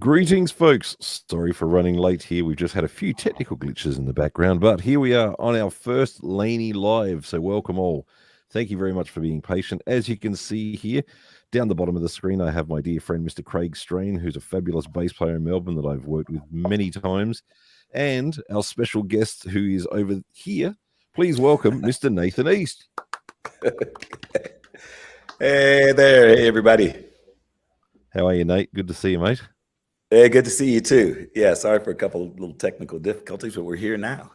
Greetings, folks. Sorry for running late here. We've just had a few technical glitches in the background, but here we are on our first LANEY Live. So welcome all. Thank you very much for being patient. As you can see here, down the bottom of the screen, I have my dear friend, Mr. Craig Strain, who's a fabulous bass player in Melbourne that I've worked with many times. And our special guest who is over here. Please welcome Mr. Nathan East. Hey there. Hey, everybody. How are you, Nate? Good to see you, mate. Hey, good to see you too. Yeah, sorry for a couple of little technical difficulties, but we're here now.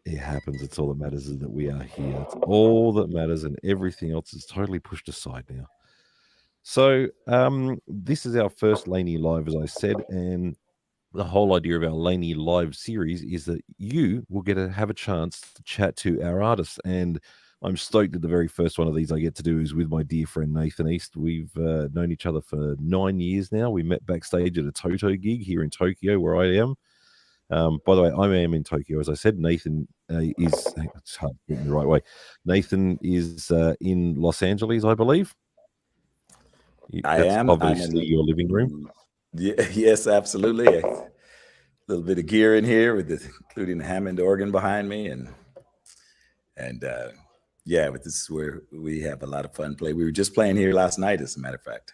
It happens. It's all that matters is that we are here. It's all that matters, and everything else is totally pushed aside now. So this is our first LANEY Live, as I said, and the whole idea of our LANEY Live series is that you will get to have a chance to chat to our artists. And I'm stoked that the very first one of these I get to do is with my dear friend Nathan East. We've known each other for 9 years now. We met backstage at a Toto gig here in Tokyo, where I am. By the way, I am in Tokyo, as I said. Nathan is, it's hard to get in the right way. Nathan is in Los Angeles, I believe. I am. Obviously, your living room. Yes, absolutely. A little bit of gear in here, with including the Hammond organ behind me, and yeah, but this is where we have a lot of fun play. We were just playing here last night, as a matter of fact.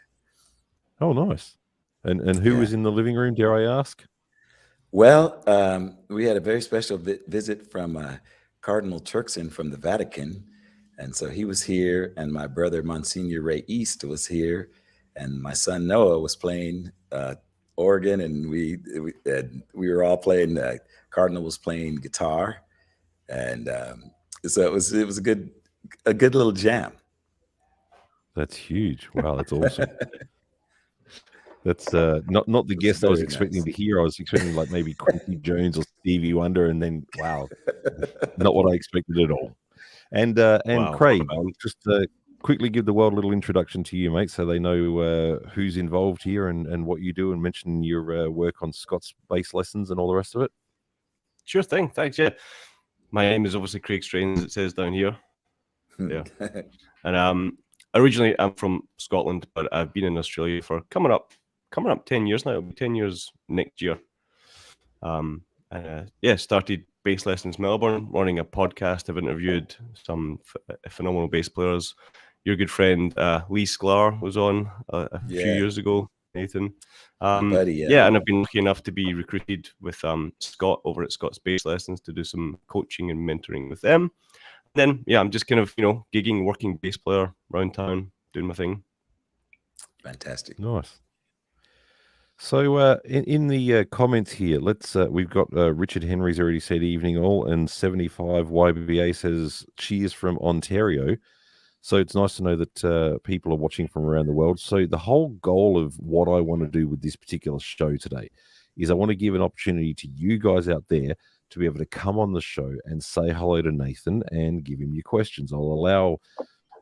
Oh, nice. And who was in the living room, dare I ask? Well, we had a very special visit from Cardinal Turkson from the Vatican. And so he was here, and my brother, Monsignor Ray East, was here, and my son Noah was playing organ, and we were all playing. Cardinal was playing guitar, and so it was a good little jam. That's huge! Wow, that's awesome. That's not the guest I was expecting to hear. I was expecting like maybe Quincy Jones or Stevie Wonder, and then wow, not what I expected at all. And wow, Craig, I'll just quickly give the world a little introduction to you, mate, so they know who's involved here and what you do, and mention your work on Scott's bass lessons and all the rest of it. Sure thing, thanks. Yeah, my name is obviously Craig Strain, as it says down here. Yeah, and originally I'm from Scotland, but I've been in Australia for coming up 10 years now. It'll be 10 years next year. Yeah, started bass lessons in Melbourne, running a podcast. I've interviewed some phenomenal bass players. Your good friend Lee Sklar was on a few years ago, Nathan. Yeah, and I've been lucky enough to be recruited with Scott over at Scott's Bass Lessons to do some coaching and mentoring with them. Then, yeah, I'm just kind of, gigging, working bass player around town, doing my thing. Fantastic. Nice. So in the comments here, let's we've got Richard Henry's already said evening all, and 75 YBA says cheers from Ontario. So it's nice to know that people are watching from around the world. So the whole goal of what I want to do with this particular show today is I want to give an opportunity to you guys out there to be able to come on the show and say hello to Nathan and give him your questions. I'll allow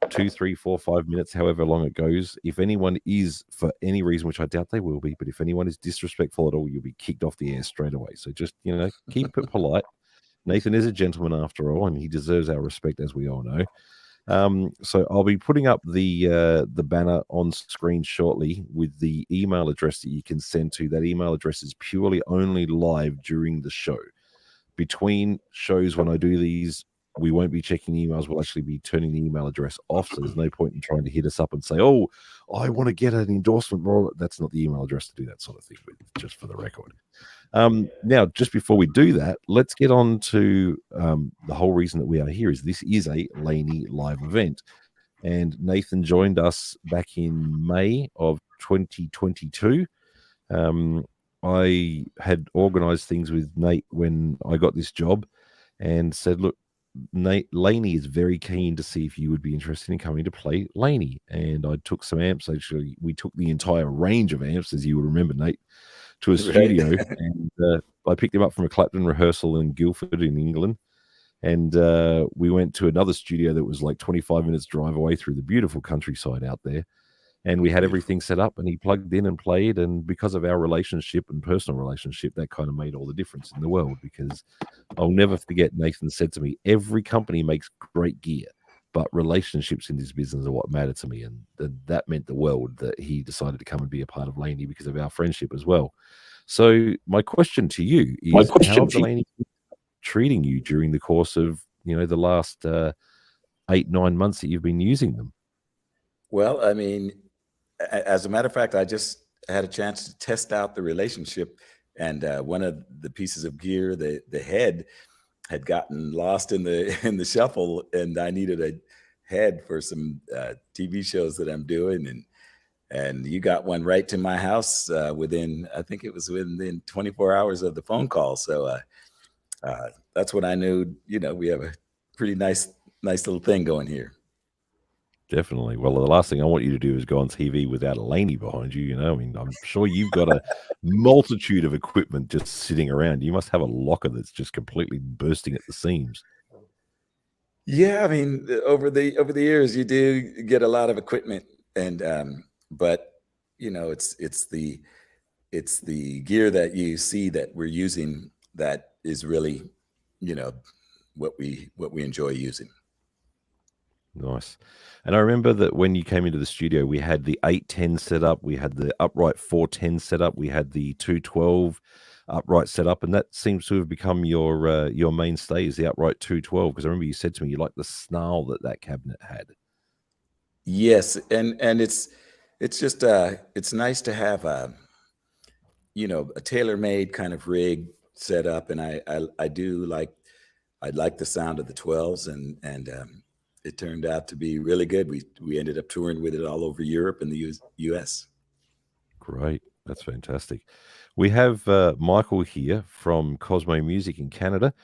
2, 3, 4, 5 minutes, however long it goes. If anyone is, for any reason, which I doubt they will be, but if anyone is disrespectful at all, you'll be kicked off the air straight away. So just, keep it polite. Nathan is a gentleman after all, and he deserves our respect, as we all know. So I'll be putting up the banner on screen shortly with the email address that you can send to. That email address is purely only live during the show. Between shows, when I do these, we won't be checking emails. We'll actually be turning the email address off. So there's no point in trying to hit us up and say, oh, I want to get an endorsement. Well, that's not the email address to do that sort of thing, but just for the record. Now, just before we do that, let's get on to the whole reason that we are here is this is a LANEY Live event. And Nathan joined us back in May of 2022. I had organized things with Nate when I got this job and said, look, Nate, LANEY is very keen to see if you would be interested in coming to play LANEY. And I took some amps. Actually, we took the entire range of amps, as you would remember, Nate, to a studio. And I picked them up from a Clapton rehearsal in Guildford in England. And we went to another studio that was like 25 minutes drive away through the beautiful countryside out there. And we had everything set up, and he plugged in and played. And because of our relationship and personal relationship, that kind of made all the difference in the world, because I'll never forget Nathan said to me, every company makes great gear, but relationships in this business are what matter to me. And that meant the world that he decided to come and be a part of Laney because of our friendship as well. So my question to you is, how have the Laney treating you during the course of, the last 8-9 months that you've been using them? Well, I mean, as a matter of fact, I just had a chance to test out the relationship, and one of the pieces of gear, the head, had gotten lost in the shuffle, and I needed a head for some TV shows that I'm doing, and you got one right to my house within 24 hours of the phone call. So that's what I knew. We have a pretty nice little thing going here. Definitely. Well, the last thing I want you to do is go on TV without a Laney behind you. I mean, I'm sure you've got a multitude of equipment just sitting around. You must have a locker that's just completely bursting at the seams. Yeah, I mean, over the years, you do get a lot of equipment, and but it's the gear that you see that we're using that is really, what we enjoy using. Nice. And I remember that when you came into the studio, we had the 810 set up, we had the upright 410 set up, we had the 212 upright set up, and that seems to have become your mainstay, is the upright 212. Because I remember you said to me you like the snarl that cabinet had. Yes, and it's just it's nice to have a tailor-made kind of rig set up, and I like the sound of the 12s, and it turned out to be really good. We ended up touring with it all over Europe and the US. Great. That's fantastic. We have Michael here from Cosmo Music in Canada,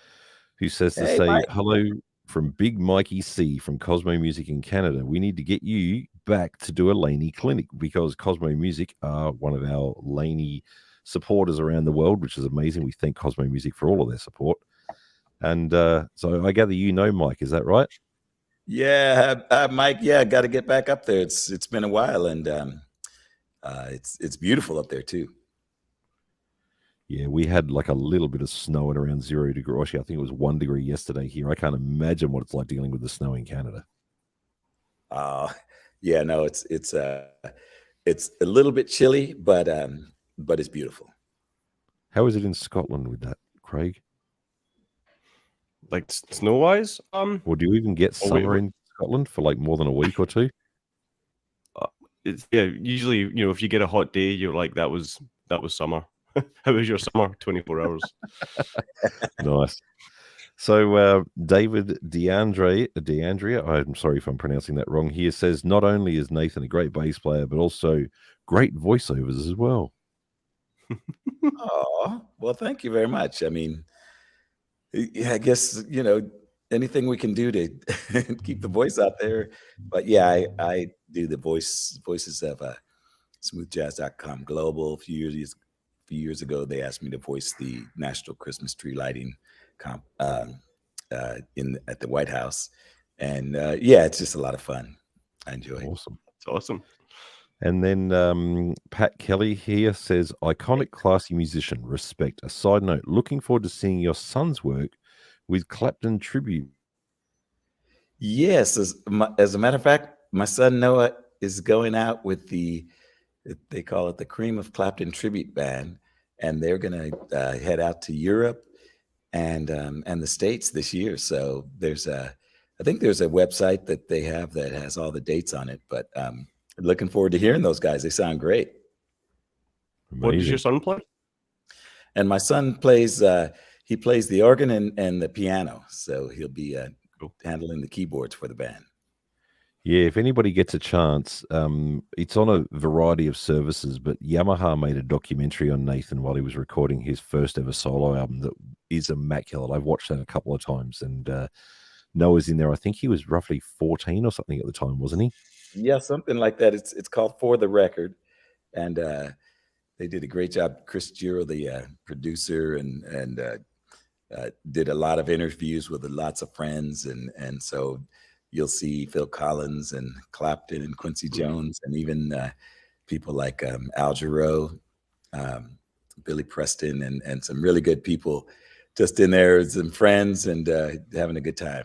who says to say, Mike. Hello from Big Mikey C from Cosmo Music in Canada. We need to get you back to do a Laney clinic, because Cosmo Music are one of our Laney supporters around the world, which is amazing. We thank Cosmo Music for all of their support. And so I gather Mike, is that right? Yeah, Mike. Yeah, got to get back up there. It's been a while, and it's beautiful up there too. Yeah, we had like a little bit of snow at around 0 degrees. Actually, I think it was 1 degree yesterday here. I can't imagine what it's like dealing with the snow in Canada. Yeah, no, it's a little bit chilly, but it's beautiful. How is it in Scotland with that, Craig? Like snow-wise? Or do you even get summer in Scotland for like more than a week or two? Usually, if you get a hot day, you're like, that was summer. How was your summer? 24 hours. Nice. So David DeAndrea, I'm sorry if I'm pronouncing that wrong here, says not only is Nathan a great bass player, but also great voiceovers as well. Oh, well, thank you very much. I mean, I guess, anything we can do to keep the voice out there. But yeah, I do the voices of smoothjazz.com Global. A few years ago, they asked me to voice the National Christmas Tree Lighting at the White House. And yeah, it's just a lot of fun. I enjoy it. Awesome. It's awesome. And then Pat Kelly here says, iconic, classy musician, respect. A side note, looking forward to seeing your son's work with Clapton tribute. Yes, as a matter of fact, my son Noah is going out with they call it the Cream of Clapton Tribute Band, and they're going to head out to Europe and the States this year. So I think there's a website that they have that has all the dates on it, but looking forward to hearing those guys. They sound great. Amazing. What does your son play? And my son plays he plays the organ and the piano, so he'll be handling the keyboards for the band. Yeah, if anybody gets a chance, it's on a variety of services, but Yamaha made a documentary on Nathan while he was recording his first ever solo album that is immaculate. I've watched that a couple of times, and Noah's in there. I think he was roughly 14 or something at the time, wasn't he? Yeah, something like that. It's called For the Record, and they did a great job. Chris Giro, the producer, and did a lot of interviews with lots of friends, and so you'll see Phil Collins and Clapton and Quincy Jones, and even people like Al Jarreau, Billy Preston, and some really good people just in there, some friends, and having a good time.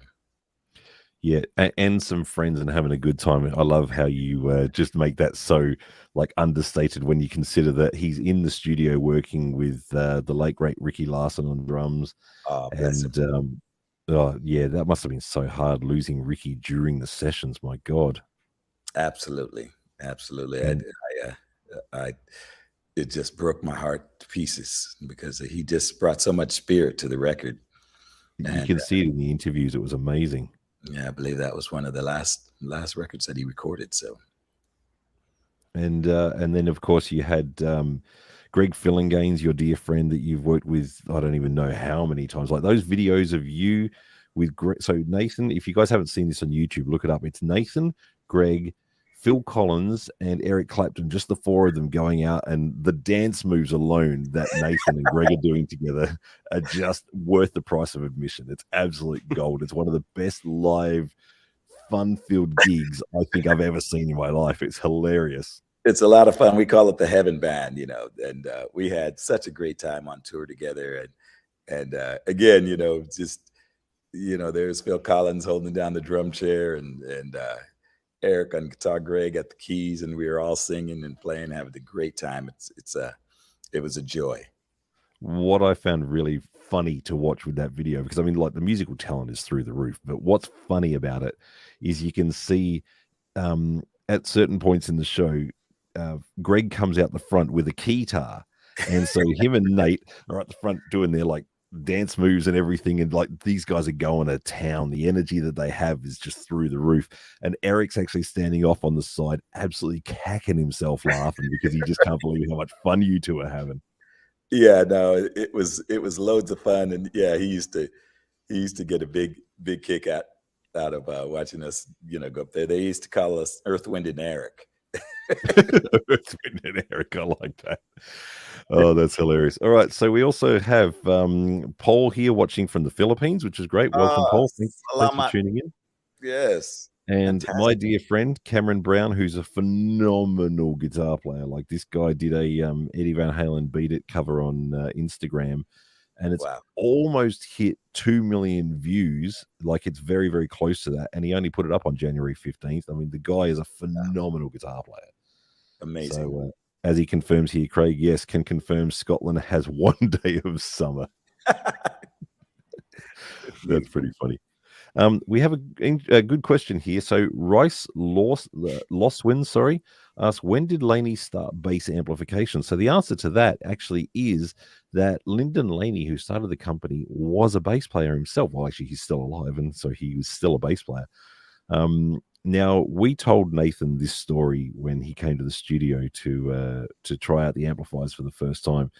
Yeah, and some friends and having a good time. I love how you just make that so like understated when you consider that he's in the studio working with the late great Ricky Larson on drums, Oh, bless him. and oh yeah, that must have been so hard losing Ricky during the sessions. My God. Absolutely, absolutely. And It just broke my heart to pieces because he just brought so much spirit to the record. you And can see it in the interviews. It was amazing. yeah, I believe that was one of the last records that he recorded. So, And then of course you had Greg Fillinganes, your dear friend that you've worked with, I don't even know how many times. Like those videos of you with Greg. So Nathan, if you guys haven't seen this on YouTube, look it up. It's Nathan, Greg, Phil Collins, and Eric Clapton, just the four of them going out, and the dance moves alone that Nathan and Greg are doing together are just worth the price of admission. It's absolute gold. It's one of the best live fun-filled gigs I think I've ever seen in my life. It's hilarious. it's a lot of fun. We call it the Heaven Band, and we had such a great time on tour together. And again, there's Phil Collins holding down the drum chair, and Eric on guitar, Greg at the keys, and we were all singing and playing, having a great time. It was a joy. What I found really funny to watch with that video, because I mean, like the musical talent is through the roof, but what's funny about it is you can see at certain points in the show, Greg comes out the front with a keytar, and so him and Nate are at the front doing their like dance moves and everything, and like these guys are going to town. The energy that they have is just through the roof, and Eric's actually standing off on the side absolutely cacking himself laughing because he just can't believe how much fun you two are having. Yeah, no, it was loads of fun, and yeah, he used to get a big kick out of watching us, go up there. They used to call us Earth, Wind, and Eric. Earth, Wind, and Eric, I like that. Oh, that's hilarious. All right, so we also have Paul here watching from the Philippines, which is great. Welcome, Paul. Thanks for tuning in. Yes. And my dear friend Cameron Brown, who's a phenomenal guitar player. Like this guy did a Eddie Van Halen Beat It cover on Instagram, and it's almost hit 2 million views. Like it's very, very close to that, and he only put it up on January 15th. I mean, the guy is a phenomenal guitar player. Amazing. So, as he confirms here, Craig, yes, can confirm Scotland has 1 day of summer. That's pretty funny. We have a good question here. So Rice Loswin, asks, when did LANEY start bass amplification? So the answer to that actually is that Lyndon LANEY, who started the company, was a bass player himself. Well, actually, he's still alive, and so he was still a bass player. Now, we told Nathan this story when he came to the studio to try out the amplifiers for the first time.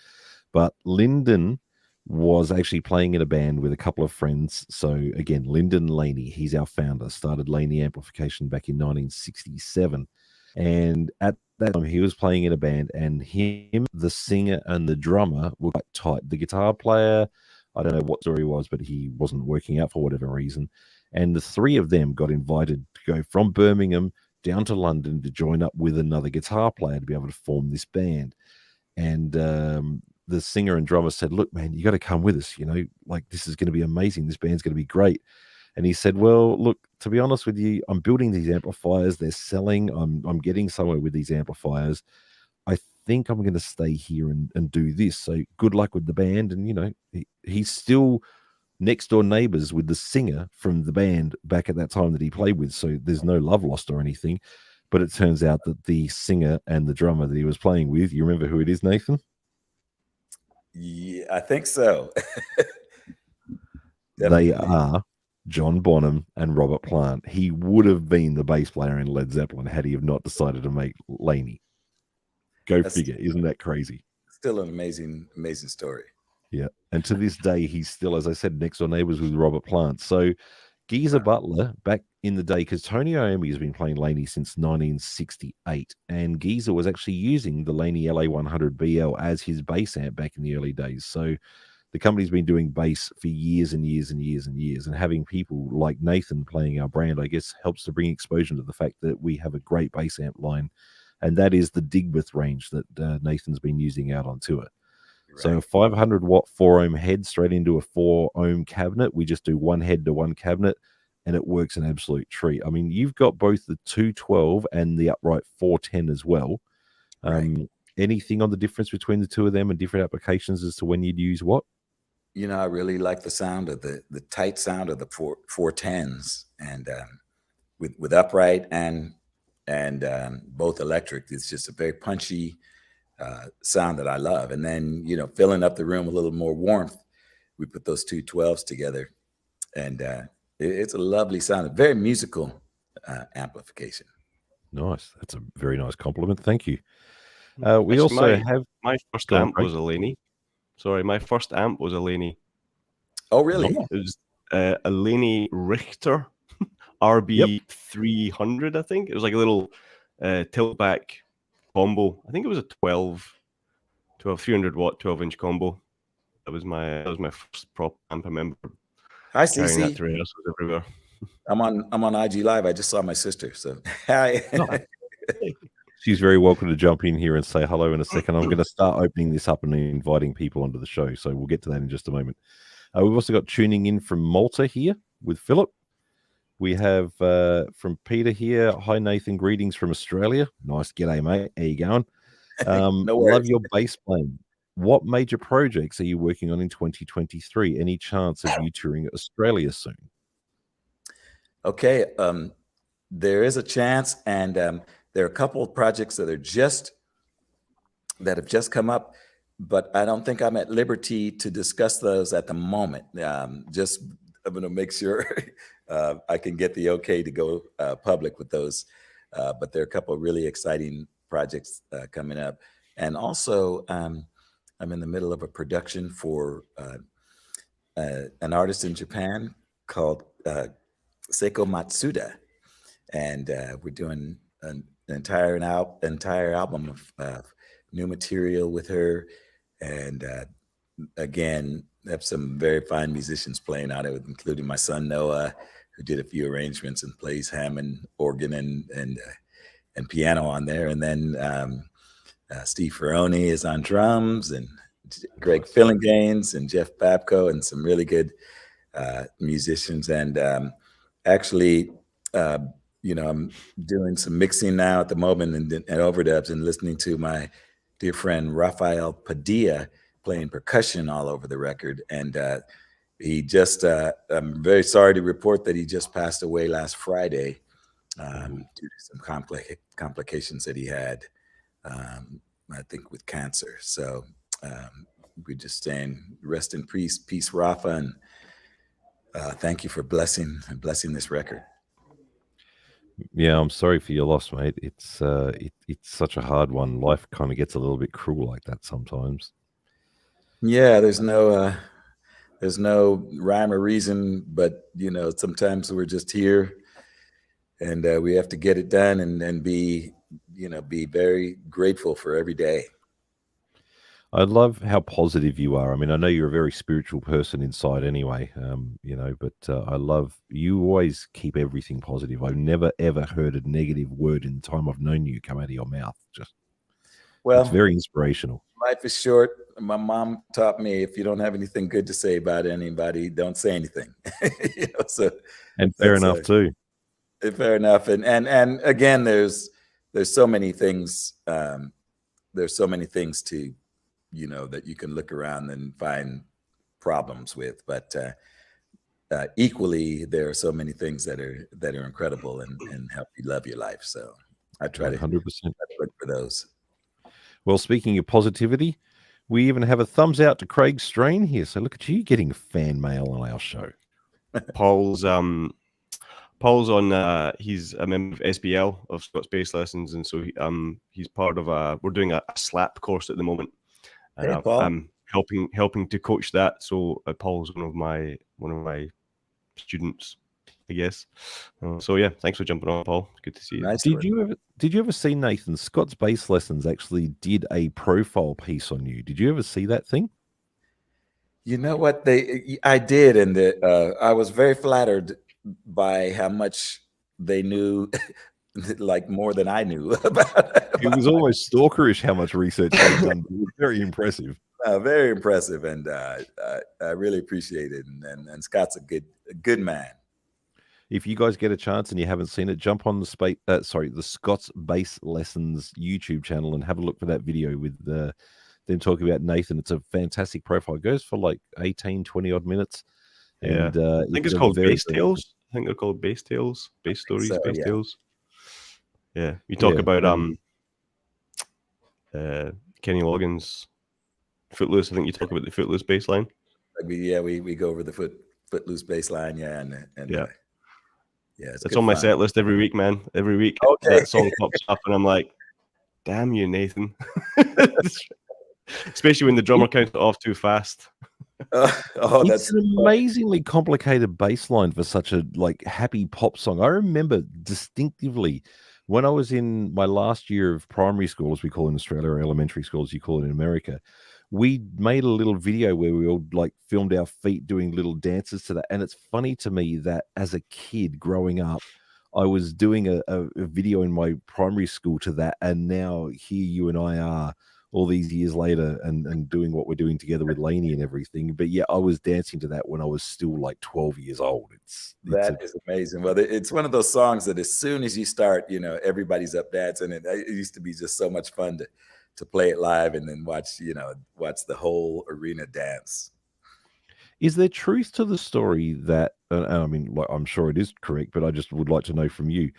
But Lyndon was actually playing in a band with a couple of friends. So again, Lyndon LANEY, he's our founder, started LANEY Amplification back in 1967. And at that time, he was playing in a band, and him, the singer, and the drummer were quite tight. The guitar player, I don't know what story it was, but he wasn't working out for whatever reason. And the three of them got invited to go from Birmingham down to London to join up with another guitar player to be able to form this band. And the singer and drummer said, look, man, you got to come with us. Like this is going to be amazing. This band's going to be great. And he said, well, look, to be honest with you, I'm building these amplifiers. They're selling. I'm getting somewhere with these amplifiers. I think I'm going to stay here and do this. So good luck with the band. And, he's still next door neighbors with the singer from the band back at that time that he played with. So there's no love lost or anything. But it turns out that the singer and the drummer that he was playing with, you remember who it is, Nathan? Yeah, I think so. They are John Bonham and Robert Plant. He would have been the bass player in Led Zeppelin had he have not decided to make LANEY. Figure. Isn't that crazy? Still an amazing story. Yeah. And to this day, he's still, as I said, next door neighbors with Robert Plant. So Geezer Butler, back in the day, because Tony Iommi has been playing LANEY since 1968, and Geezer was actually using the LANEY LA100BL as his bass amp back in the early days. So the company's been doing bass for years and years and years and years, and having people like Nathan playing our brand, I guess, helps to bring exposure to the fact that we have a great bass amp line, and that is the Digbeth range that Nathan's been using out on tour. Right. So a 500 watt 4 ohm head straight into a 4 ohm cabinet. We just do one head to one cabinet. and it works an absolute treat. I mean, you've got both the 212 and the upright 410 as well. Right. Anything on the difference between the two of them and different applications as to when you'd use what? You know, I really like the sound of the tight sound of the 410s, and with upright and both electric. It's just a very punchy sound that I love. And then, you know, filling up the room with a little more warmth, we put those 212s together, and it's a lovely sound, a very musical amplification. Nice. That's a very nice compliment. Thank you. We Actually, also have my first Go on, amp Craig. was a LANEY. Sorry, my first amp was a LANEY. Oh, really? Nice. It was a LANEY Richter RB300, I think. It was like a little tilt back combo. I think it was a 300 watt 12-inch combo. That was my first prop amp. I remember Hi, carrying that CC. to rehearsals everywhere. I'm on IG Live. I just saw my sister. So hi. She's very welcome to jump in here and say hello in a second. I'm going to start opening this up and inviting people onto the show. So we'll get to that in just a moment. We've also got tuning in from Malta here with Philip. We have from Peter here. Hi, Nathan. Greetings from Australia. Nice. G'day, mate. How you going? No worries. Love your bass playing. What major projects are you working on in 2023? Any chance of you touring Australia soon? Okay. There is a chance, and there are a couple of projects that have just come up, but I don't think I'm at liberty to discuss those at the moment. Just I'm going to make sure I can get the okay to go public with those. But there are a couple of really exciting projects coming up, and also I'm in the middle of a production for an artist in Japan called Seiko Matsuda, and we're doing an entire album of new material with her, and again, have some very fine musicians playing on it, including my son Noah, who did a few arrangements and plays Hammond organ and piano on there, and then Steve Ferroni is on drums, and Greg Fillinganes and Jeff Babko, and some really good musicians. And actually, you know, I'm doing some mixing now at the moment and overdubs, and listening to my dear friend Rafael Padilla playing percussion all over the record. And he just, I'm very sorry to report that he just passed away last Friday due to some complications that he had, I think with cancer. So we're just saying rest in peace, Rafa, and thank you for blessing this record. Yeah, I'm sorry for your loss, mate. It's such a hard one. Life kind of gets a little bit cruel like that sometimes. Yeah, there's no rhyme or reason, but you know, sometimes we're just here, and we have to get it done, and be very grateful for every day. I love how positive you are. I mean, I know you're a very spiritual person inside anyway, you know, but I love you always keep everything positive. I've never, ever heard a negative word in the time I've known you come out of your mouth. It's very inspirational. Life is short. My mom taught me, if you don't have anything good to say about anybody, don't say anything. You know, so, and fair enough too. Fair enough. And again, there's so many things. There's so many things to, you know, that you can look around and find problems with, but equally, there are so many things that are incredible and help you love your life. So I try 100%. to look for those. Well, speaking of positivity, we even have a thumbs out to Craig Strain here. So look at you getting fan mail on our show. Paul's on. He's a member of SBL, of Scott's Bass Lessons, and so he's part of we're doing a slap course at the moment. Hey, Paul. I'm helping to coach that. So Paul's one of my students, I guess. So yeah, thanks for jumping on, Paul. Good to see you. Nice. Did you ever see, Nathan, Scott's Bass Lessons actually did a profile piece on you? Did you ever see that thing? You know what, I did, and I was very flattered by how much they knew, like more than I knew about it. It was almost stalkerish how much research they've done. It was very impressive. Very impressive, and I really appreciate it. And Scott's a good man. if you guys get a chance and you haven't seen it, jump on the Scott's Bass Lessons YouTube channel and have a look for that video with them talking about Nathan. It's a fantastic profile. It goes for like 18, 20 odd minutes. Yeah. And I think it's called Bass Tales. I think they're called Bass Tales, Bass Stories, so, Bass yeah. Tales. Yeah. You talk about Kenny Loggins, Footloose. I think you talk about the Footloose bass line. We go over the Footloose bass line, yeah. It's on my fun. set list every week, man. Every week that song pops up and I'm like, damn you, Nathan. Especially when the drummer counts it off too fast. It's an amazingly complicated bass line for such a happy pop song. I remember distinctively when I was in my last year of primary school, as we call it in Australia, or elementary school, as you call it in America, we made a little video where we all filmed our feet doing little dances to that. And it's funny to me that as a kid growing up, I was doing a video in my primary school to that. And now here you and I are all these years later and doing what we're doing together with Laney and everything. But yeah, I was dancing to that when I was still 12 years old. That is amazing. Well, it's one of those songs that as soon as you start, everybody's up dancing. And it used to be just so much fun to play it live and then watch the whole arena dance. Is there truth to the story that, I mean, I'm sure it is correct, but I just would like to know from you,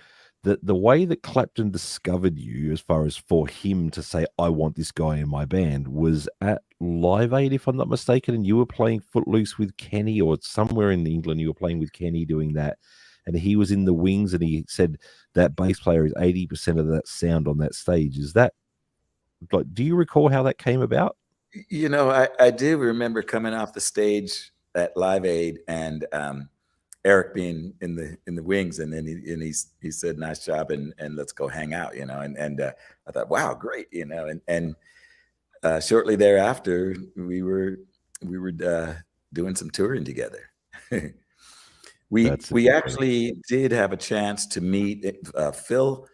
that the way that Clapton discovered you, as far as for him to say, I want this guy in my band, was at Live Aid, if I'm not mistaken, and you were playing Footloose with Kenny, or somewhere in England you were playing with Kenny doing that, and he was in the wings, and he said that bass player is 80% of that sound on that stage. Is that, do you recall how that came about? I do remember coming off the stage at Live Aid and Eric being in the wings, and then he said, "Nice job, and let's go hang out," and I thought, wow, great, and shortly thereafter we were doing some touring together. we actually did have a chance to meet Phil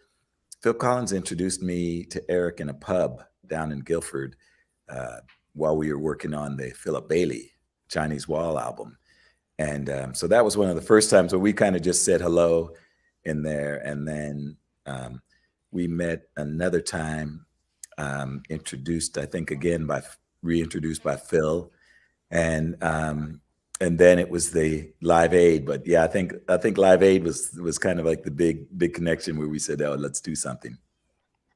Collins introduced me to Eric in a pub down in Guildford while we were working on the Philip Bailey Chinese Wall album. And so that was one of the first times where we kind of just said hello in there. And then we met another time, reintroduced by Phil. And then it was the Live Aid. But yeah, I think Live Aid was kind of like the big connection where we said, oh, let's do something.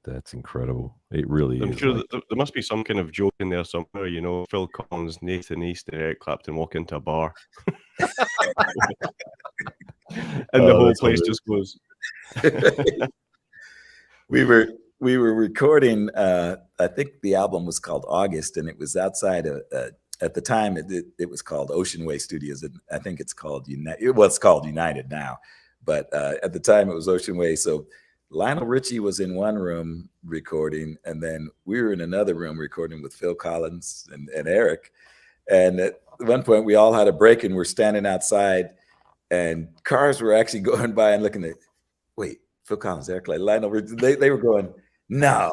That's incredible. It really is. I'm sure there must be some kind of joke in there somewhere, Phil Collins, Nathan East, and Eric Clapton walk into a bar. And the whole place just goes. We were recording, I think the album was called August, and it was outside of, at the time it was called Ocean Way Studios, and I think it's called it's called United now, but at the time it was Ocean Way. So Lionel Richie was in one room recording, and then we were in another room recording with Phil Collins and Eric. And at one point we all had a break and we're standing outside, and cars were actually going by and looking at, wait, Phil Collins, Eric, Lionel Richie. They were going, no,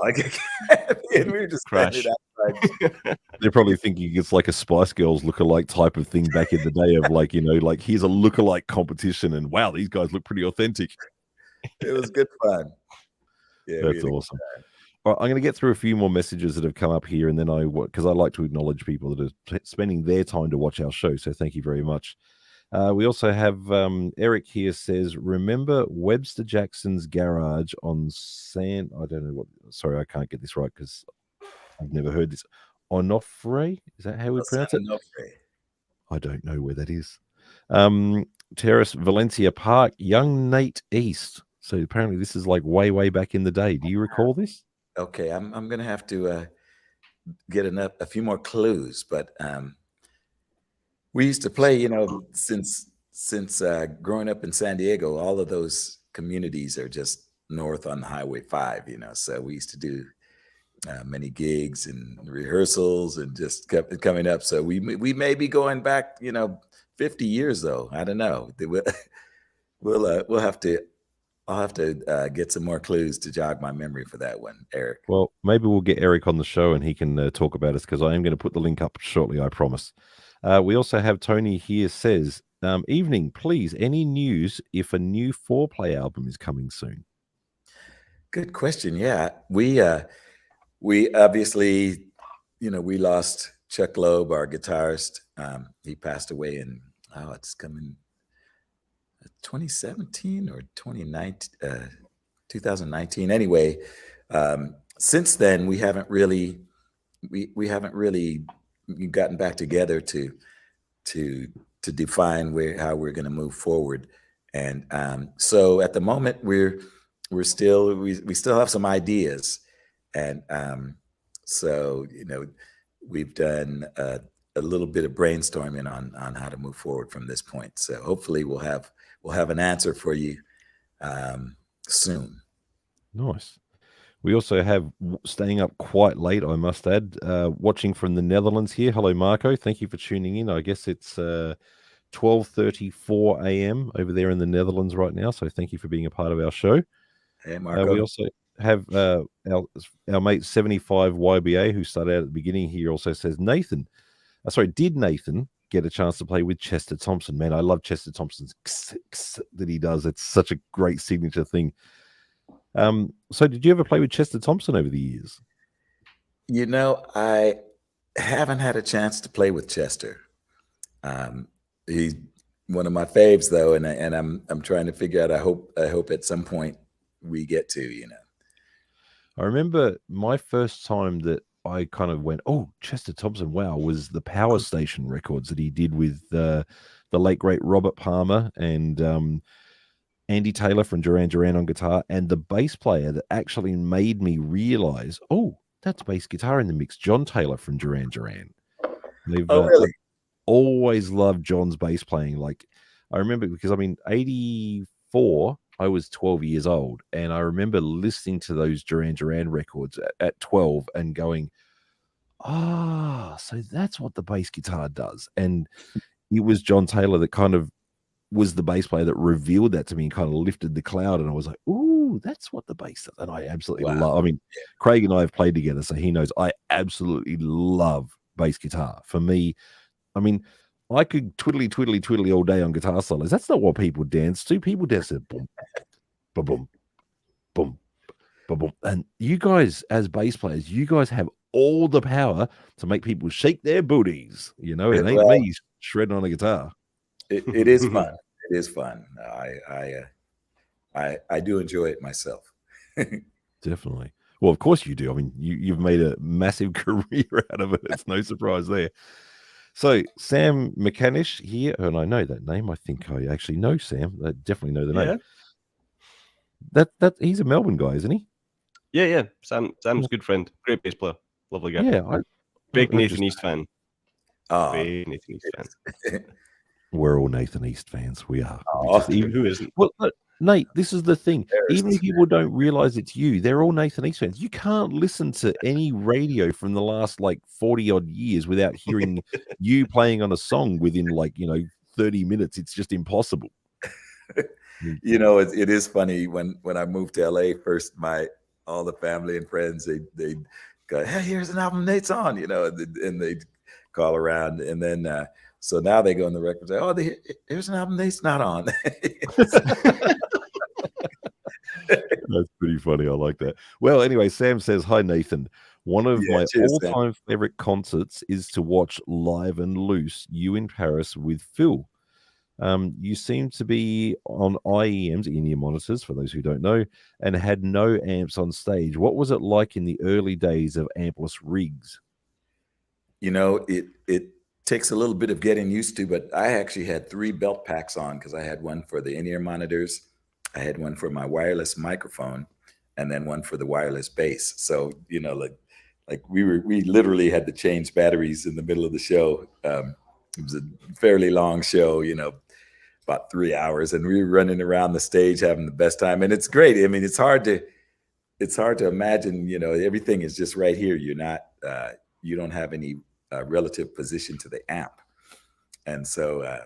and we were just standing outside. They're probably thinking it's like a Spice Girls lookalike type of thing back in the day of here's a lookalike competition, and wow, these guys look pretty authentic. It was good fun. Yeah, that's awesome. All right, I'm going to get through a few more messages that have come up here, and then because I like to acknowledge people that are spending their time to watch our show. So thank you very much. We also have Eric here says, remember Webster Jackson's garage on I don't know what. Sorry, I can't get this right because I've never heard this. Onofre? Is that how we pronounce it? Onofre. I don't know where that is. Terrace Valencia Park, young Nate East. So apparently this is like way back in the day. Do you recall this? Okay, I'm gonna have to get a few more clues, but we used to play, since growing up in San Diego, all of those communities are just north on Highway 5, so we used to do many gigs and rehearsals and just kept it coming up. So we may be going back, 50 years though. I don't know. I'll have to get some more clues to jog my memory for that one, Eric. Well, maybe we'll get Eric on the show and he can talk about us, because I am going to put the link up shortly, I promise. We also have Tony here says, Evening, please. Any news if a new 4-play album is coming soon? Good question. Yeah, we obviously, we lost Chuck Loeb, our guitarist. He passed away in it's coming 2017 or 2019. Anyway, since then we haven't really gotten back together to define how we're going to move forward. And so at the moment we still have some ideas, and so we've done a little bit of brainstorming on how to move forward from this point. So hopefully we'll have an answer for you soon. Nice. We also have staying up quite late, I must add, watching from the Netherlands here. Hello, Marco. Thank you for tuning in. I guess it's 12:34 a.m. over there in the Netherlands right now. So thank you for being a part of our show. Hey, Marco. We also have our mate 75 YBA, who started out at the beginning here, also says, did Nathan get a chance to play with Chester Thompson? Man, I love Chester Thompson's that he does. It's such a great signature thing. So did you ever play with Chester Thompson over the years? I haven't had a chance to play with Chester. He's one of my faves, though, and I'm trying to figure out. I hope at some point we get to. I remember my first time that I kind of went, "Oh, Chester Thompson, wow!" was the Power Station records that he did with the late great Robert Palmer and Andy Taylor from Duran Duran on guitar, and the bass player that actually made me realize, oh, that's bass guitar in the mix, John Taylor from Duran Duran. Really? I've always loved John's bass playing. Like, I remember, because 84, I was 12 years old, and I remember listening to those Duran Duran records at 12 and going, so that's what the bass guitar does. And it was John Taylor that kind of was the bass player that revealed that to me and kind of lifted the cloud, and I was like, ooh, that's what the bass does. And I absolutely love. Craig and I have played together, so he knows I absolutely love bass guitar. For me, I could twiddly all day on guitar solos. That's not what people dance to. People dance to boom, boom, boom, boom, boom, boom. And you guys, as bass players, you guys have all the power to make people shake their booties. It ain't me shredding on a guitar. It is fun. It is fun. I do enjoy it myself. Definitely. Well, of course you do. You've made a massive career out of it. It's no surprise there. So Sam McCanish here, and I know that name. I think I actually know Sam. I definitely know the name. That he's a Melbourne guy, isn't he? Yeah. Sam's a good friend. Great bass player. Lovely guy. Yeah. Big Nathan East fan. Big Nathan East fan. We're all Nathan East fans. We are. Who isn't? Well, look, Nate, this is the thing. Even if people don't realize it's you, they're all Nathan East fans. You can't listen to any radio from the last 40-odd years without hearing you playing on a song within 30 minutes. It's just impossible. It is funny when I moved to LA first, all the family and friends, they go, hey, here's an album Nate's on, and they'd call around, and then so now they go on the record and say, oh, here's an album Nate's not on. That's pretty funny. I like that. Well, anyway, Sam says, hi, Nathan. One of my all-time favorite concerts is to watch Live and Loose, you in Paris with Phil. You seem to be on IEMs, in-ear monitors, for those who don't know, and had no amps on stage. What was it like in the early days of ampless rigs? It takes a little bit of getting used to, but I actually had 3 belt packs on, because I had one for the in-ear monitors, I had one for my wireless microphone, and then one for the wireless bass. So, we literally had to change batteries in the middle of the show. It was a fairly long show, about 3 hours, and we were running around the stage having the best time. And it's great. It's hard to imagine, everything is just right here. You're not, you don't have any relative position to the amp. And so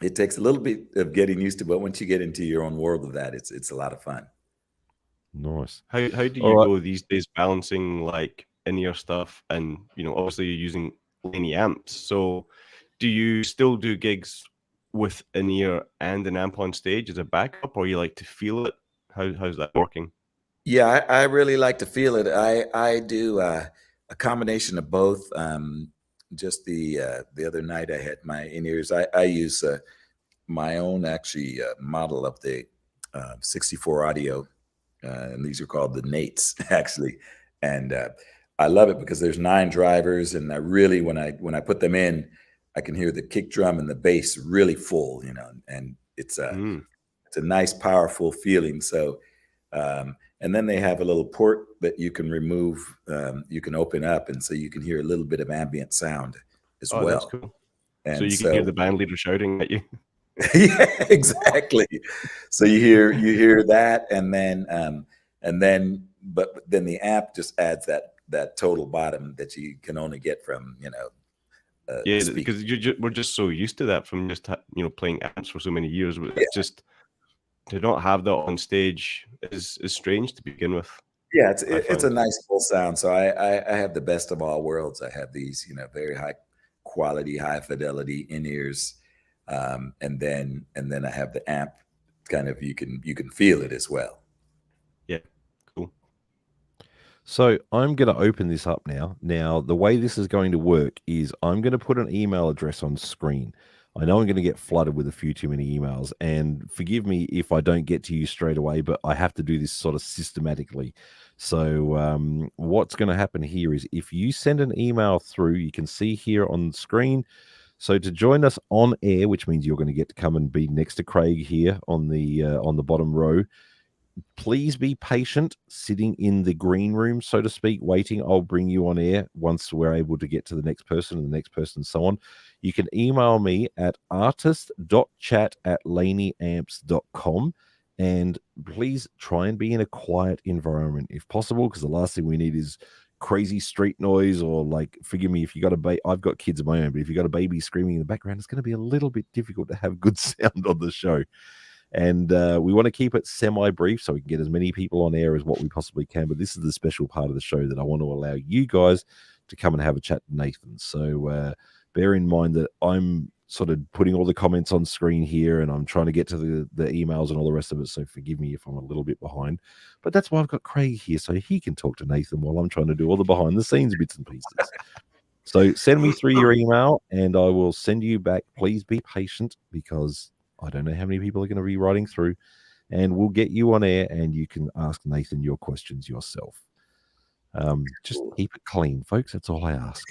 it takes a little bit of getting used to, but once you get into your own world of that, it's a lot of fun. Nice. How do you go these days balancing in-ear stuff and, obviously you're using LANEY amps. So do you still do gigs with an ear and an amp on stage as a backup, or you like to feel it? How's that working? Yeah, I really like to feel it. I do a combination of both. Just the other night I had my in-ears. I use my own actually model of the 64 audio, and these are called the Nates actually. And I love it because there's 9 drivers, and I really, when I put them in, I can hear the kick drum and the bass really full, you know, and it's a nice, powerful feeling. So, and then they have a little port that you can remove, you can open up, and so you can hear a little bit of ambient sound as well. That's cool. And so you can hear the band leader shouting at you. Yeah, exactly. So you hear that, and then but then the amp just adds that total bottom that you can only get from, you know. Yeah, because we're just so used to that from just playing amps for so many years. It's just to not have that on stage is strange to begin with. Yeah, it's a nice full sound. So I have the best of all worlds. I have these, you know, very high quality, high fidelity in-ears, and then I have the amp. Kind of, you can feel it as well. Yeah, cool. So I'm going to open this up now. Now, the way this is going to work is I'm going to put an email address on screen. I know I'm going to get flooded with a few too many emails, and forgive me if I don't get to you straight away, but I have to do this sort of systematically. So what's going to happen here is if you send an email through, you can see here on the screen. So to join us on air, which means you're going to get to come and be next to Craig here on the bottom row, please be patient, sitting in the green room, so to speak, waiting. I'll bring you on air once we're able to get to the next person and the next person and so on. You can email me at artist.chat@laneyamps.com, and please try and be in a quiet environment if possible, because the last thing we need is crazy street noise, or, like, forgive me if you got I've got kids of my own, but if you got a baby screaming in the background, it's going to be a little bit difficult to have good sound on the show. And we want to keep it semi-brief so we can get as many people on air as what we possibly can. But this is the special part of the show that I want to allow you guys to come and have a chat to Nathan. So bear in mind that I'm sort of putting all the comments on screen here, and I'm trying to get to the emails and all the rest of it. So forgive me if I'm a little bit behind. But that's why I've got Craig here, so he can talk to Nathan while I'm trying to do all the behind-the-scenes bits and pieces. So send me through your email, and I will send you back. Please be patient, because I don't know how many people are going to be writing through, and we'll get you on air and you can ask Nathan your questions yourself. Just keep it clean, folks. That's all I ask.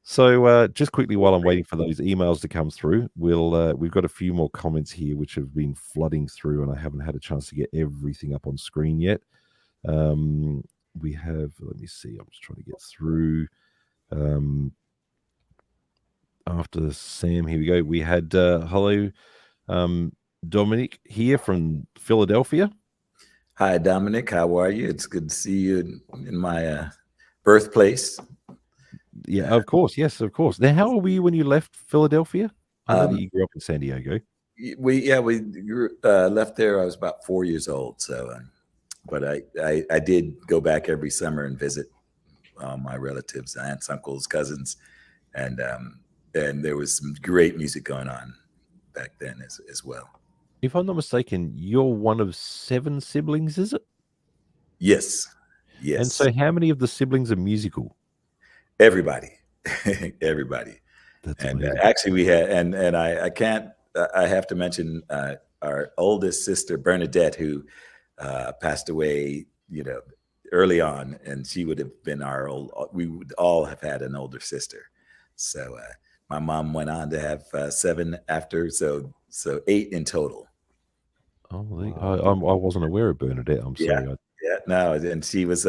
So just quickly, while I'm waiting for those emails to come through, we've got a few more comments here which have been flooding through, and I haven't had a chance to get everything up on screen yet. We have, let me see, I'm just trying to get through. After Sam, here we go. We had hello, Dominic here from Philadelphia. Hi, Dominic. How are you? It's good to see you in my birthplace. Yeah, of course. Yes, of course. Now, how old were you when you left Philadelphia? I know that you grew up in San Diego. We left there. I was about 4 years old. So, but I did go back every summer and visit my relatives, aunts, uncles, cousins, and there was some great music going on back then as well. If I'm not mistaken, you're one of 7 siblings, is it? Yes. Yes. And so how many of the siblings are musical? Everybody. Everybody. That's and amazing. Actually we had, and I can't, I have to mention our oldest sister, Bernadette, who passed away, you know, early on, and she would have been we would all have had an older sister. So my mom went on to have 7 after, so 8 in total. Oh, I wasn't aware of Bernadette. I'm sorry. Yeah, no, and she was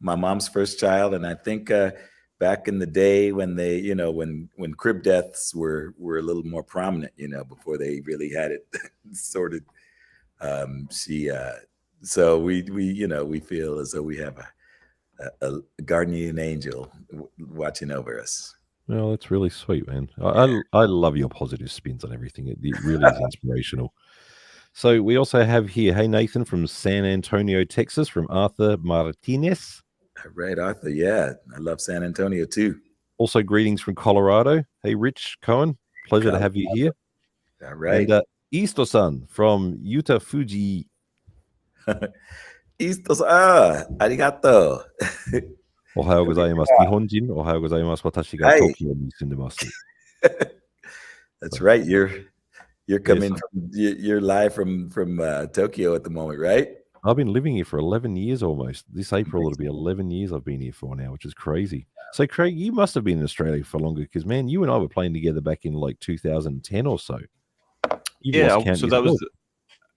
my mom's first child, and I think back in the day when they, you know, when crib deaths were a little more prominent, you know, before they really had it sorted. So we you know, we feel as though we have a guardian angel watching over us. Well, that's really sweet, man. I love your positive spins on everything. It really is inspirational. So we also have here, hey, Nathan from San Antonio, Texas, from Arthur Martinez. Right, Arthur. Yeah, I love San Antonio too. Also greetings from Colorado. Hey, Rich Cohen. Pleasure to have you here. All right. And Isto-san from Yuta Fuji. Isto-san, arigato. おはようございます。日本人、おはようございます。私が東京に住んでます。That's right. You're coming from you're live from Tokyo at the moment, right? I've been living here for 11 years almost. This April it'll be 11 years I've been here for now, which is crazy. So Craig, you must have been in Australia for longer because man, you and I were playing together back in like 2010 or so.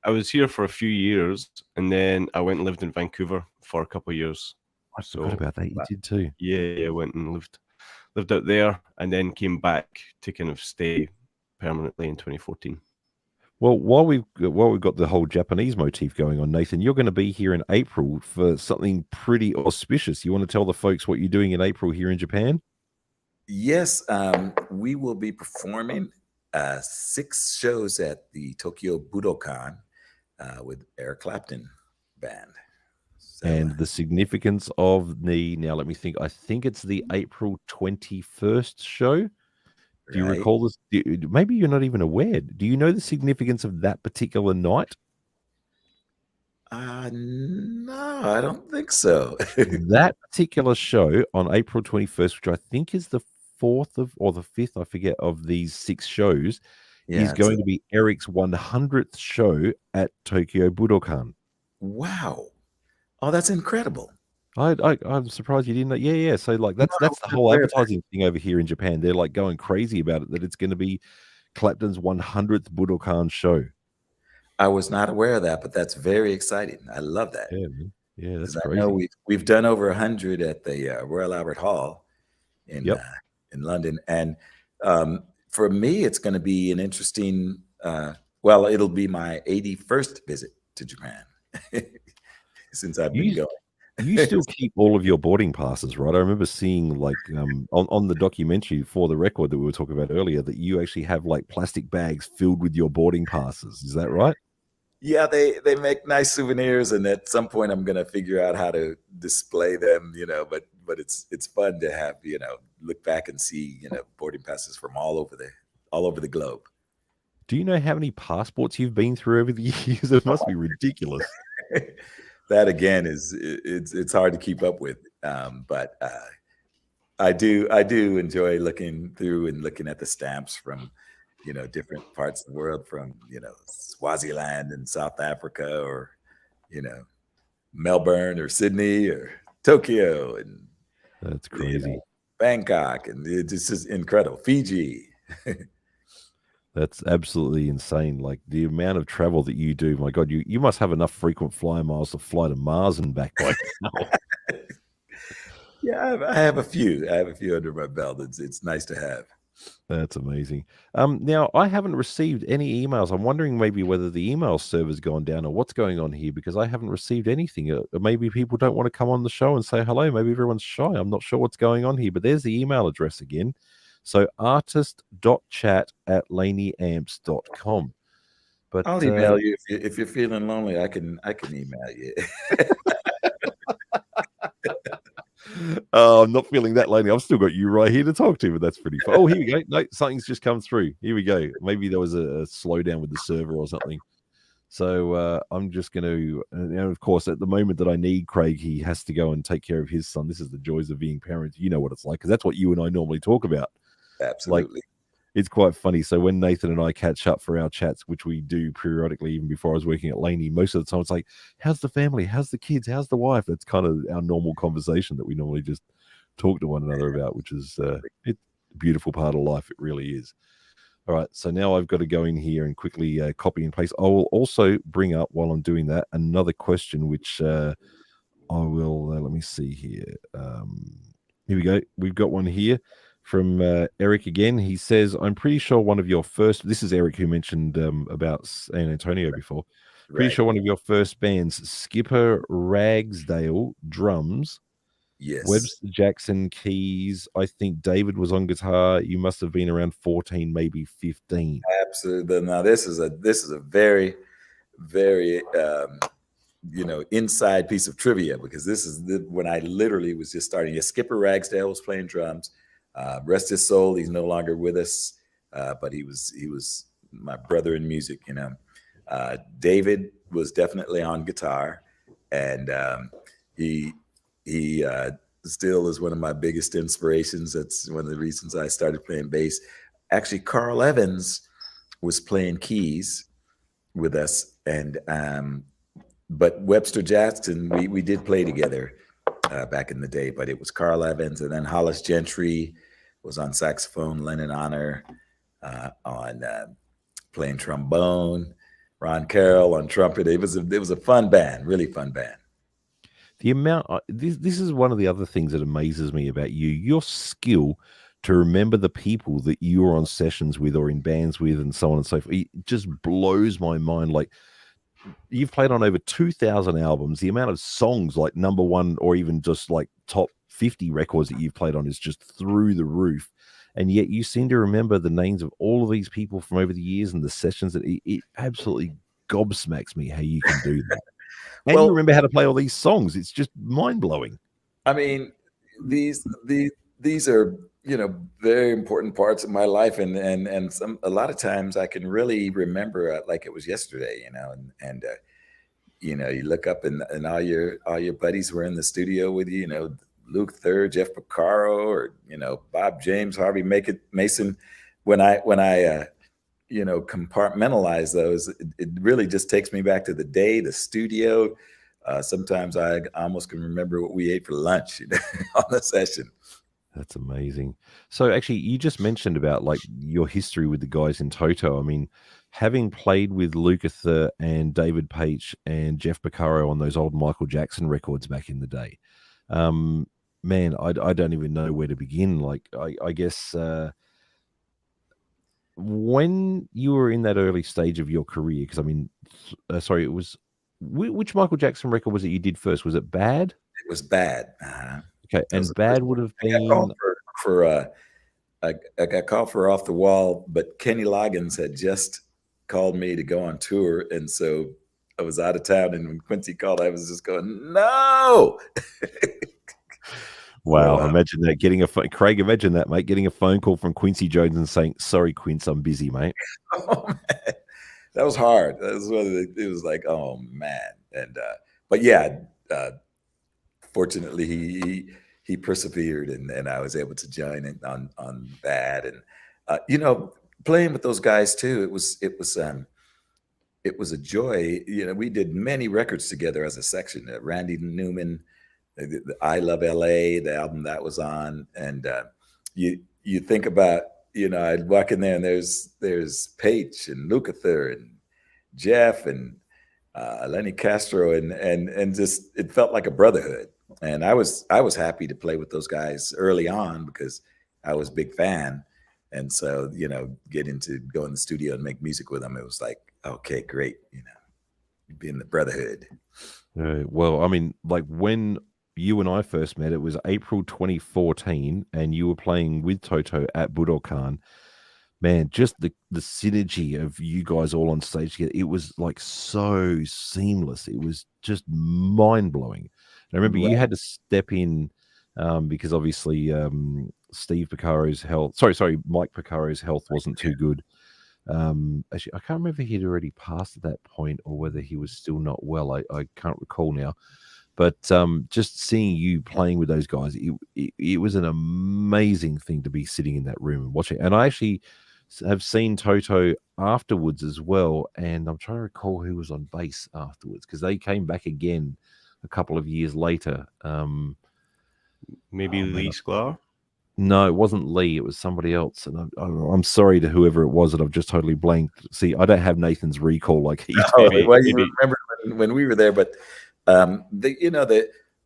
I was here for a few years and then I went and lived in Vancouver for a couple of years. I forgot about that. You did too. Yeah, I went and lived out there and then came back to kind of stay permanently in 2014. Well, while we've got the whole Japanese motif going on, Nathan, you're going to be here in April for something pretty auspicious. You want to tell the folks what you're doing in April here in Japan? Yes, we will be performing 6 shows at the Tokyo Budokan with Eric Clapton Band. So, and the significance of now let me think. I think it's the April 21st show. Do you recall this? Maybe you're not even aware. Do you know the significance of that particular night? No, I don't think so. That particular show on April 21st, which I think is the 4th or the 5th, I forget, of these 6 shows, is going to be Eric's 100th show at Tokyo Budokan. Wow. Oh, that's incredible. I'm surprised you didn't know. Yeah. So like that's the whole advertising thing over here in Japan. They're like going crazy about it, that it's going to be Clapton's 100th Budokan show. I was not aware of that, but that's very exciting. I love that. Yeah, that's crazy. I know we've done over 100 at the Royal Albert Hall in London, and for me, it's going to be an interesting. It'll be my 81st visit to Japan since I've been going. You still keep all of your boarding passes, right? I remember seeing like on the documentary for the record that we were talking about earlier that you actually have like plastic bags filled with your boarding passes. Is that right? Yeah, they make nice souvenirs, and at some point I'm gonna figure out how to display them, but it's fun to have, look back and see, boarding passes from all over the globe. Do you know how many passports you've been through over the years? It must be ridiculous. That again it's hard to keep up with, but I do enjoy looking through and looking at the stamps from different parts of the world, from Swaziland and South Africa, or Melbourne or Sydney or Tokyo, and that's crazy. Bangkok, and it just is incredible. Fiji. That's absolutely insane. Like the amount of travel that you do, my God, you must have enough frequent flyer miles to fly to Mars and back by now. Yeah, I have a few. I have a few under my belt. It's nice to have. That's amazing. Now, I haven't received any emails. I'm wondering maybe whether the email server's gone down or what's going on here, because I haven't received anything. Maybe people don't want to come on the show and say hello. Maybe everyone's shy. I'm not sure what's going on here, but there's the email address again. So artist.chat@laneyamps.com. But I'll email you if you're feeling lonely. I can email you. Oh, I'm not feeling that lonely. I've still got you right here to talk to, but that's pretty fun. Oh, here we go. No, something's just come through. Here we go. Maybe there was a slowdown with the server or something. So I'm just going to, of course, at the moment that I need Craig, he has to go and take care of his son. This is the joys of being parents. You know what it's like, because that's what you and I normally talk about. Absolutely. Like, it's quite funny. So when Nathan and I catch up for our chats, which we do periodically, even before I was working at Laney, most of the time it's like, how's the family? How's the kids? How's the wife? That's kind of our normal conversation that we normally just talk to one another about, which is it's a beautiful part of life. It really is. All right. So now I've got to go in here and quickly copy and paste. I will also bring up, while I'm doing that, another question, which I will, let me see here. Here we go. We've got one here from Eric again. He says, I'm pretty sure one of your first, this is Eric who mentioned about San Antonio before. Pretty sure one of your first bands, Skipper Ragsdale drums. Yes. Webster Jackson keys. I think David was on guitar. You must have been around 14, maybe 15. Absolutely. Now this is a very, very inside piece of trivia, because this is when I literally was just starting. Yeah, Skipper Ragsdale was playing drums. Rest his soul, he's no longer with us. but he was my brother in music. You know, David was definitely on guitar, and he still is one of my biggest inspirations. That's one of the reasons I started playing bass. Actually, Carl Evans was playing keys with us, and but Webster Jackson, we did play together back in the day, but it was Carl Evans, and then Hollis Gentry was on saxophone, Lennon Honor on playing trombone, Ron Carroll on trumpet. It was a fun band, really fun band. The amount this is one of the other things that amazes me about you, your skill to remember the people that you were on sessions with or in bands with and so on and so forth. It just blows my mind. Like, you've played on over 2,000 albums. The amount of songs like number one or even just like top 50 records that you've played on is just through the roof. And yet you seem to remember the names of all of these people from over the years and the sessions. That it absolutely gobsmacks me how you can do that. And you remember how to play all these songs. It's just mind-blowing. I mean, these are, you know, very important parts of my life, and a lot of times I can really remember like it was yesterday, you know, and you know, you look up and all your buddies were in the studio with you, you know, Luke Thurr, Jeff Porcaro, or, you know, Bob James, Harvey Mason. When I you know, compartmentalize those, it really just takes me back to the day, the studio. Sometimes I almost can remember what we ate for lunch, you know, on the session. That's amazing. So actually, you just mentioned about like your history with the guys in Toto. I mean, having played with Lukather and David Paich and Jeff Porcaro on those old Michael Jackson records back in the day, man, I don't even know where to begin. Like, I guess when you were in that early stage of your career, because I mean, sorry, it was which Michael Jackson record was it you did first? Was it Bad? It was Bad. Okay, and Bad would have been I got called for Off the Wall, but Kenny Loggins had just called me to go on tour, and so I was out of town. And when Quincy called, I was just going, no. Wow, imagine that, getting a phone. Craig, imagine that, mate, getting a phone call from Quincy Jones and saying, "Sorry, Quince, I'm busy, mate." Oh, man. That was hard. That was it was like, oh man. And but yeah, fortunately he persevered, and I was able to join in on Bad. And you know, playing with those guys too, it was a joy. You know, we did many records together as a section. Randy Newman, the I Love LA, the album that was on, and you think about, you know, I'd walk in there and there's Paich and Lukather and Jeff and Lenny Castro, and just, it felt like a brotherhood. And I was happy to play with those guys early on because I was a big fan. And so, you know, getting to go in the studio and make music with them, it was like, okay, great, you know, be in the brotherhood. Well, I mean, like when you and I first met, it was April 2014, and you were playing with Toto at Budokan. Man, just the synergy of you guys all on stage together, it was like so seamless. It was just mind-blowing. I remember you had to step in because obviously Mike Porcaro's health wasn't too good. Actually, I can't remember if he'd already passed at that point or whether he was still not well. I can't recall now. But just seeing you playing with those guys, it was an amazing thing to be sitting in that room and watching. And I actually have seen Toto afterwards as well, and I'm trying to recall who was on bass afterwards because they came back again a couple of years later. Maybe Lee Sklar? No, it wasn't Lee. It was somebody else. And I'm sorry to whoever it was that I've just totally blanked. See, I don't have Nathan's recall like he did. Well, you remember when we were there, but you know,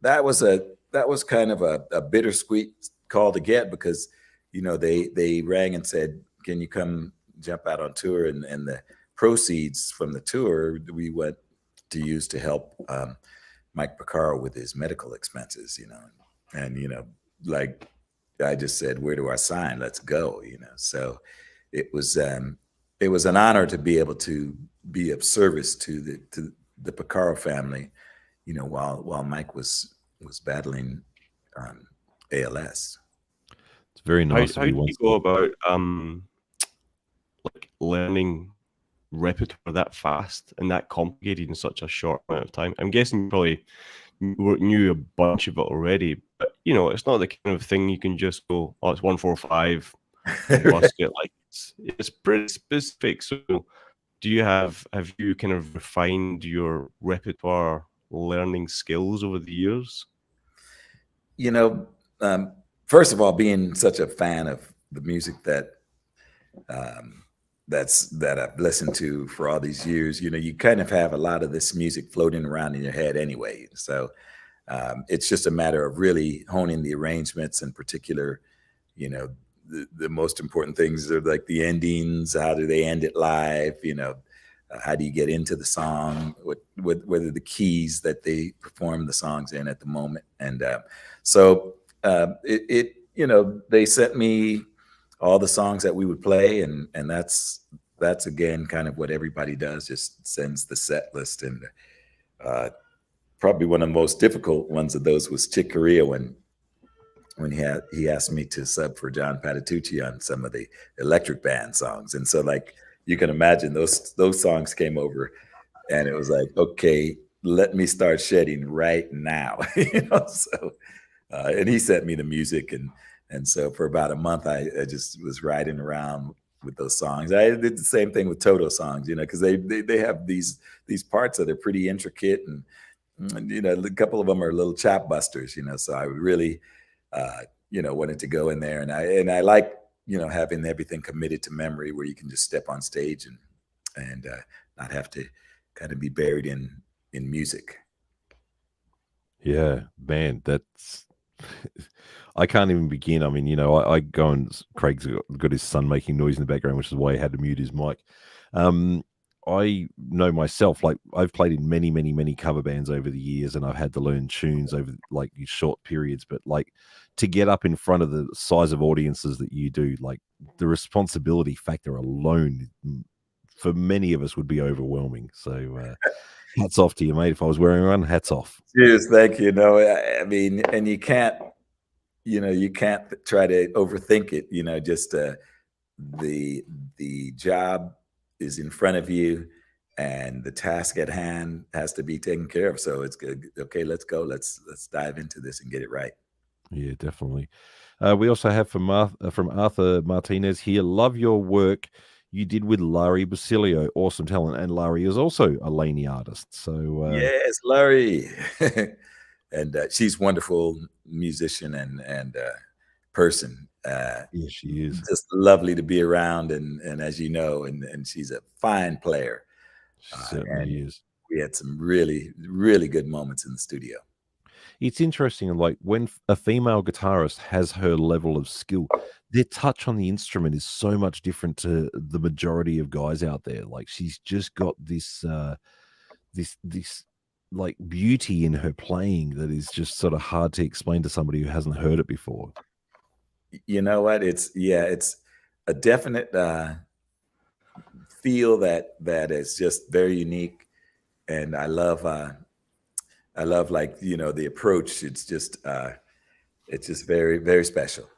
that was kind of a bittersweet call to get, because, you know, they rang and said, can you come jump out on tour? And the proceeds from the tour we went to use to help Mike Porcaro with his medical expenses, you know. And, you know, like I just said, where do I sign? Let's go, you know. So it was an honor to be able to be of service to the Porcaro family, you know, while Mike was battling ALS. It's very nice. How did you go about learning repertoire that fast and that complicated in such a short amount of time? I'm guessing you probably knew a bunch of it already, but you know, it's not the kind of thing you can just go, oh, it's 145, bust it. Like it's pretty specific. So have you kind of refined your repertoire learning skills over the years? You know, first of all, being such a fan of the music that I've listened to for all these years, you know, you kind of have a lot of this music floating around in your head anyway. So it's just a matter of really honing the arrangements, in particular, you know, the most important things are like the endings. How do they end it live? You know, how do you get into the song? What are the keys that they perform the songs in at the moment? And so you know, they sent me all the songs that we would play, and that's again kind of what everybody does, just sends the set list. And probably one of the most difficult ones of those was Chick Corea, when he asked me to sub for John Patitucci on some of the Electric Band songs. And so, like, you can imagine those songs came over, and it was like, okay, let me start shedding right now. You know, so and he sent me the music, and so for about a month I just was riding around with those songs. I did the same thing with Toto songs, you know, because they have these parts that are pretty intricate, and you know, a couple of them are little chap busters, you know. So I really you know, wanted to go in there, and I like, you know, having everything committed to memory, where you can just step on stage and not have to kind of be buried in music. Yeah, man, that's I can't even begin. I mean, you know, I go and Craig's got his son making noise in the background, which is why he had to mute his mic. I know myself, like I've played in many, many, many cover bands over the years, and I've had to learn tunes over like these short periods. But like to get up in front of the size of audiences that you do, like the responsibility factor alone for many of us would be overwhelming. So hats off to you, mate. If I was wearing one, hats off. Cheers, thank you. No, I mean, and you can't try to overthink it. You know, just the job is in front of you, and the task at hand has to be taken care of. So it's good. Okay, let's go. Let's dive into this and get it right. Yeah, definitely. We also have from Arthur Martinez here. Love your work you did with Larry Basilio. Awesome talent. And Larry is also a Laney artist. So yes, Larry. And she's a wonderful musician and person. yeah, she is. Just lovely to be around, and as you know, and she's a fine player. She certainly is. We had some really, really good moments in the studio. It's interesting, like when a female guitarist has her level of skill, their touch on the instrument is so much different to the majority of guys out there. Like she's just got this this like beauty in her playing that is just sort of hard to explain to somebody who hasn't heard it before. You know what? It's a definite feel that is just very unique, and I love like, you know, the approach. It's just very, very special.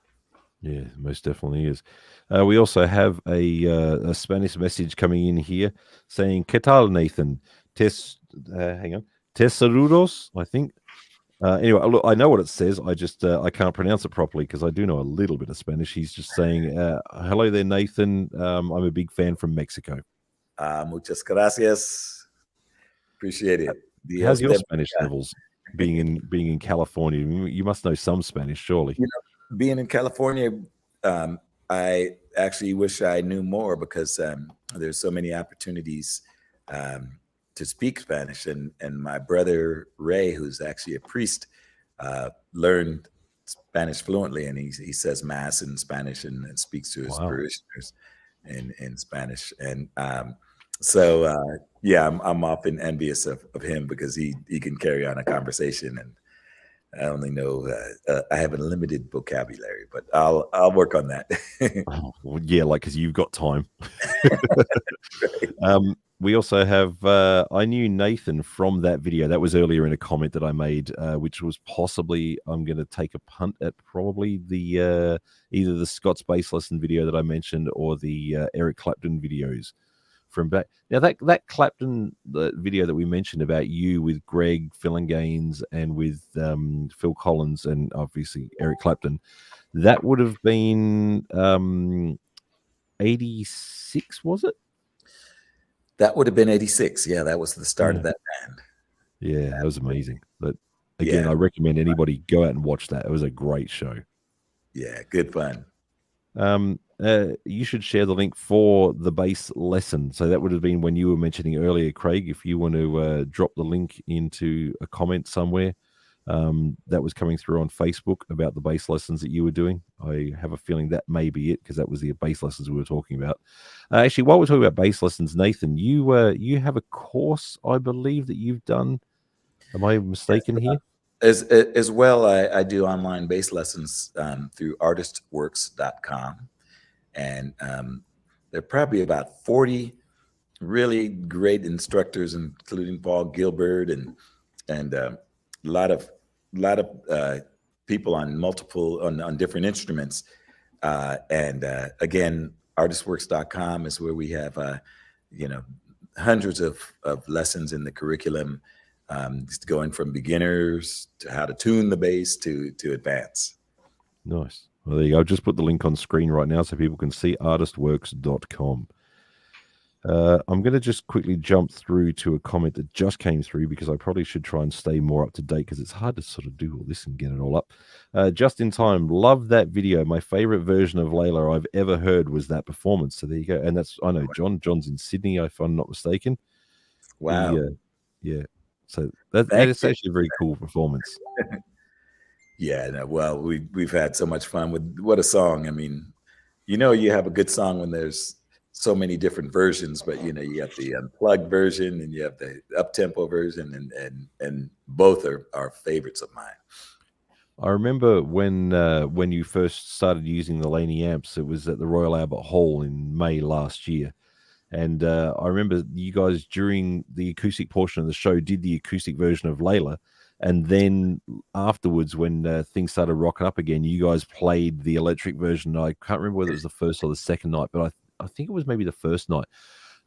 Yeah, most definitely is. We also have a Spanish message coming in here saying, "¿Qué tal, Nathan? Hang on. Te saludos," I think. Anyway, look, I know what it says. I just I can't pronounce it properly because I do know a little bit of Spanish. He's just saying, "Hello there, Nathan. I'm a big fan from Mexico." Muchas gracias. Appreciate it. How's your Spanish levels being in California? You must know some Spanish, surely. You know, being in California, I actually wish I knew more, because there's so many opportunities to speak Spanish, and my brother Ray, who's actually a priest, learned Spanish fluently, and he says mass in Spanish and speaks to his parishioners in Spanish. And so yeah, I'm often envious of him, because he can carry on a conversation, I only know I have a limited vocabulary, but I'll work on that. Oh, well, yeah, like because you've got time. Right. We also have I knew Nathan from that video. That was earlier in a comment that I made, which was possibly, I'm going to take a punt at probably the either the Scott's bass lesson video that I mentioned or the Eric Clapton videos from back. Now that Clapton video that we mentioned about you with Greg Fillinganes and with Phil Collins and obviously Eric Clapton, that would have been 86, was it? That would have been 86. Yeah, that was the start of that band. Yeah, that was amazing. But again, I recommend anybody go out and watch that. It was a great show. Yeah, good fun. You should share the link for the bass lesson. So that would have been when you were mentioning earlier, Craig, if you want to drop the link into a comment somewhere. That was coming through on Facebook about the bass lessons that you were doing. I have a feeling that may be it because that was the bass lessons we were talking about. Actually, while we're talking about bass lessons, Nathan, you have a course, I believe, that you've done. Am I mistaken here? As well, I do online bass lessons through artistworks.com. And there are probably about 40 really great instructors, including Paul Gilbert and a lot of people on on different instruments. Again, artistworks.com is where we have hundreds of lessons in the curriculum, just going from beginners to how to tune the bass to advance. Nice. Well, there you go. I've just put the link on screen right now so people can see artistworks.com. I'm going to just quickly jump through to a comment that just came through because I probably should try and stay more up to date because it's hard to sort of do all this and get it all up. Just in time, love that video. My favorite version of Layla I've ever heard was that performance. So there you go. And that's, I know John's in Sydney, if I'm not mistaken. Wow. Yeah. So that is actually a very cool performance. Yeah, no, well, we've had so much fun with what a song. I mean, you have a good song when there's so many different versions, but you have the unplugged version and you have the up-tempo version, and both are favorites of mine. I remember when you first started using the Laney amps, it was at the Royal Albert Hall in May last year. And I remember you guys during the acoustic portion of the show did the acoustic version of Layla. And then afterwards, when things started rocking up again, you guys played the electric version. I can't remember whether it was the first or the second night, but I think it was maybe the first night.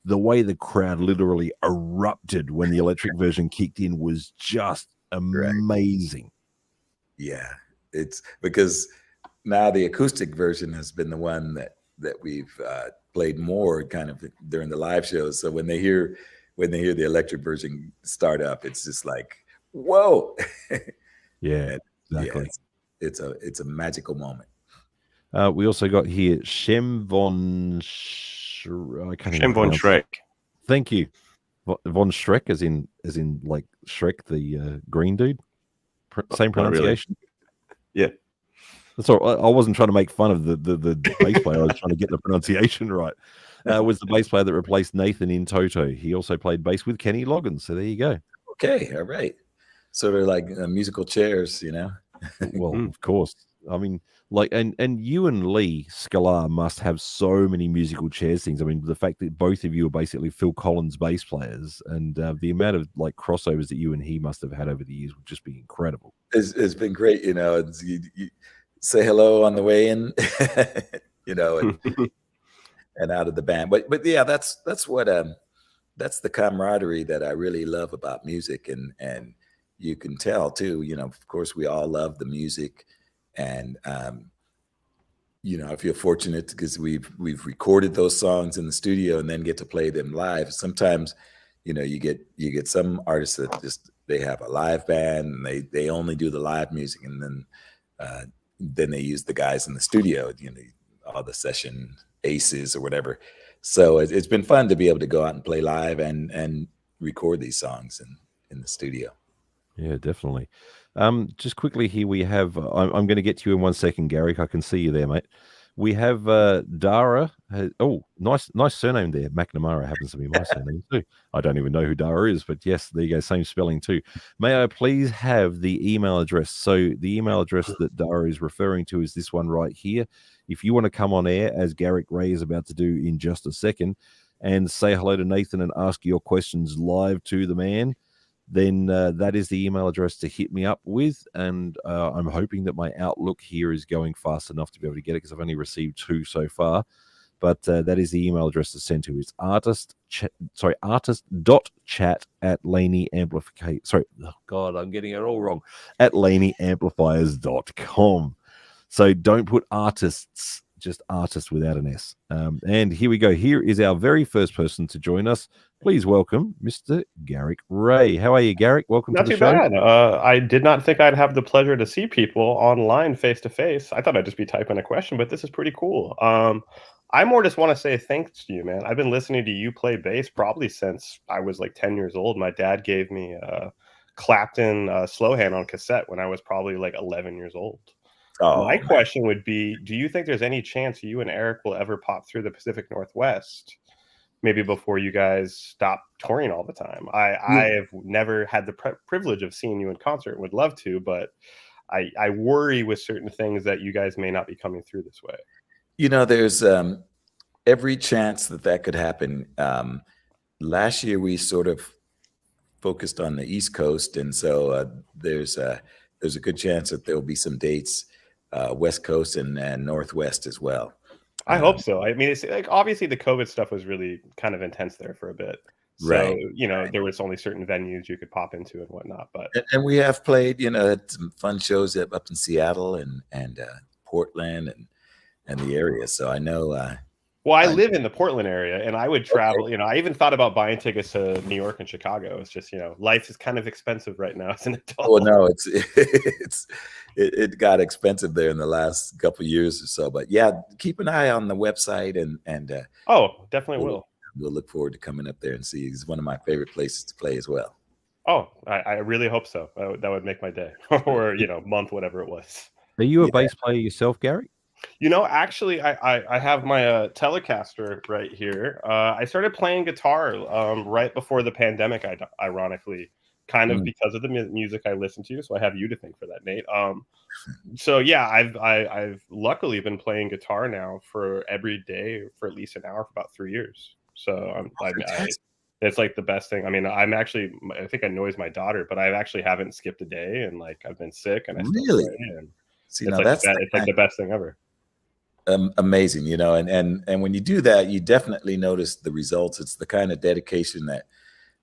The way the crowd literally erupted when the electric version kicked in was just amazing. Right. Yeah, it's because now the acoustic version has been the one that we've played more kind of during the live shows. So when they hear the electric version start up, it's just like, whoa. Yeah, exactly. Yeah, it's a magical moment. We also got here Shem von Shrek. Thank you. Von Shrek, as in like Shrek, the green dude. Same pronunciation. Really. Yeah, that's all. I wasn't trying to make fun of the bass player. I was trying to get the pronunciation right. Was the bass player that replaced Nathan in Toto. He also played bass with Kenny Loggins. So there you go. Okay, all right. So they're like musical chairs, Well, of course. I mean, like, and you and Lee Sklar must have so many musical chairs things. I mean, the fact that both of you are basically Phil Collins bass players, and the amount of like crossovers that you and he must have had over the years would just be incredible. It's been great, you say hello on the way in, and out of the band. But yeah, that's what that's the camaraderie that I really love about music, and you can tell too. Of course, we all love the music. And I feel fortunate because we've recorded those songs in the studio and then get to play them live. Sometimes, you get some artists that just they have a live band and they only do the live music, and then they use the guys in the studio, all the session aces or whatever. So it's been fun to be able to go out and play live and record these songs in the studio. Yeah, definitely. Just quickly here we have, I'm going to get to you in 1 second, Garrick. I can see you there, mate. We have Dara. Oh, nice surname there. McNamara happens to be my surname too. I don't even know who Dara is, but yes, there you go. Same spelling too. May I please have the email address? So the email address that Dara is referring to is this one right here. If you want to come on air, as Garrick Ray is about to do in just a second, and say hello to Nathan and ask your questions live to the man, then that is the email address to hit me up with. And I'm hoping that my Outlook here is going fast enough to be able to get it, because I've only received 2 so far. But that is the email address to send to. It's artist.chat@LANEY Sorry, oh God, I'm getting it all wrong. At LANEYamplifiers.com. So don't put artists, just artist without an S. And here we go. Here is our very first person to join us. Please welcome Mr. Garrick Ray. How are you, Garrick? Welcome to the show. Not too bad. I did not think I'd have the pleasure to see people online face to face. I thought I'd just be typing a question, but this is pretty cool. I more just want to say thanks to you, man. I've been listening to you play bass probably since I was like 10 years old. My dad gave me Clapton Slow Hand on cassette when I was probably like 11 years old. Oh, my question would be, do you think there's any chance you and Eric will ever pop through the Pacific Northwest, maybe before you guys stop touring all the time? I have never had the privilege of seeing you in concert and would love to, but I worry with certain things that you guys may not be coming through this way. You know, there's every chance that could happen. Last year, we sort of focused on the East Coast, and so there's a good chance that there'll be some dates West Coast and Northwest as well. I hope so. I mean, it's like obviously the COVID stuff was really kind of intense there for a bit. So, right. You know, there was only certain venues you could pop into and whatnot. But we have played, you know, had some fun shows up in Seattle and Portland and the area. So I know. Well, I live in the Portland area, and I would travel. Okay. You know, I even thought about buying tickets to New York and Chicago. It's just, you know, life is kind of expensive right now as an adult. Well, no, it got expensive there in the last couple of years or so. But yeah, keep an eye on the website and oh, definitely will. We'll look forward to coming up there and see. It's one of my favorite places to play as well. Oh, I really hope so. That would make my day, or you know, month, whatever it was. Are you a bass player yourself, Gary? You know, actually, I have my Telecaster right here. I started playing guitar right before the pandemic, ironically, kind of because of the music I listen to. So I have you to thank for that, Nate. So yeah, I've luckily been playing guitar now for every day for at least an hour for about 3 years. So it's like the best thing. I mean, I think I annoys my daughter, but I actually haven't skipped a day, and like I've been sick, and I still play, and see, it's now like it's like the best thing ever. Amazing, you know, and when you do that, you definitely notice the results. It's the kind of dedication that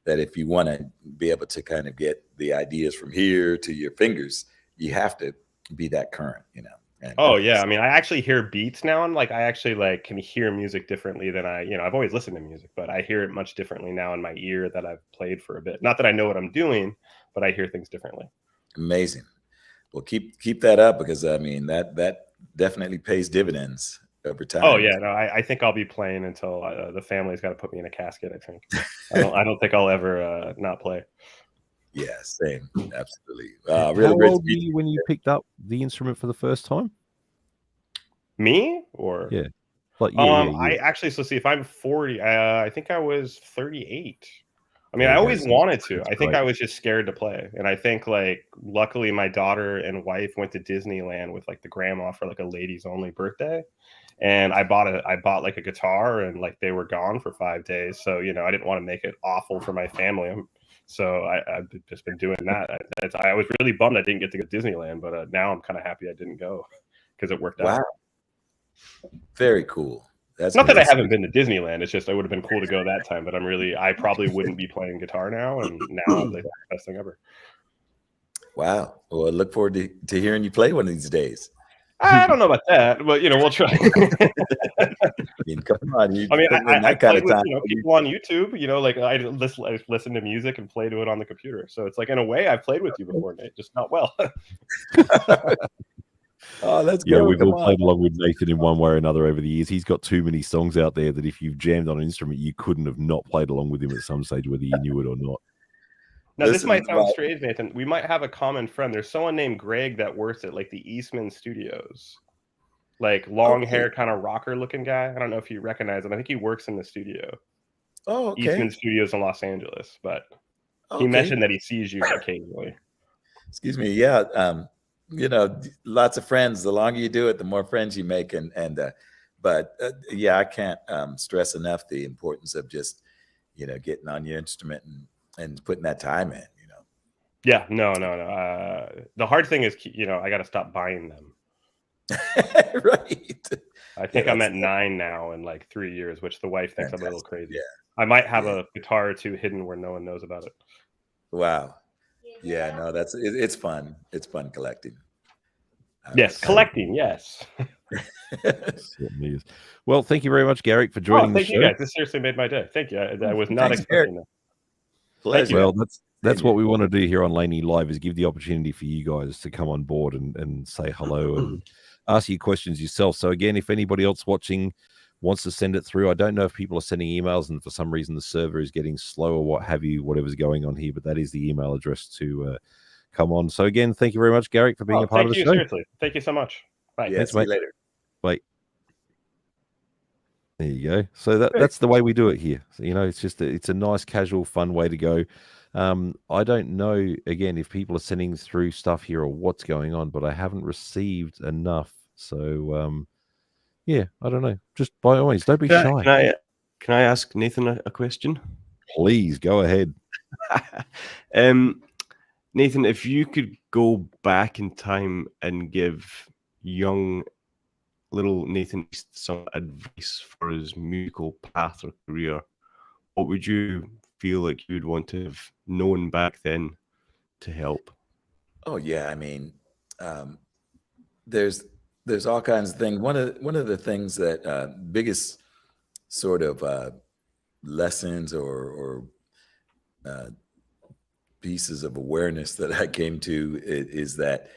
if you want to be able to kind of get the ideas from here to your fingers, you have to be that current, you know. And, oh yeah, I mean, I actually hear beats now, and like I actually like can hear music differently than I've always listened to music, but I hear it much differently now in my ear that I've played for a bit. Not that I know what I'm doing, but I hear things differently. Amazing. Well, keep that up, because I mean that definitely pays dividends over time. Oh yeah, no, I think I'll be playing until the family's got to put me in a casket. I think I don't think I'll ever not play. Yeah, same, absolutely. Really How old were you when you picked up the instrument for the first time? Me or yeah, like I actually, so see, if I'm 40, I think I was 38. I mean, I always wanted to. I think I was just scared to play. And I think, like, luckily my daughter and wife went to Disneyland with, like, the grandma for, like, a ladies only birthday. And I bought like a guitar, and, like, they were gone for 5 days. So, you know, I didn't want to make it awful for my family. So I've just been doing that. I was really bummed I didn't get to go to Disneyland, but now I'm kind of happy I didn't go because it worked out. Wow. Very cool. That's not that I haven't been to Disneyland. It's just it would have been cool to go that time, but I probably wouldn't be playing guitar now, and now it's the best thing ever. Wow. Well, I look forward to hearing you play one of these days. I don't know about that, but you know, we'll try. I mean, come on. I played with people on YouTube. You know, like I listen to music and play to it on the computer. So it's like, in a way, I've played with you before, Nate, just not well. Oh, that's good. Yeah, we've all played along with Nathan in one way or another over the years. He's got too many songs out there that if you've jammed on an instrument, you couldn't have not played along with him at some stage, whether you knew it or not. Now, this might sound strange, Nathan. We might have a common friend. There's someone named Greg that works at like the Eastman Studios. like long Okay. hair, kind of rocker looking guy. I don't know if you recognize him. I think he works in the studio. Oh, okay. Eastman Studios in Los Angeles, but he mentioned that he sees you occasionally. Excuse me. Yeah. You know, lots of friends. The longer you do it, the more friends you make. But yeah, I can't stress enough the importance of just, you know, getting on your instrument and putting that time in, you know. Yeah, no. The hard thing is, you know, I got to stop buying them. Right. I think I'm at 9 now in like 3 years, which the wife thinks I'm a little crazy. Yeah. I might have a guitar or two hidden where no one knows about it. Wow. Yeah, no, it's fun. It's fun collecting. Yes, collecting. Yes. Certainly is. Well, thank you very much, Garrick, for joining the show. Thank you, guys. This seriously made my day. Thank you. I was not expecting that. Pleasure. Well, that's what we want to do here on Laney Live, is give the opportunity for you guys to come on board and say hello and ask you questions yourself. So again, if anybody else watching wants to send it through, I don't know if people are sending emails and for some reason the server is getting slow or what have you, whatever's going on here, but that is the email address to come on. So again, thank you very much, Garrick, for being a part of the show. Seriously. Thank you so much. Bye. Yeah, see you later. Bye. There you go. So that's the way we do it here. So, you know, it's a nice, casual, fun way to go. I don't know, again, if people are sending through stuff here or what's going on, but I haven't received enough. So, yeah, I don't know. Just by all means, don't be shy. Can I ask Nathan a question? Please, go ahead. Nathan, if you could go back in time and give young little Nathan some advice for his musical path or career, what would you feel like you'd want to have known back then to help? Oh yeah, I mean, there's all kinds of things. One of the things that biggest sort of lessons or pieces of awareness that I came to is that,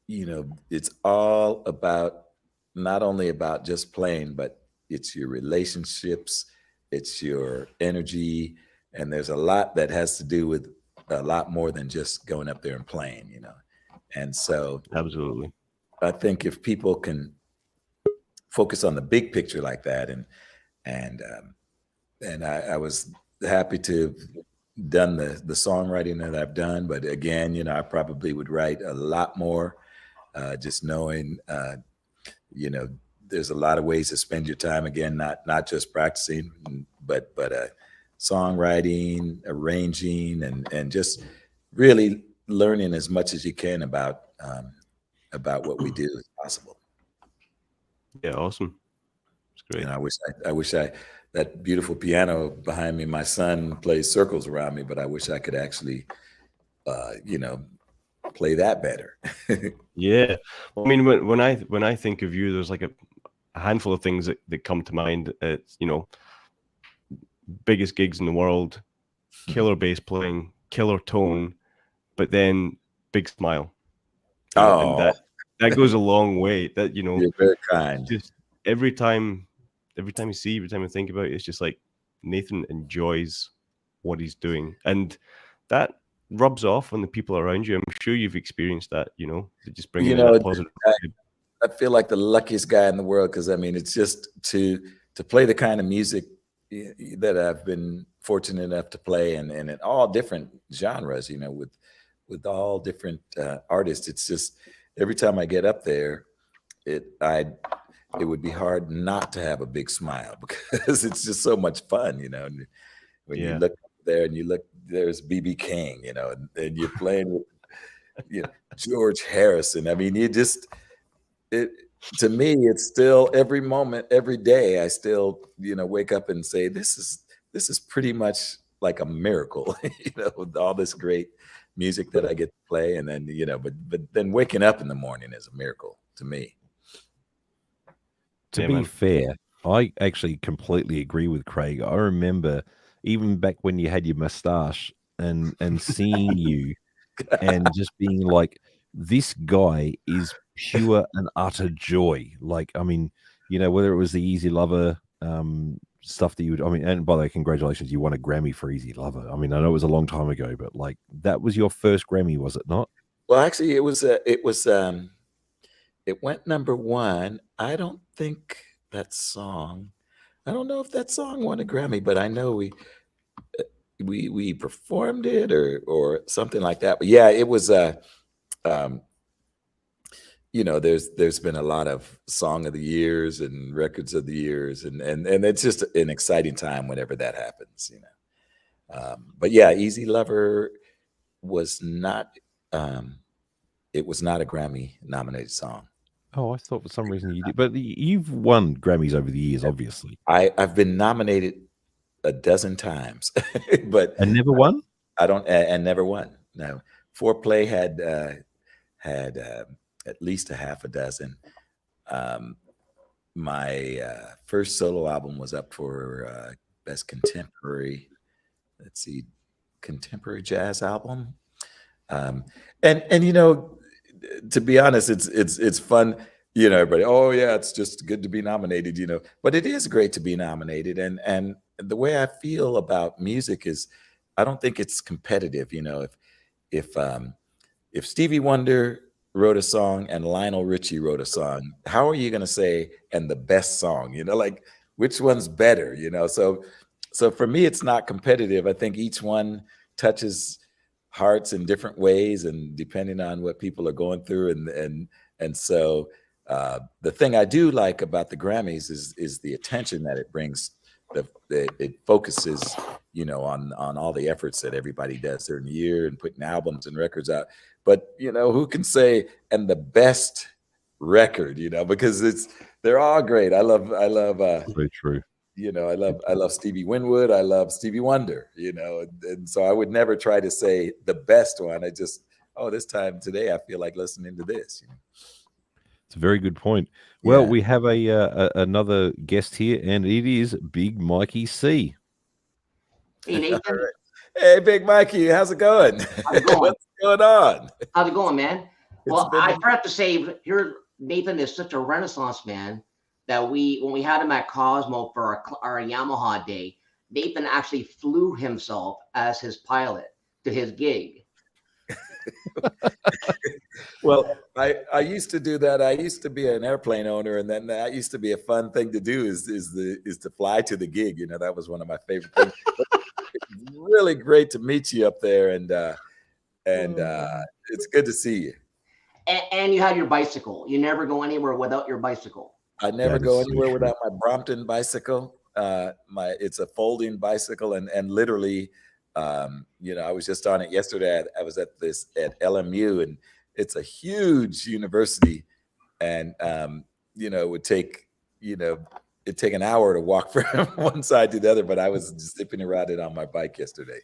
you know, it's all about, not only about just playing, but it's your relationships, it's your energy, and there's a lot that has to do with a lot more than just going up there and playing, you know. And so absolutely, I think if people can focus on the big picture like that, and I was happy to have done the songwriting that I've done, but again, you know, I probably would write a lot more, just knowing you know, there's a lot of ways to spend your time. Again, not just practicing, but songwriting, arranging, and just really learning as much as you can about what we do as possible. Yeah, awesome. It's great. And I wish that beautiful piano behind me, my son plays circles around me, but I wish I could actually, you know, play that better. Yeah, well, I mean, when I think of you, there's like a handful of things that come to mind. It's, you know, biggest gigs in the world, killer bass playing, killer tone, but then big smile. Oh, and that goes a long way. That, you know, you're very kind. Just every time you see, every time I think about it, it's just like Nathan enjoys what he's doing, and that rubs off on the people around you. I'm sure you've experienced that, you know, to just bring in a positive. I feel like the luckiest guy in the world, because I mean, it's just to play the kind of music that I've been fortunate enough to play, and in all different genres, you know, with all different artists. It's just every time I get up there, it would be hard not to have a big smile, because it's just so much fun, you know. And when you look there and you look, there's B.B. King, you know, and you're playing with, you know, George Harrison. I mean, to me, it's still every moment, every day, I still, you know, wake up and say, this is pretty much like a miracle, you know, with all this great music that I get to play. And then, you know, but then waking up in the morning is a miracle to me. To be fair, I actually completely agree with Craig. I remember even back when you had your mustache and seeing you and just being like, this guy is pure and utter joy. Like, I mean, you know, whether it was the Easy Lover stuff that you would, I mean, and by the way, congratulations, you won a Grammy for Easy Lover. I mean, I know it was a long time ago, but like, that was your first Grammy, was it not? Well, actually, it was It went #1. I don't think that song. I don't know if that song won a Grammy, but I know we performed it or something like that. But yeah, it was you know, there's been a lot of song of the years and records of the years, and it's just an exciting time whenever that happens, you know. But yeah, Easy Lover was not it was not a Grammy nominated song. Oh, I thought for some reason you did, but you've won Grammys over the years, obviously. I've been nominated a dozen times, but and never won. I don't and never won. No, Foreplay had at least a half a dozen. My first solo album was up for best contemporary. Let's see, contemporary jazz album. And you know, to be honest, it's fun. You know, everybody, oh yeah, it's just good to be nominated, you know. But it is great to be nominated. And the way I feel about music is, I don't think it's competitive. You know, if Stevie Wonder wrote a song and Lionel Richie wrote a song, how are you going to say, and the best song? You know, like, which one's better? You know, so for me, it's not competitive. I think each one touches hearts in different ways, and depending on what people are going through, and so the thing I do like about the Grammys is the attention that it brings. It focuses, you know, on all the efforts that everybody does during the year and putting albums and records out. But you know, who can say, and the best record? You know, because they're all great. I love. Very true. You know, I love Stevie Winwood. I love Stevie Wonder. You know, and so I would never try to say the best one. I just, this time today I feel like listening to this. You know? It's a very good point. Well, we have another guest here, and it is Big Mikey C. Hey, Nathan. Hey, Big Mikey, how's it going? How's it going? What's going on? How's it going, man? Well, I have to say, here, Nathan is such a Renaissance man that when we had him at Cosmo for our Yamaha day, Nathan actually flew himself as his pilot to his gig. Well, I used to do that. I used to be an airplane owner, and then that used to be a fun thing to do is to fly to the gig. You know, that was one of my favorite things. It's really great to meet you up there, and it's good to see you. And you have your bicycle. You never go anywhere without your bicycle. I never go anywhere without my Brompton bicycle. It's a folding bicycle, and literally, you know, I was just on it yesterday. I was at LMU, and it's a huge university, and you know, it'd take an hour to walk from one side to the other, but I was just zipping around it on my bike yesterday.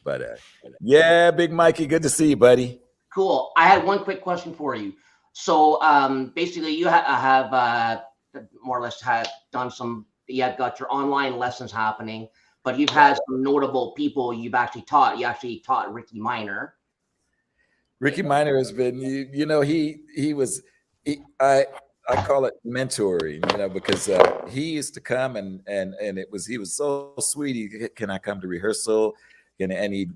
But yeah, Big Mikey, good to see you, buddy. Cool. I had one quick question for you. So basically, you have more or less done some. You have got your online lessons happening, but you've had some notable people you've actually taught. You actually taught Ricky Minor. Ricky Minor has been, you know, I call it mentoring, you know, because he used to come and he was so sweet. Can I come to rehearsal? And he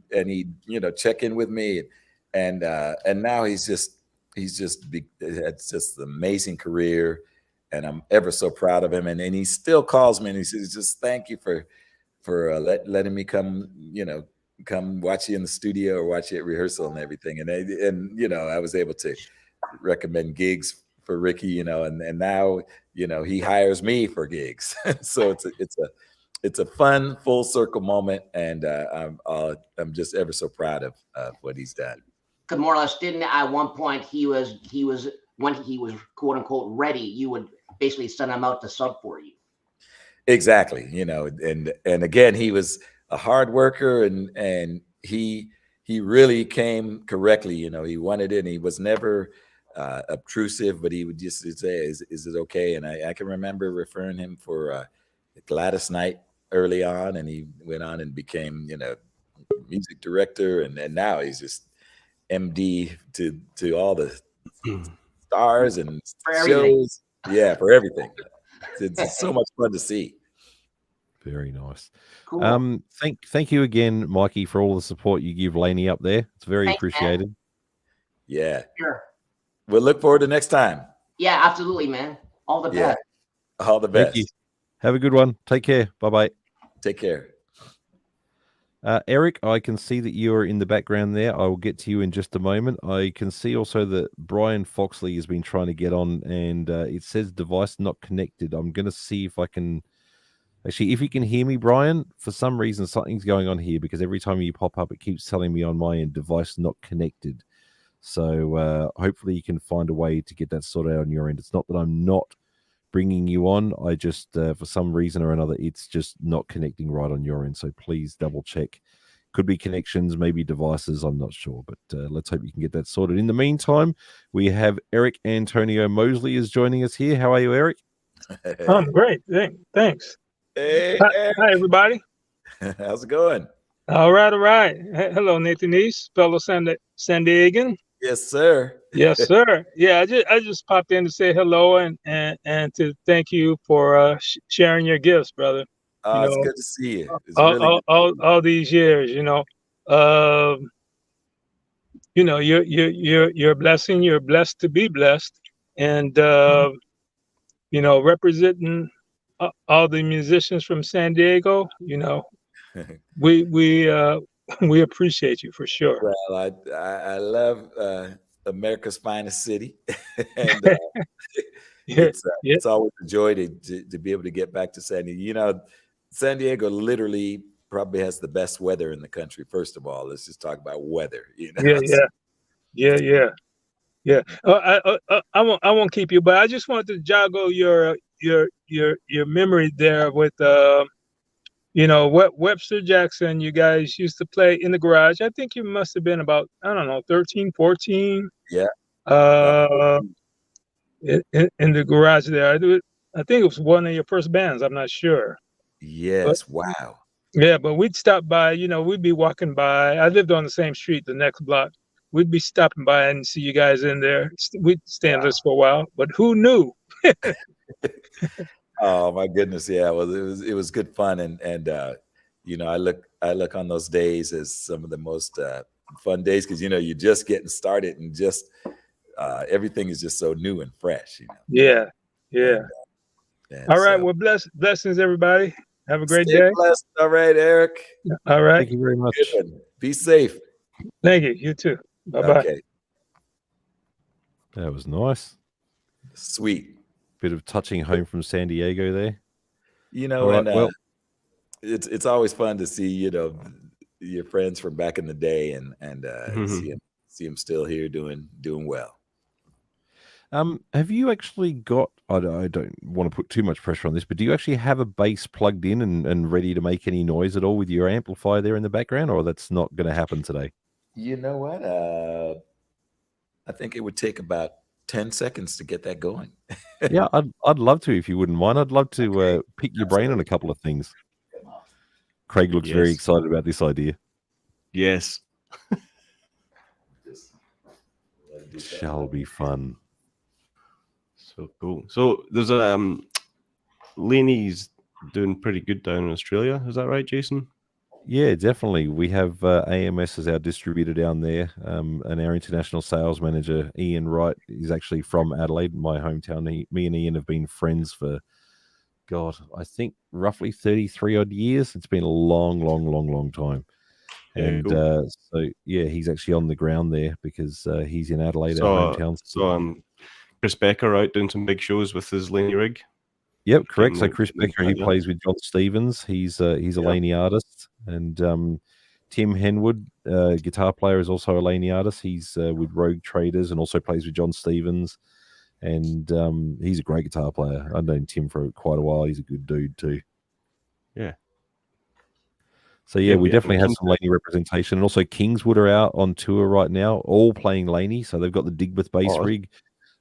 you know, check in with me, and now he's just it's just an amazing career, and I'm ever so proud of him. And he still calls me and he says, just thank you for letting me come, you know, come watch you in the studio or watch you at rehearsal and everything. And you know, I was able to recommend gigs for Ricky, you know, and now, you know, he hires me for gigs. So it's a fun full circle moment, and I'm just ever so proud of what he's done. Because more or less, didn't at one point he was when he was quote unquote ready, you would basically send him out to sub for you. Exactly, you know, and again, he was a hard worker, and he really came correctly. You know, he wanted it, and he was never obtrusive, but he would just say, "Is it okay?" And I can remember referring him for Gladys Knight early on, and he went on and became, you know, music director, and now he's just MD to all the stars and shows. Yeah, for everything. It's so much fun to see. Very nice. Cool. Thank you again, Mikey, for all the support you give Laney up there. It's very Thanks, appreciated. man. Yeah. Sure. We'll look forward to next time. Yeah, absolutely, man. All the Yeah. best. All the Thank best. you. Have a good one. Take care. Bye-bye. Take care. Eric, I can see that you are in the background there. I will get to you in just a moment. I can see also that Brian Foxley has been trying to get on, and it says device not connected. I'm going to see if I can... Actually, if you can hear me, Brian, for some reason, something's going on here because every time you pop up, it keeps telling me on my end, device not connected. So hopefully you can find a way to get that sorted out on your end. It's not that I'm not bringing you on. I just, for some reason or another, it's just not connecting right on your end. So please double check. Could be connections, maybe devices. I'm not sure, but let's hope you can get that sorted. In the meantime, we have Eric Antonio Mosley is joining us here. How are you, Eric? I'm great. Thanks. Hey, Hi, everybody. how's it going? All right, all right. Hello, Nathan East, fellow San Diegan. Yes, sir. Yes, sir. Yeah, I just popped in to say hello and to thank you for sharing your gifts, brother. It's good to see you. It's really all these years, you're a blessing. You're blessed to be blessed, and representing all the musicians from San Diego. We appreciate you for sure. Well, I love America's finest city, and it's always a joy to be able to get back to San Diego. San Diego literally probably has the best weather in the country. First of all, let's just talk about weather. Yeah. I won't keep you, but I just wanted to joggle your memory there with Webster Jackson. You guys used to play in the garage. I think you must have been about 13, 14. Yeah. In the garage there. I think it was one of your first bands. I'm not sure. Yes. Wow. Yeah, but we'd stop by. We'd be walking by. I lived on the same street, the next block. We'd be stopping by and see you guys in there. We'd stay in this for a while, but who knew? Oh my goodness, yeah. Well, it was good fun, and I look on those days as some of the most fun days because you're just getting started and just everything is just so new and fresh. Yeah. All right. So, Well, blessings, everybody. Have a great stay day. blessed. All right, Eric. All right. Thank you very much. Good. Be safe. Thank you. You too. Bye-bye. Okay. That was nice. Sweet. Bit of touching home from San Diego there. It's always fun to see your friends from back in the day and see them still here doing well. Have you actually got? I don't want to put too much pressure on this, but do you actually have a bass plugged in and ready to make any noise at all with your amplifier there in the background, or that's not going to happen today? You know what? I think it would take about 10 seconds to get that going. Yeah, I'd love to if you wouldn't mind. I'd love to pick your brain on a couple of things. Craig looks very excited about this idea. Yes. Shall be fun. So cool. So there's Laney's doing pretty good down in Australia. Is that right, Jason? Yeah, definitely. We have AMS as our distributor down there, and our international sales manager, Ian Wright, is actually from Adelaide, my hometown. Me and Ian have been friends for, God, I think roughly 33 odd years. It's been a long time. And cool. So, yeah, he's actually on the ground there because he's in Adelaide, our hometown. So Chris Becker out doing some big shows with his Laney rig. Yep, correct. So Chris Becker, he plays with John Stevens. He's a Laney artist, and Tim Henwood, guitar player, is also a Laney artist. He's with Rogue Traders and also plays with John Stevens, and he's a great guitar player. I've known Tim for quite a while. He's a good dude too. Yeah. So yeah, we definitely have some Laney representation, and also Kingswood are out on tour right now, all playing Laney. So they've got the Digbeth bass rig.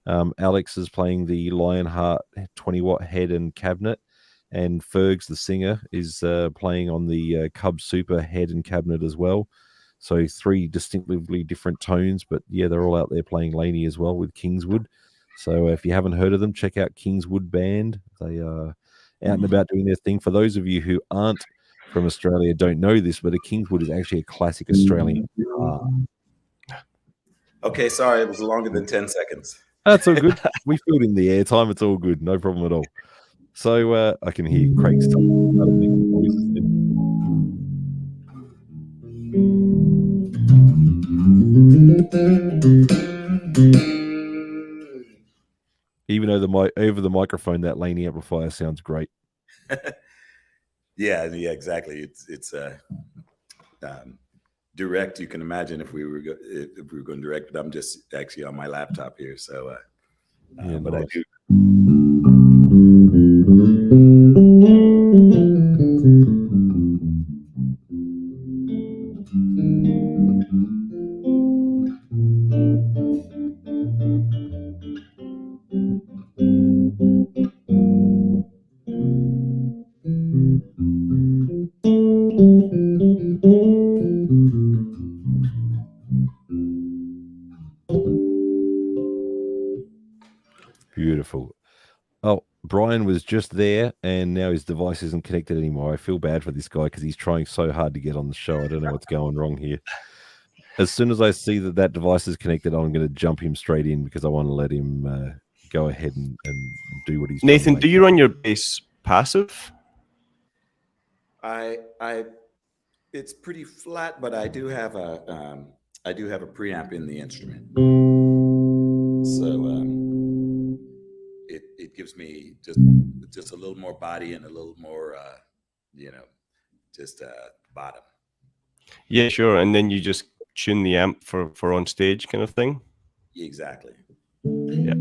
Alex is playing the Lionheart 20-watt head and cabinet, and Fergs, the singer, is playing on the Cub Super head and cabinet as well. So 3 distinctively different tones, but yeah, they're all out there playing Laney as well with Kingswood. So if you haven't heard of them, check out Kingswood Band. They are out and about doing their thing. For those of you who aren't from Australia, don't know this, but a Kingswood is actually a classic Australian guitar. Okay, sorry, it was longer than 10 seconds. That's all good. We filled in the airtime. It's all good. No problem at all. So I can hear Craig's starting to make noises then. Even though over the microphone, that Laney amplifier sounds great. Yeah, exactly. It's direct. You can imagine if we were going direct, but I'm just actually on my laptop here. So, yeah, but nice. I do. Beautiful. Oh, Brian was just there, and now his device isn't connected anymore. I feel bad for this guy because he's trying so hard to get on the show. I don't know what's going wrong here. As soon as I see that device is connected, I'm going to jump him straight in because I want to let him go ahead and do what he's doing. Nathan, do you run your bass passive? It's pretty flat, but I do have a preamp in the instrument, so it gives me just a little more body and a little more bottom. Yeah, sure. And then you just tune the amp for on stage kind of thing. Exactly. Yeah.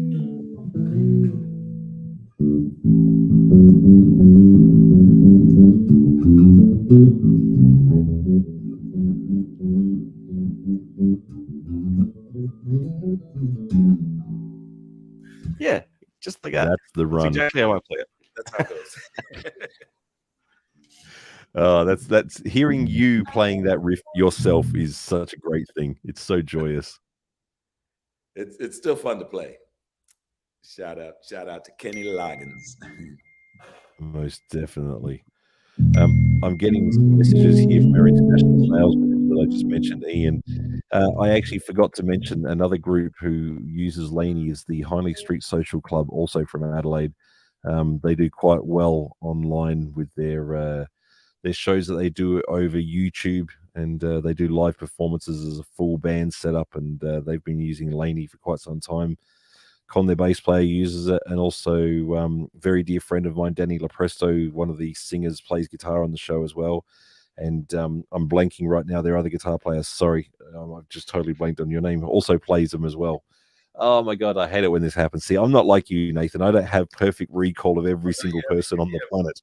Yeah, just like that. That's the run. That's exactly how I play it. That's how it goes. Oh, that's hearing you playing that riff yourself is such a great thing. It's so joyous. It's still fun to play. Shout out to Kenny Loggins. Most definitely. I'm getting some messages here from our international sales manager that I just mentioned, Ian. I actually forgot to mention another group who uses Laney is the Hindley Street Social Club, also from Adelaide. They do quite well online with their shows that they do over YouTube, and they do live performances as a full band setup, and they've been using Laney for quite some time. Con, their bass player, uses it, and also very dear friend of mine, Danny Lopresto, one of the singers, plays guitar on the show as well. And I'm blanking right now. Their other guitar player, sorry, I've just totally blanked on your name, also plays them as well. Oh my God, I hate it when this happens. See, I'm not like you, Nathan. I don't have perfect recall of every single person on the planet.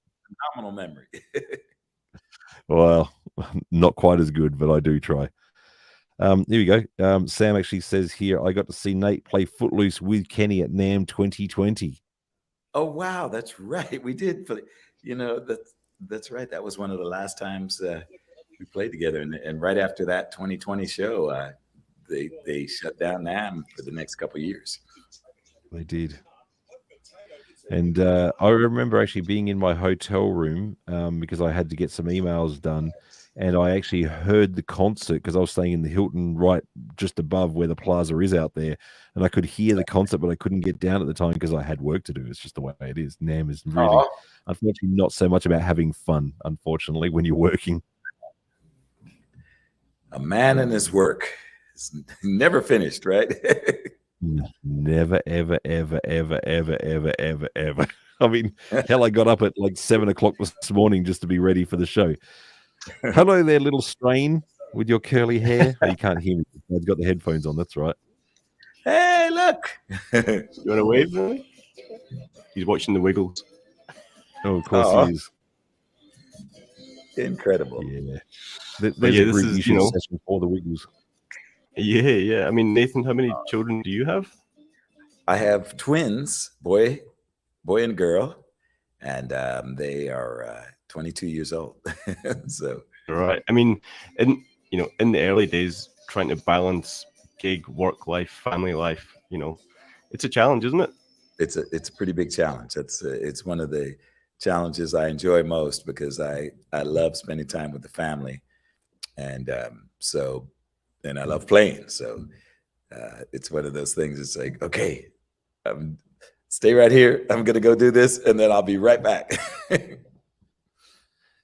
Phenomenal memory. Well, not quite as good, but I do try. Here we go. Sam actually says here, I got to see Nate play Footloose with Kenny at NAMM 2020. Oh, wow. That's right. We did. That's right. That was one of the last times we played together. And right after that 2020 show, they shut down NAMM for the next couple of years. They did. And I remember actually being in my hotel room because I had to get some emails done. And I actually heard the concert because I was staying in the Hilton right just above where the plaza is out there. And I could hear the concert, but I couldn't get down at the time because I had work to do. It's just the way it is. NAMM is really, unfortunately, not so much about having fun, unfortunately, when you're working. A man and his work. It's never finished, right? Never, ever, ever, ever, ever, ever, ever, ever. I mean, hell, I got up at like 7 o'clock this morning just to be ready for the show. Hello there, little strain with your curly hair. Oh, you can't hear me. I've got the headphones on. That's right. Hey, look. You want to wave, really? He's watching the Wiggles. Oh, of course he is. Incredible. Yeah. There's a group YouTube session for the Wiggles. Yeah. I mean, Nathan, how many children do you have? I have twins, boy and girl, and they are 22 years old. So right. I mean, in the early days, trying to balance gig, work life, family life, it's a challenge, isn't it? It's a pretty big challenge. It's one of the challenges I enjoy most because I love spending time with the family, and I love playing. So it's one of those things. It's like, okay, Stay right here. I'm going to go do this, and then I'll be right back.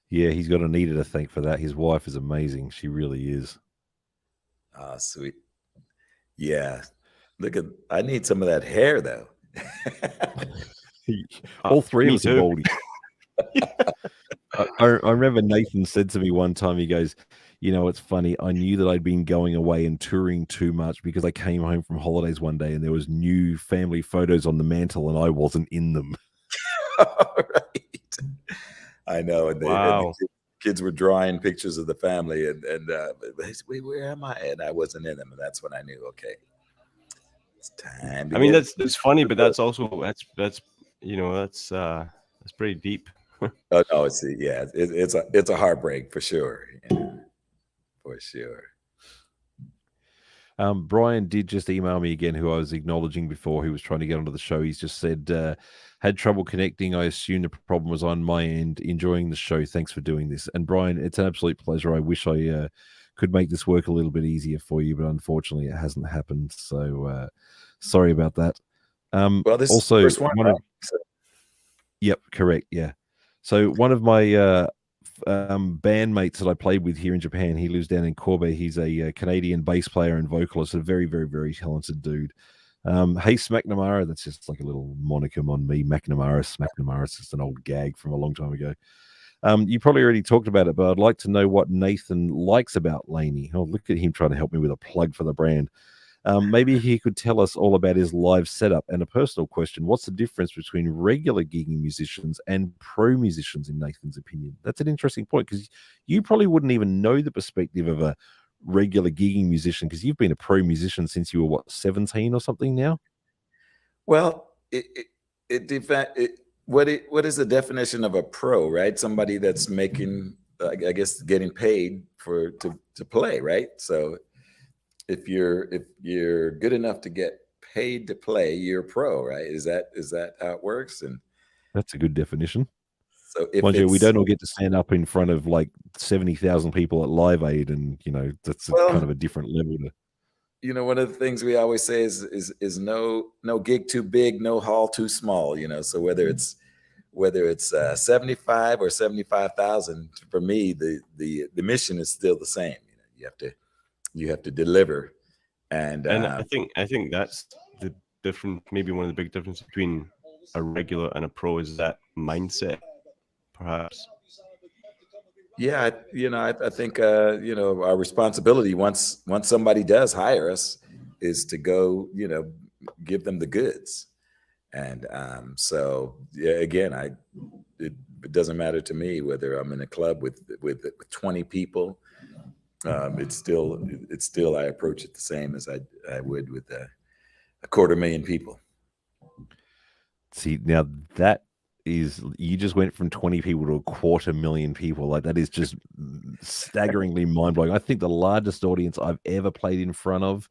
Yeah, he's got Anita to thank for that. His wife is amazing. She really is. Oh, sweet. Yeah. I need some of that hair, though. All three of me us are too. baldy. I remember Nathan said to me one time, he goes, you know, it's funny. I knew that I'd been going away and touring too much because I came home from holidays one day and there was new family photos on the mantle and I wasn't in them. Right. I know. And, Wow. and the kids were drawing pictures of the family and they said, wait, where am I? And I wasn't in them. And that's when I knew, okay, it's time. I mean, that's funny, but that's also, that's pretty deep. Oh no, it's a heartbreak for sure. For sure. Brian did just email me again, who I was acknowledging before, who was trying to get onto the show. He's just said, had trouble connecting. I assume the problem was on my end. Enjoying the show. Thanks for doing this. And Brian, it's an absolute pleasure. I wish I could make this work a little bit easier for you, but unfortunately it hasn't happened. So sorry about that. Well, this also, is the first one, Yep, correct. Yeah. So one of my bandmates that I played with here in Japan, he lives down in Kobe. He's a Canadian bass player and vocalist, a very, very, very talented dude. Hey, Smacknamara, that's just like a little monicum on me. Smacknamara, it's just an old gag from a long time ago. You probably already talked about it, but I'd like to know what Nathan likes about Laney. Oh, look at him trying to help me with a plug for the brand. Maybe he could tell us all about his live setup. And a personal question, what's the difference between regular gigging musicians and pro musicians in Nathan's opinion? That's an interesting point because you probably wouldn't even know the perspective of a regular gigging musician because you've been a pro musician since you were, what, 17 or something now? Well, what is the definition of a pro, right? Somebody that's making, I guess, getting paid to play, right? So if you're good enough to get paid to play, you're a pro, right? Is that how it works? And that's a good definition. So if we don't all get to stand up in front of like 70,000 people at Live Aid, and that's kind of a different level. One of the things we always say is no gig too big, no hall too small. So whether it's 75 or 75,000, for me, the mission is still the same. You have to deliver, and I think that's the different. Maybe one of the big differences between a regular and a pro is that mindset, perhaps. Yeah, I think our responsibility once somebody does hire us is to go, give them the goods, and so yeah, again, it doesn't matter to me whether I'm in a club with 20 people. It's still I approach it the same as I would with a 250,000 people. See, now that is, you just went from 20 people to 250,000 people. Like, that is just staggeringly mind-blowing. I think the largest audience I've ever played in front of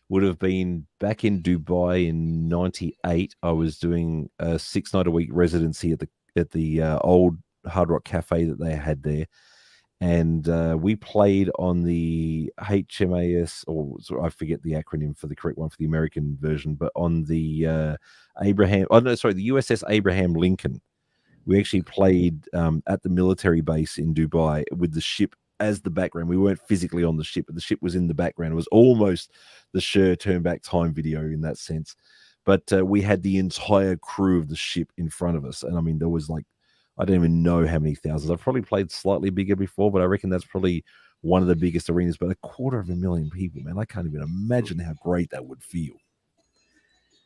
would have been back in Dubai in '98. I was doing a 6-night-a-week residency at the old Hard Rock Cafe that they had there. And we played on the HMAS, or I forget the acronym for the correct one for the American version, but on the the USS Abraham Lincoln. We actually played at the military base in Dubai with the ship as the background. We weren't physically on the ship, but the ship was in the background. It was almost the Cher Turn Back Time video in that sense. But we had the entire crew of the ship in front of us. And I mean, there was like, I don't even know how many thousands. I've probably played slightly bigger before, but I reckon that's probably one of the biggest arenas. But 250,000 people, man, I can't even imagine how great that would feel.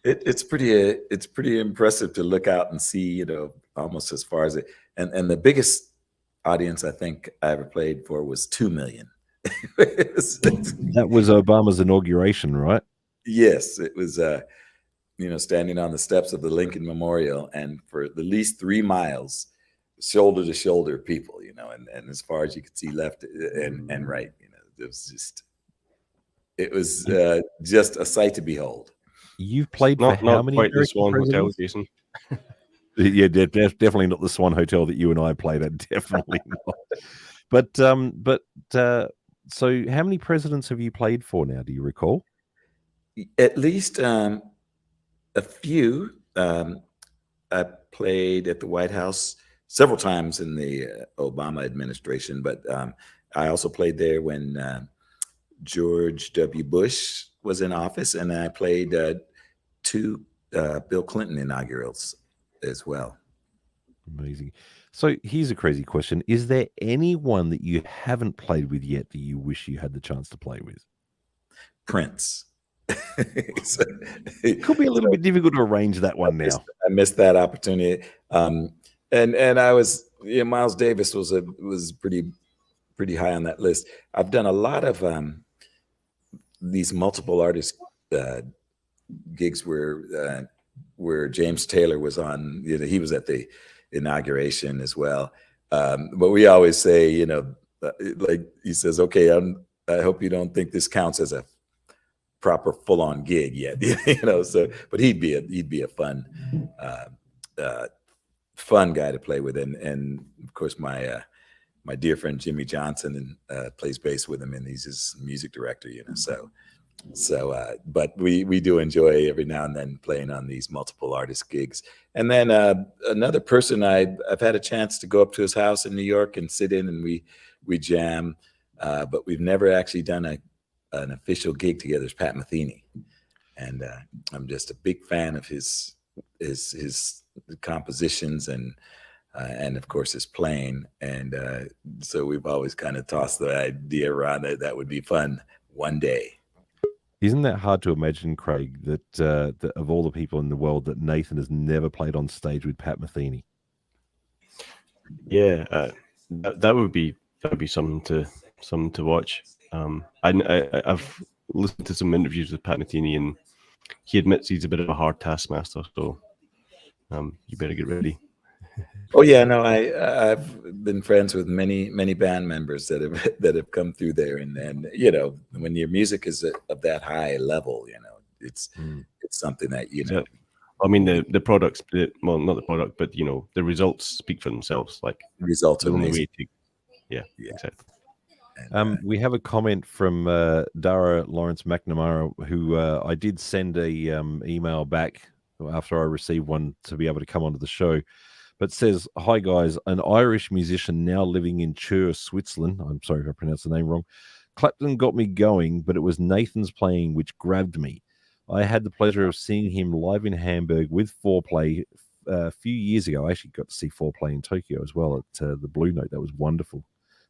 It's pretty impressive to look out and see, almost as far as it. And the biggest audience I think I ever played for was 2 million. That was Obama's inauguration, right? Yes, it was. Standing on the steps of the Lincoln Memorial, and for the least 3 miles, shoulder to shoulder people, and as far as you could see left and right, it was just a sight to behold. You've played for how many? Not quite the Swan Hotel, Jason. Yeah, definitely not the Swan Hotel that you and I played at. Definitely not. But so how many presidents have you played for now? Do you recall? At least A few. I played at the White House several times in the Obama administration, but I also played there when George W. Bush was in office, and I played 2 Bill Clinton inaugurals as well. Amazing. So here's a crazy question. Is there anyone that you haven't played with yet that you wish you had the chance to play with? Prince. It could be a little bit difficult to arrange that one now. I missed that opportunity. And I was, Miles Davis was pretty high on that list. I've done a lot of these multiple artist gigs where James Taylor was on. He was at the inauguration as well. But we always say, like he says, okay, I hope you don't think this counts as a proper full-on gig yet, so, but he'd be a fun guy to play with. And of course, my dear friend Jimmy Johnson plays bass with him, and he's his music director, so but we do enjoy every now and then playing on these multiple artist gigs. And then another person, I've had a chance to go up to his house in New York and sit in, and we jam, but we've never actually done an official gig together, is Pat Metheny. And I'm just a big fan of his compositions and of course his playing. And so we've always kind of tossed the idea around that would be fun one day. Isn't that hard to imagine, Craig, that of all the people in the world, that Nathan has never played on stage with Pat Metheny? Yeah, that would be something to watch. I've listened to some interviews with Pat Metheny, and he admits he's a bit of a hard taskmaster. So you better get ready. Oh yeah, no, I've been friends with many band members that have come through there, and when your music is of that high level, it's something that Yeah. I mean, the products, well, not the product, but the results speak for themselves. Like results the only amazing. way to, yeah, exactly. And, We have a comment from Dara Lawrence McNamara, who I did send a email back after I received one to be able to come onto the show, but says, "Hi guys, an Irish musician now living in Chur, Switzerland. I'm sorry if I pronounced the name wrong. Clapton got me going, but it was Nathan's playing which grabbed me. I had the pleasure of seeing him live in Hamburg with Foreplay a few years ago. I actually got to see Foreplay in Tokyo as well at the Blue Note. That was wonderful.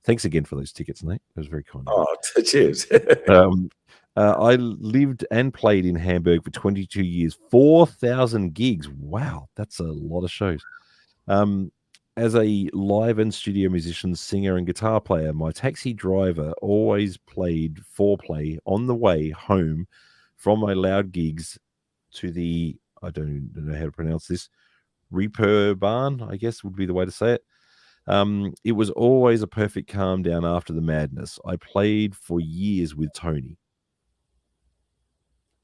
Thanks again for those tickets, Nate. That was very kind. Oh, cheers. I lived and played in Hamburg for 22 years, 4,000 gigs. Wow, that's a lot of shows. As a live and studio musician, singer, and guitar player, my taxi driver always played Foreplay on the way home from my loud gigs to the, I don't know how to pronounce this, Reeperbahn, I guess would be the way to say it. It was always a perfect calm down after the madness. I played for years with Tony."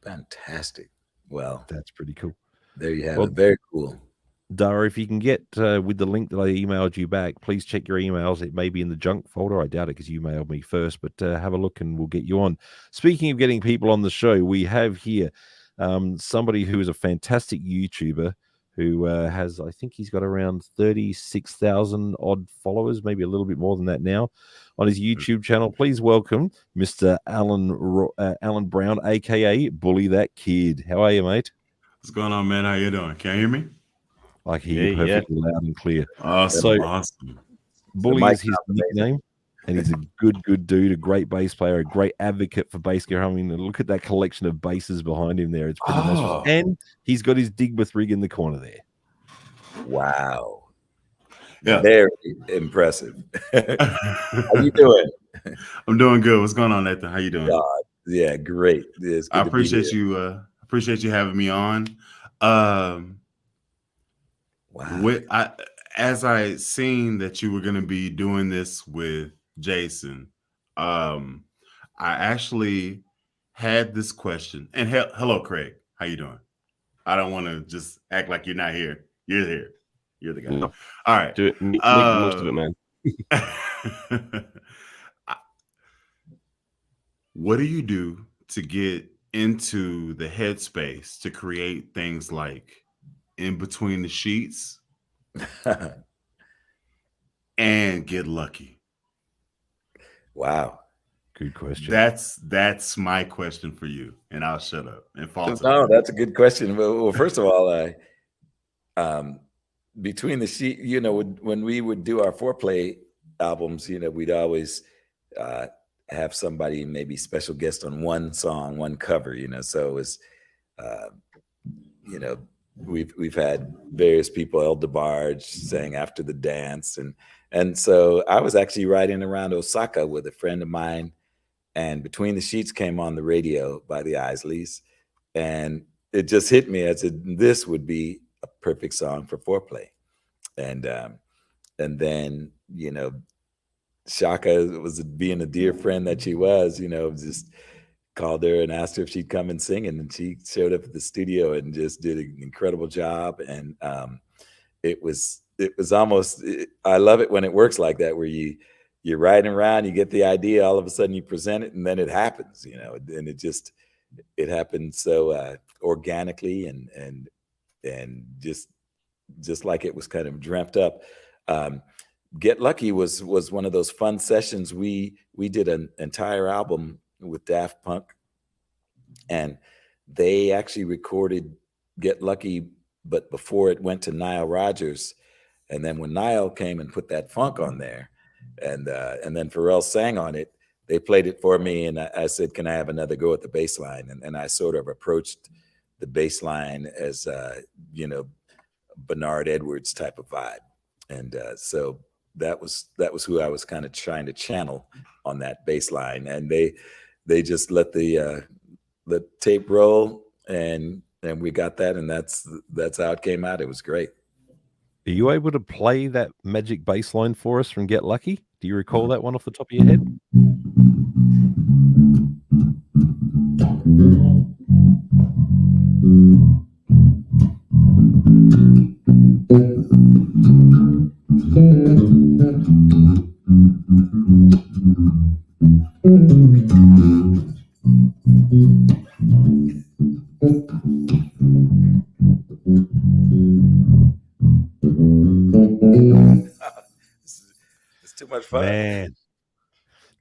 Fantastic. Well, That's pretty cool. there you have Well, it. Very cool. Dara, if you can get with the link that I emailed you back, please check your emails. It may be in the junk folder. I doubt it because you mailed me first, but have a look and we'll get you on. Speaking of getting people on the show, we have here somebody who is a fantastic YouTuber who has, I think he's got around 36,000 odd followers, maybe a little bit more than that now on his YouTube channel. Please welcome Mr. Alan Brown, aka Bully That Kid. How are you, mate? What's going on, man? How you doing? Can you hear me? I can hear you perfectly loud and clear. Awesome, So, awesome. Bully Mike is his nickname, and he's a good dude, a great bass player, a great advocate for bass gear. I mean, look at that collection of basses behind him there. It's pretty nice. And he's got his Digbeth rig in the corner there. Wow. Yeah. Very impressive. How you doing? I'm doing good. What's going on, Nathan? How you doing? God, yeah, great. It's good I to be appreciate here. you. Appreciate you having me on. Wow. As I seen that you were going to be doing this with Jason, I actually had this question. And hello, Craig. How you doing? I don't want to just act like you're not here. You're here. You're the guy. No. All right. Do it. Make the most of it, man. What do you do to get into the headspace to create things like In Between the Sheets and Get Lucky? Wow. Good question. That's my question for you, and I'll shut up and falter. No, that's a good question. Well, first of all, Between the Sheet, you know, when we would do our foreplay albums, you know, we'd always have somebody, maybe special guest on one song, one cover, you know. So it was, you know, we've had various people. El DeBarge sang After the Dance, and so I was actually riding around Osaka with a friend of mine, and Between the Sheets came on the radio by the Isleys, and it just hit me. I said, this would be a perfect song for foreplay. And then, you know, Shaka was being a dear friend that she was, you know, just called her and asked her if she'd come and sing, and she showed up at the studio and just did an incredible job. And it was almost, I love it when it works like that, where you're riding around, you get the idea, all of a sudden you present it, and then it happens, you know, and it happened so organically and just like it was kind of dreamt up. Get Lucky was one of those fun sessions. We did an entire album with Daft Punk, and they actually recorded Get Lucky, but before it went to Nile Rodgers. And then when Nile came and put that funk on there, and then Pharrell sang on it, they played it for me, and I said, can I have another go at the bass line? And I sort of approached the bass line as you know, Bernard Edwards type of vibe. And so that was who I was kind of trying to channel on that bass line. And they just let the tape roll, and we got that, and that's how it came out. It was great. Are you able to play that magic bass line for us from Get Lucky? Do you recall that one off the top of your head? It's too much fun. Man,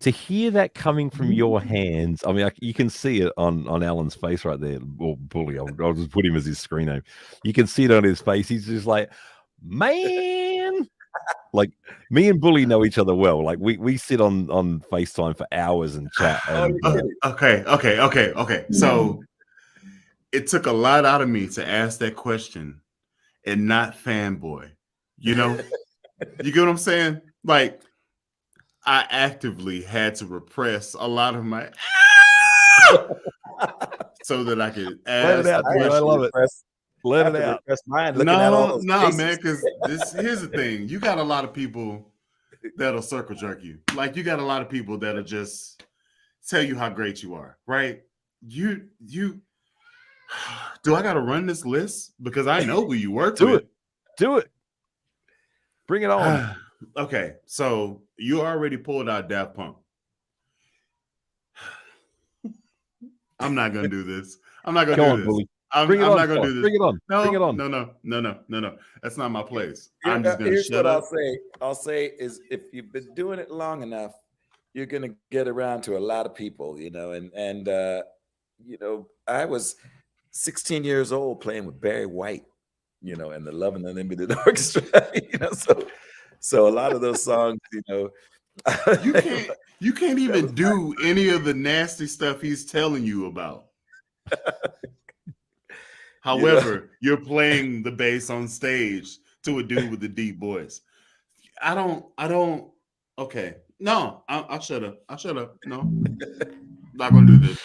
to hear that coming from your hands, I mean, you can see it on Alan's face right there. Or Bully, I'll just put him as his screen name. You can see it on his face. He's just like, man. Like, me and Bully know each other well. Like, we sit on FaceTime for hours and chat. And, Okay. So it took a lot out of me to ask that question and not fanboy. You know, you get what I'm saying? Like, I actively had to repress a lot of my so that I could ask. Let it out, dude. I love it. Let it out. No, man, because here's the thing. You got a lot of people that'll circle jerk you. Like, you got a lot of people that'll just tell you how great you are, right? You do I gotta run this list? Because I know who you work with. Do it. Bring it on. Okay, so you already pulled out Daft Punk. I'm not gonna do this. I'm not gonna do this. Bully. I'm not gonna do this. Bring it on. No, Bring it on. No. That's not my place. I'm just gonna Here's shut what up. I'll say is, if you've been doing it long enough, you're gonna get around to a lot of people, you know. And you know, I was 16 years old playing with Barry White, you know, and the Love and the Unlimited Orchestra, you know. So a lot of those songs, you know, you can't even do any of the nasty stuff he's telling you about. However, you're playing the bass on stage to a dude with a deep voice. I don't. Okay, no, I'll shut up. No, not gonna do this.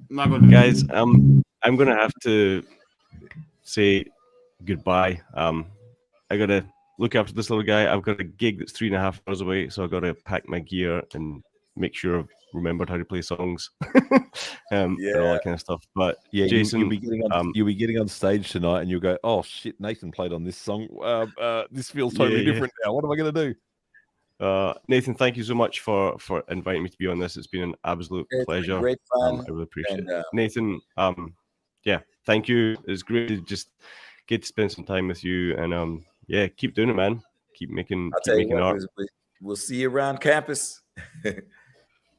Not gonna do Guys, this. I'm gonna have to say goodbye. I gotta look after this little guy. I've got a gig that's 3.5 hours away, so I gotta pack my gear and make sure I've remembered how to play songs. And all that kind of stuff. But Yeah, Jason, you'll be getting on stage tonight, and you'll go, "Oh shit, Nathan played on this song. This feels totally different now. What am I going to do?" Nathan, thank you so much for inviting me to be on this. It's been an absolute pleasure. Great fun. I really appreciate And, it. Nathan, yeah, thank you. It's great to just get to spend some time with you, and yeah, keep doing it, man. Keep making art. We'll see you around campus.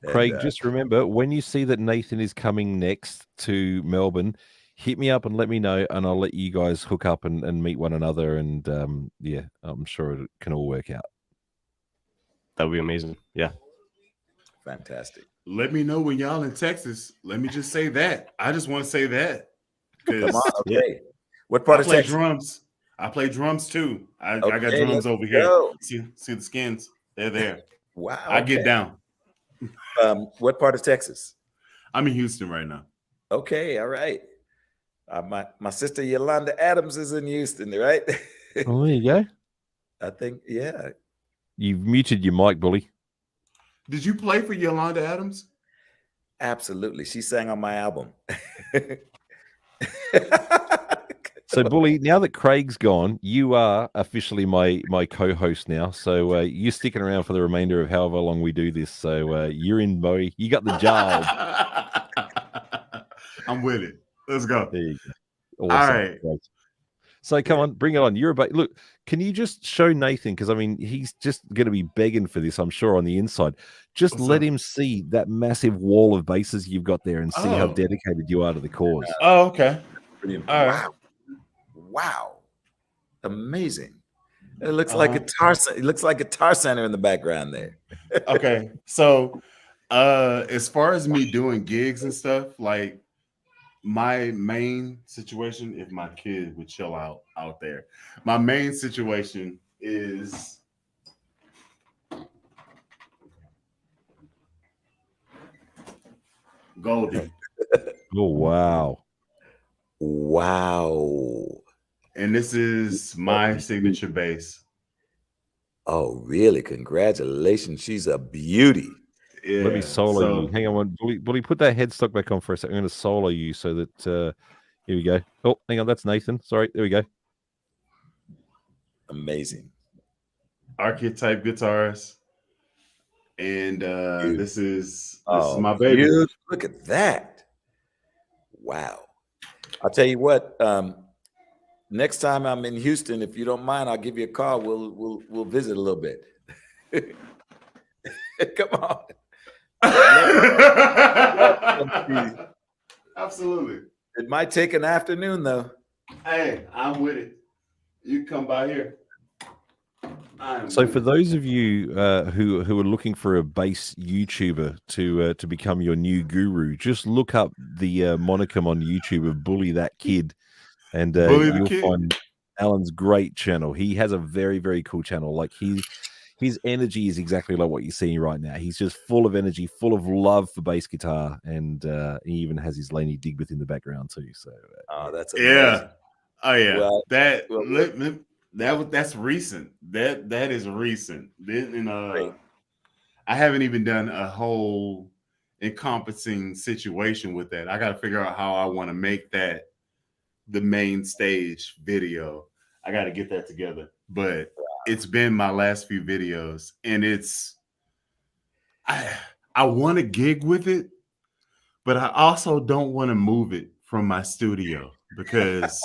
Craig, just remember, when you see that Nathan is coming next to Melbourne, hit me up and let me know, and I'll let you guys hook up and meet one another. And yeah, I'm sure it can all work out. That would be amazing. Yeah. Fantastic. Let me know when y'all in Texas. Let me just say that. I just want to say that. Come on, okay. What part of Texas? Drums. I play drums too. I got drums over here. See the skins? They're there. Wow. I get down. What part of Texas? I'm in Houston right now. Okay, all right. My sister Yolanda Adams is in Houston, right? Oh, there you go. I think, yeah. You've muted your mic, Bully. Did you play for Yolanda Adams? Absolutely. She sang on my album. So, Bully, now that Craig's gone, you are officially my co-host now. So you're sticking around for the remainder of however long we do this. So you're in, boy. You got the job. I'm with it. Let's go. There you go. Awesome. All right. Great. So come on, bring it on. You're about. Look, can you just show Nathan? Because I mean, he's just going to be begging for this, I'm sure, on the inside. Just let him see that massive wall of bases you've got there, and see how dedicated you are to the cause. Oh, okay. Brilliant. All Wow. right. Wow. Amazing. It looks like Guitar Center. It looks like Guitar Center in the background there. Okay. So as far as me doing gigs and stuff, like my main situation, if my kid would chill out there, my main situation is Goldie. Oh, wow. Wow. And this is my signature bass. Oh, really? Congratulations. She's a beauty. Yeah, Let me solo you. Hang on, Bully, put that headstock back on for a second. I'm going to solo you so that here we go. Oh, hang on, that's Nathan. Sorry, there we go. Amazing. Archetype guitars. And this is my baby. Beautiful. Look at that. Wow. I'll tell you what, next time I'm in Houston, if you don't mind, I'll give you a call. We'll visit a little bit. Come on. Absolutely. It might take an afternoon though. Hey, I'm with it. You come by here. So for those of you who are looking for a bass YouTuber to become your new guru, just look up the monicum on YouTube of Bully That Kid, and you'll find Alan's great channel. He has a very, very cool channel. Like his energy is exactly like what you're seeing right now. He's just full of energy, full of love for bass guitar, and he even has his Laney Digbeth in the background too. So that's amazing. Yeah. Oh yeah. Well, that's recent. That is recent. I haven't even done a whole encompassing situation with that. I got to figure out how I want to make that the main stage video. I got to get that together. But it's been my last few videos, and I want to gig with it, but I also don't want to move it from my studio because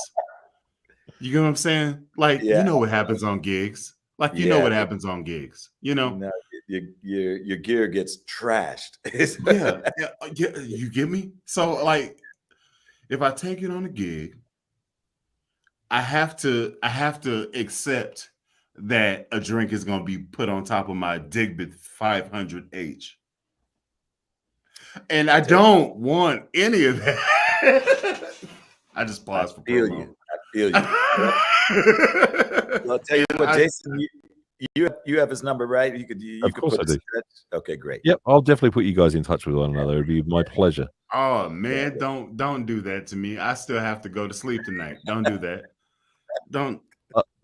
you know what I'm saying? Like, you know what happens on gigs. Like, you know what happens on gigs. You know, no, your gear gets trashed. yeah, you get me? So, like, if I take it on a gig, I have to accept that a drink is going to be put on top of my Digbeth 500H. And I don't want any of that. I just paused for promo. I feel you. I'll tell you what, Jason, you have his number, right? You of course I do. Okay, great. Yep, I'll definitely put you guys in touch with one another. It'd be my pleasure. Oh man, don't do that to me. I still have to go to sleep tonight. Don't do that. Don't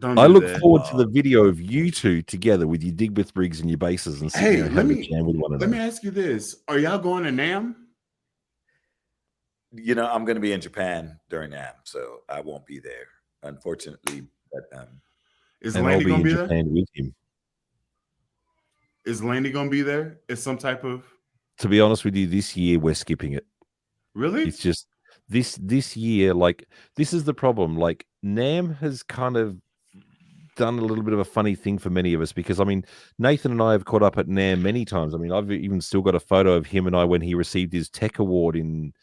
I look forward to the video of you two together with your Digbeth rigs and your basses and sitting there having a jam with one another. Let me ask you this. Are y'all going to NAMM? You know, I'm going to be in Japan during NAMM, so I won't be there, unfortunately. But is Laney going to be there? With him. Is Laney gonna be there? Is some type of? To be honest with you, this year we're skipping it. Really? It's just this year, like, this is the problem. Like, NAMM has kind of done a little bit of a funny thing for many of us, because I mean, Nathan and I have caught up at NAMM many times. I mean, I've even still got a photo of him and I when he received his Tech Award in,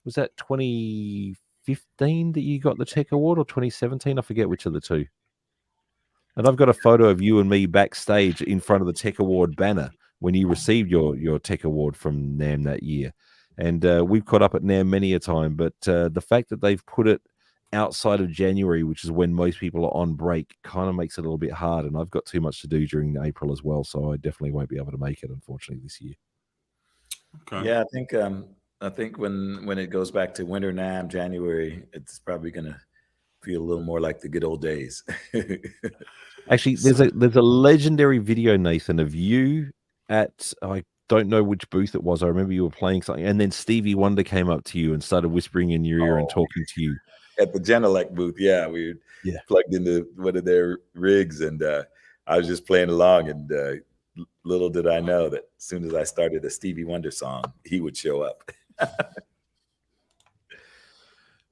was that 2015 that you got the Tech Award, or 2017? I forget which of the two. And I've got a photo of you and me backstage in front of the Tech Award banner when you received your Tech Award from NAMM that year. And we've caught up at NAMM many a time, but the fact that they've put it outside of January, which is when most people are on break, kind of makes it a little bit hard. And I've got too much to do during April as well, so I definitely won't be able to make it, unfortunately, this year. Okay. Yeah, I think when it goes back to winter NAMM, January, it's probably gonna feel a little more like the good old days. Actually, there's a legendary video, Nathan, of you at, I don't know which booth it was. I remember you were playing something, and then Stevie Wonder came up to you and started whispering in your ear and talking to you. At the Genelec booth, yeah, we were plugged into one of their rigs, and I was just playing along, and little did I know that as soon as I started a Stevie Wonder song, he would show up.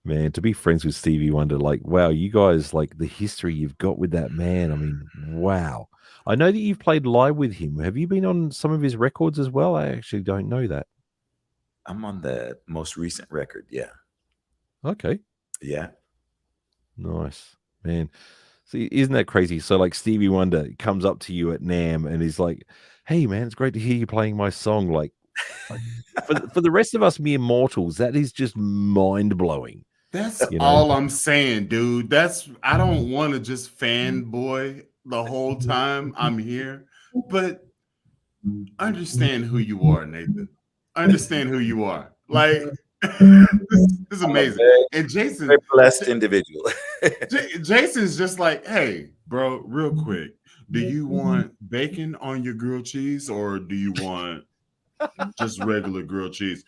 Man, to be friends with Stevie Wonder, like, wow, you guys, like, the history you've got with that man. I mean, wow. I know that you've played live with him. Have you been on some of his records as well? I actually don't know that. I'm on the most recent record, yeah. Okay. Yeah. Nice, man. See, isn't that crazy? So, like, Stevie Wonder comes up to you at NAMM and he's like, hey, man, it's great to hear you playing my song. Like for the rest of us mere mortals, that is just mind-blowing. That's all I'm saying, dude. I don't want to just fanboy the whole time I'm here, but understand who you are, Nathan. Understand who you are. Like, this is amazing. And Jason, very blessed individual. Jason's just like, hey, bro, real quick, do you want bacon on your grilled cheese, or do you want just regular grilled cheese?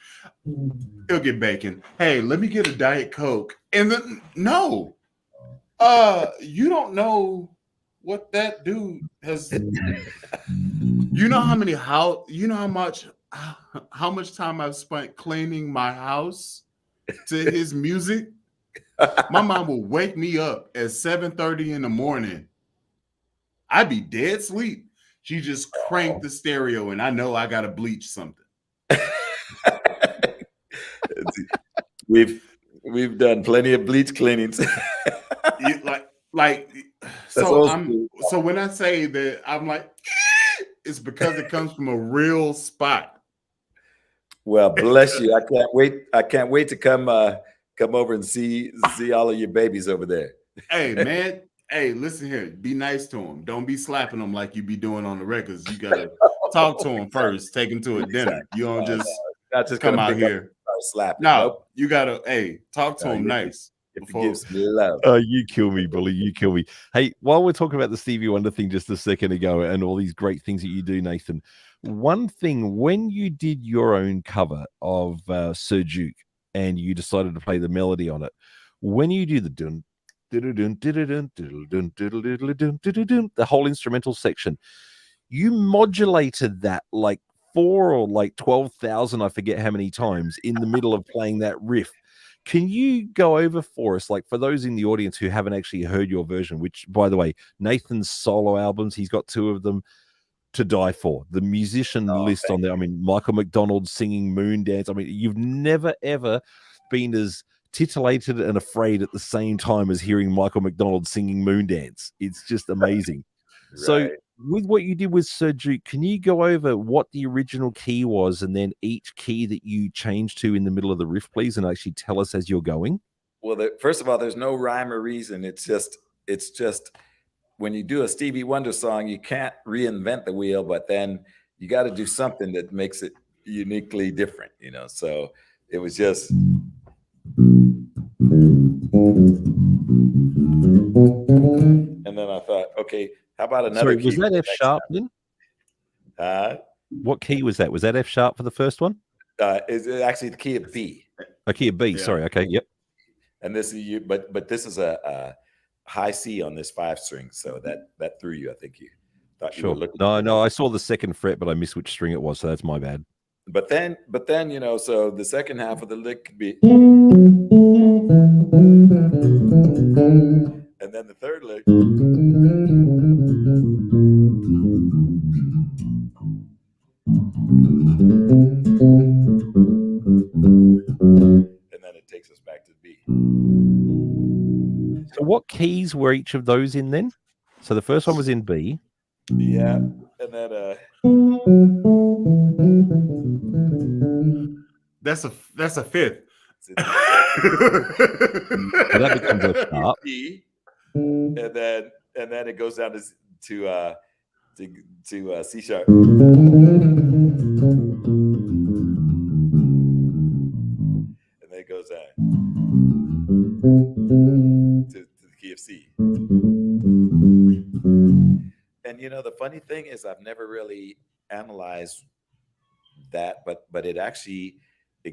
He'll get bacon. Hey, let me get a Diet Coke. And then no, you don't know what that dude has. You know how much time I've spent cleaning my house to his music. My mom will wake me up at 7:30 in the morning. I'd be dead asleep. She just cranked the stereo, and I know I gotta bleach something. We've done plenty of bleach cleanings. So when I say that, I'm like, it's because it comes from a real spot. Well, bless you. I can't wait to come over and see all of your babies over there. Hey, man. Hey, listen here. Be nice to them. Don't be slapping them like you be doing on the records. You gotta talk to them first. Take them to a dinner. You don't just come out here slapping. No, nope. You gotta talk to them nice. Gives me love. You kill me, Bully. You kill me. Hey, while we're talking about the Stevie Wonder thing just a second ago and all these great things that you do, Nathan, one thing, when you did your own cover of Sir Duke and you decided to play the melody on it, when you do the dun, the whole instrumental section, you modulated that like 4 or like 12,000, I forget how many times, in the middle of playing that riff. Can you go over for us, like for those in the audience who haven't actually heard your version, which, by the way, Nathan's solo albums, he's got 2 of them, to die for. The musician list on there, I mean, Michael McDonald singing Moondance. I mean, you've never, ever been as titillated and afraid at the same time as hearing Michael McDonald singing Moondance. It's just amazing. Right. So with what you did with Sir Duke, can you go over what the original key was and then each key that you changed to in the middle of the riff, please, and actually tell us as you're going? Well, first of all, there's no rhyme or reason. It's just when you do a Stevie Wonder song, you can't reinvent the wheel, but then you got to do something that makes it uniquely different, you know? So it was just. And then I thought, okay, how about another key? Was that F sharp then? What key was that? Was that F sharp for the first one? Is actually the key of B. A key of B, yeah. Sorry. Okay, yep. And this is you, but this is a high C on this 5 string, so that threw you. I think Thought you Sure. were looking. No, I saw the second fret, but I missed which string it was, so that's my bad. But then, you know, so the second half of the lick could be, and then the third lick. And then it takes us back to the B. So what keys were each of those in then? So the first one was in B. Yeah, and then that's a fifth. So that becomes a sharp. B, and then it goes down to C sharp. And then it goes down to the key of C. And you know, the funny thing is I've never really analyzed that, but it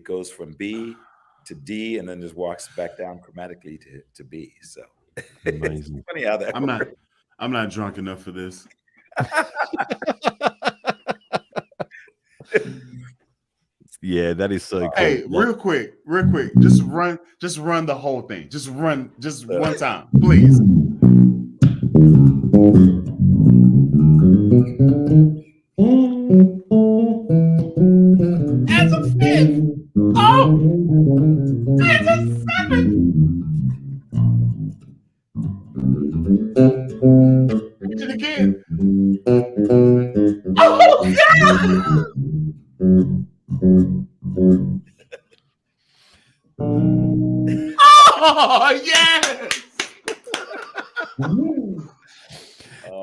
goes from B to D and then just walks back down chromatically to B. So Amazing. It's funny how that works. I'm not drunk enough for this. Yeah, that is so cool. Hey, real quick, just run the whole thing. Just one time, please. As a fifth. Oh, as a seventh. Hit it again. Oh, yeah. Oh, yes.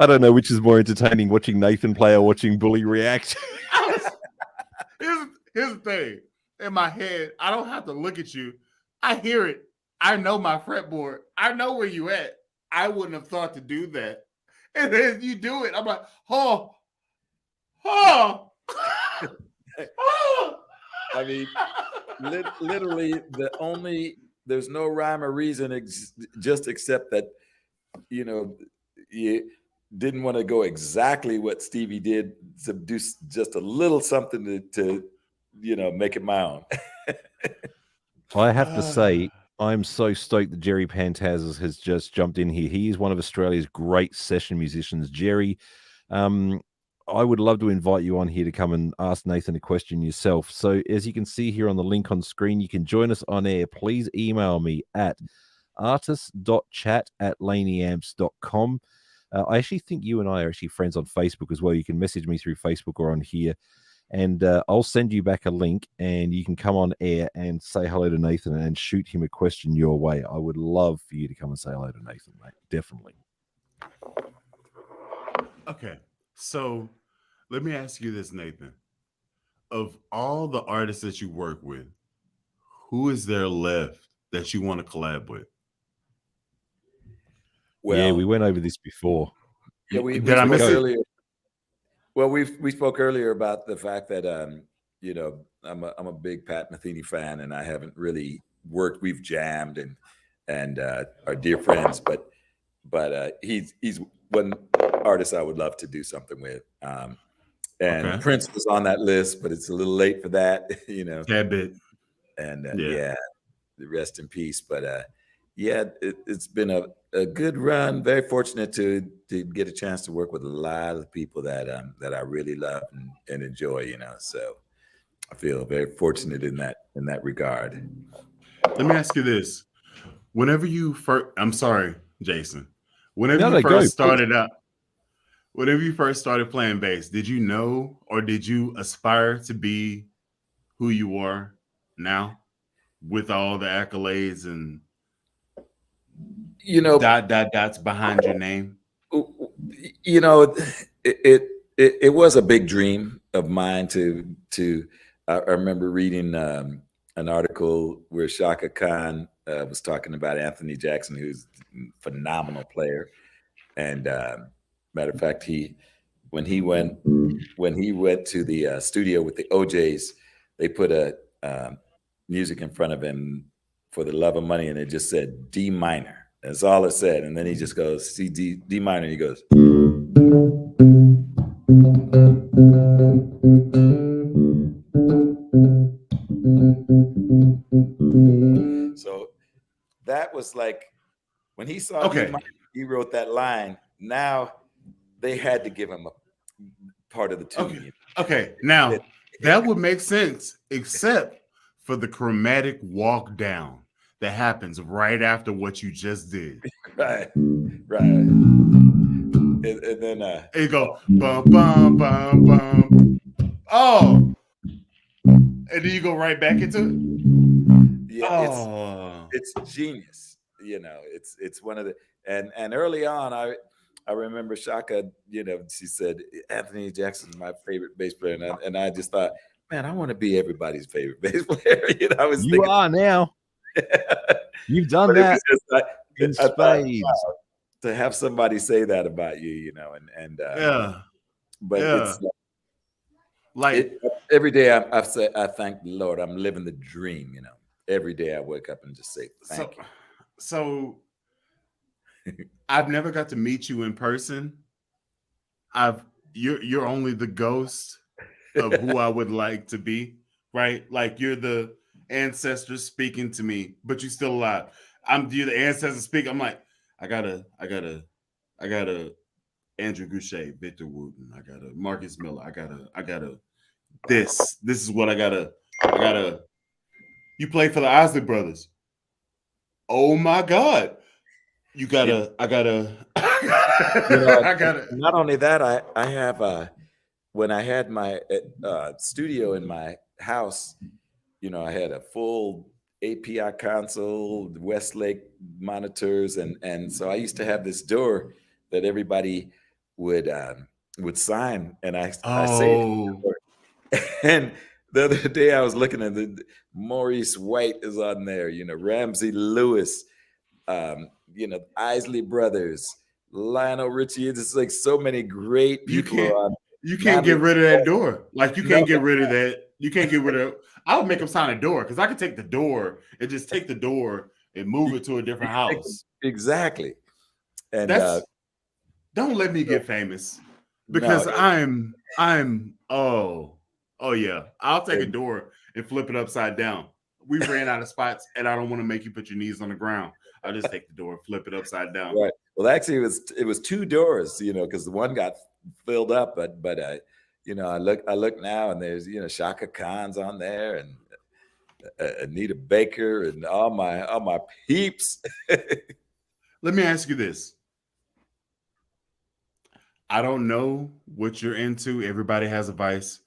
I don't know which is more entertaining, watching Nathan play or watching Bully react. Here's the thing. In my head, I don't have to look at you. I hear it. I know my fretboard. I know where you at. I wouldn't have thought to do that. And then you do it. I'm like, oh. I mean, literally, there's no rhyme or reason just except that, you know, you didn't want to go exactly what Stevie did, to do just a little something to you know, make it my own. I have to say, I'm so stoked that Jerry Pantazis has just jumped in here. He is one of Australia's great session musicians. Jerry, I would love to invite you on here to come and ask Nathan a question yourself. So as you can see here on the link on screen, you can join us on air. Please email me at artist.chat@laneyamps.com. I actually think you and I are actually friends on Facebook as well. You can message me through Facebook or on here. And I'll send you back a link and you can come on air and say hello to Nathan and shoot him a question your way. I would love for you to come and say hello to Nathan, mate. Definitely. Okay. So let me ask you this, Nathan. Of all the artists that you work with, who is there left that you want to collab with? Well, yeah, we went over this before. Yeah, we Did I spoke miss it? earlier. Well, we spoke earlier about the fact that you know, I'm a big Pat Metheny fan, and I haven't really worked. We've jammed and are dear friends, but he's one artist I would love to do something with. And Okay. Prince was on that list, but it's a little late for that, you know. That bit. And Yeah. rest in peace. But yeah, it's been a good run. Very fortunate to get a chance to work with a lot of people that I really love and enjoy, you know. So I feel very fortunate in that regard. Let me ask you this. Whenever you first, I'm sorry, Jason. Whenever No, you go, first started out, whenever you first started playing bass, did you know or did you aspire to be who you are now with all the accolades and, you know, dots behind your name? You know, it was a big dream of mine to I remember reading an article where Shaka Khan was talking about Anthony Jackson, who's a phenomenal player. And matter of fact, when he went to the studio with the OJs, they put a music in front of him for the love of money, and it just said D minor. That's all it said. And then he just goes, C D minor, and he goes, So that was like when he saw Okay. he wrote that line. Now they had to give him a part of the tune. Okay. Okay. Now that would make sense, except for the chromatic walk down that happens right after what you just did. Right. And then you go bum bum bum bum. Oh, and then you go right back into it. Yeah, it's genius. You know, it's one of the and early on I remember Shaka, you know, she said Anthony Jackson's my favorite bass player, and I just thought, man, I want to be everybody's favorite bass player. You know, I was you are now. You've done that in spades. Wow, to have somebody say that about you, you know, and it's like every day I say I thank the Lord. I'm living the dream, you know. Every day I wake up and just say thank you. So I've never got to meet you in person. You're only the ghost of who I would like to be, right? Like you're the ancestors speaking to me, but you're still alive. You're the ancestors speaking. I'm like, I gotta Andrew Goucher, Victor Wooten, I gotta Marcus Miller, I gotta this is what I gotta you play for the Isley Brothers. Oh my God. I gotta not only that, I have when I had my studio in my house, you know, I had a full API console, Westlake monitors, and so I used to have this door that everybody would sign, and I say, and the other day I was looking at Maurice White is on there, you know, Ramsey Lewis, you know, Isley Brothers, Lionel Richie. It's like so many great people on. You can't get rid of that door. Like you can't get rid of that. You can't get rid of. I would make them sign a door because I could take the door and just take the door and move it to a different house. Exactly. And don't let me get famous because I'm yeah. I'll take a door and flip it upside down. We ran out of spots and I don't want to make you put your knees on the ground. I'll just take the door, flip it upside down. Right. Well, actually it was two doors, you know, because the one got filled up, but you know, I look now and there's, you know, Shaka Khan's on there and Anita Baker and all my peeps. Let me ask you this. I don't know what you're into. Everybody has a vice.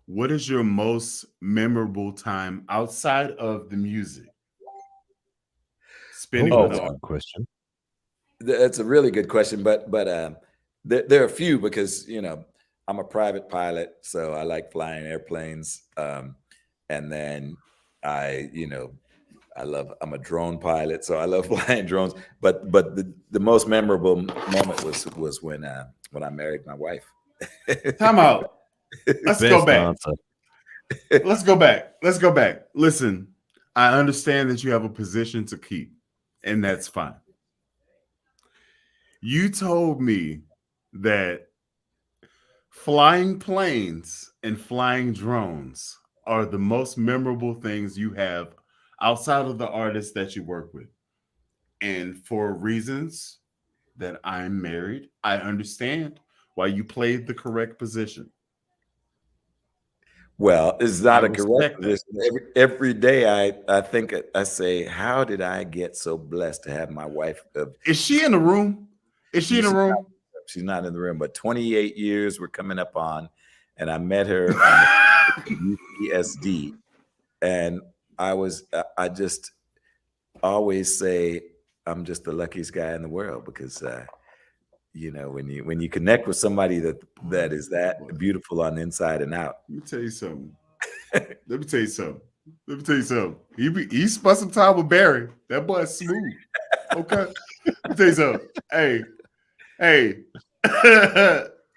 What is your most memorable time outside of the music? Spending with that's a good question. That's a really good question, but there are a few because, you know, I'm a private pilot, so I like flying airplanes. And then I'm a drone pilot, so I love flying drones. But the most memorable moment was when I married my wife. Time out. Let's go back. Let's go back. Listen, I understand that you have a position to keep, and that's fine. You told me that flying planes and flying drones are the most memorable things you have outside of the artists that you work with. And for reasons that I'm married, I understand why you played the correct position. Well, it's not a correct position. Every day I think, I say, how did I get so blessed to have my wife? Is she in the room? Is she in the room? She's not in the room, but 28 years we're coming up on, and I met her on UPSD, and I just always say I'm just the luckiest guy in the world because you know, when you connect with somebody that is that beautiful on the inside and out. Let me tell you something. He spent some time with Barry. That boy's smooth. Okay. Let me tell you something. Hey. Okay.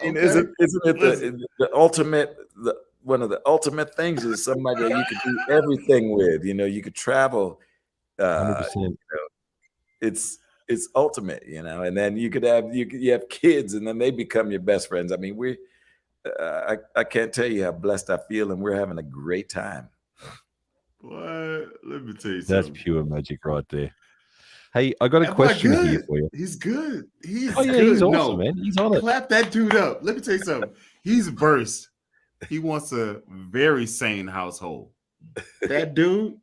Isn't it the ultimate? One of the ultimate things is somebody that you could do everything with. You know, you could travel. 100%. You know, it's ultimate, you know. And then you have kids, and then they become your best friends. I mean, I can't tell you how blessed I feel, and we're having a great time. What? Let me tell you That's something. pure magic right there. Hey, I got a That boy question here good. for you. He's good. He's Oh yeah, good. he's awesome, No, man. He's on it. clap that dude up. Let me tell you something. He's burst. He wants a very sane household. That dude,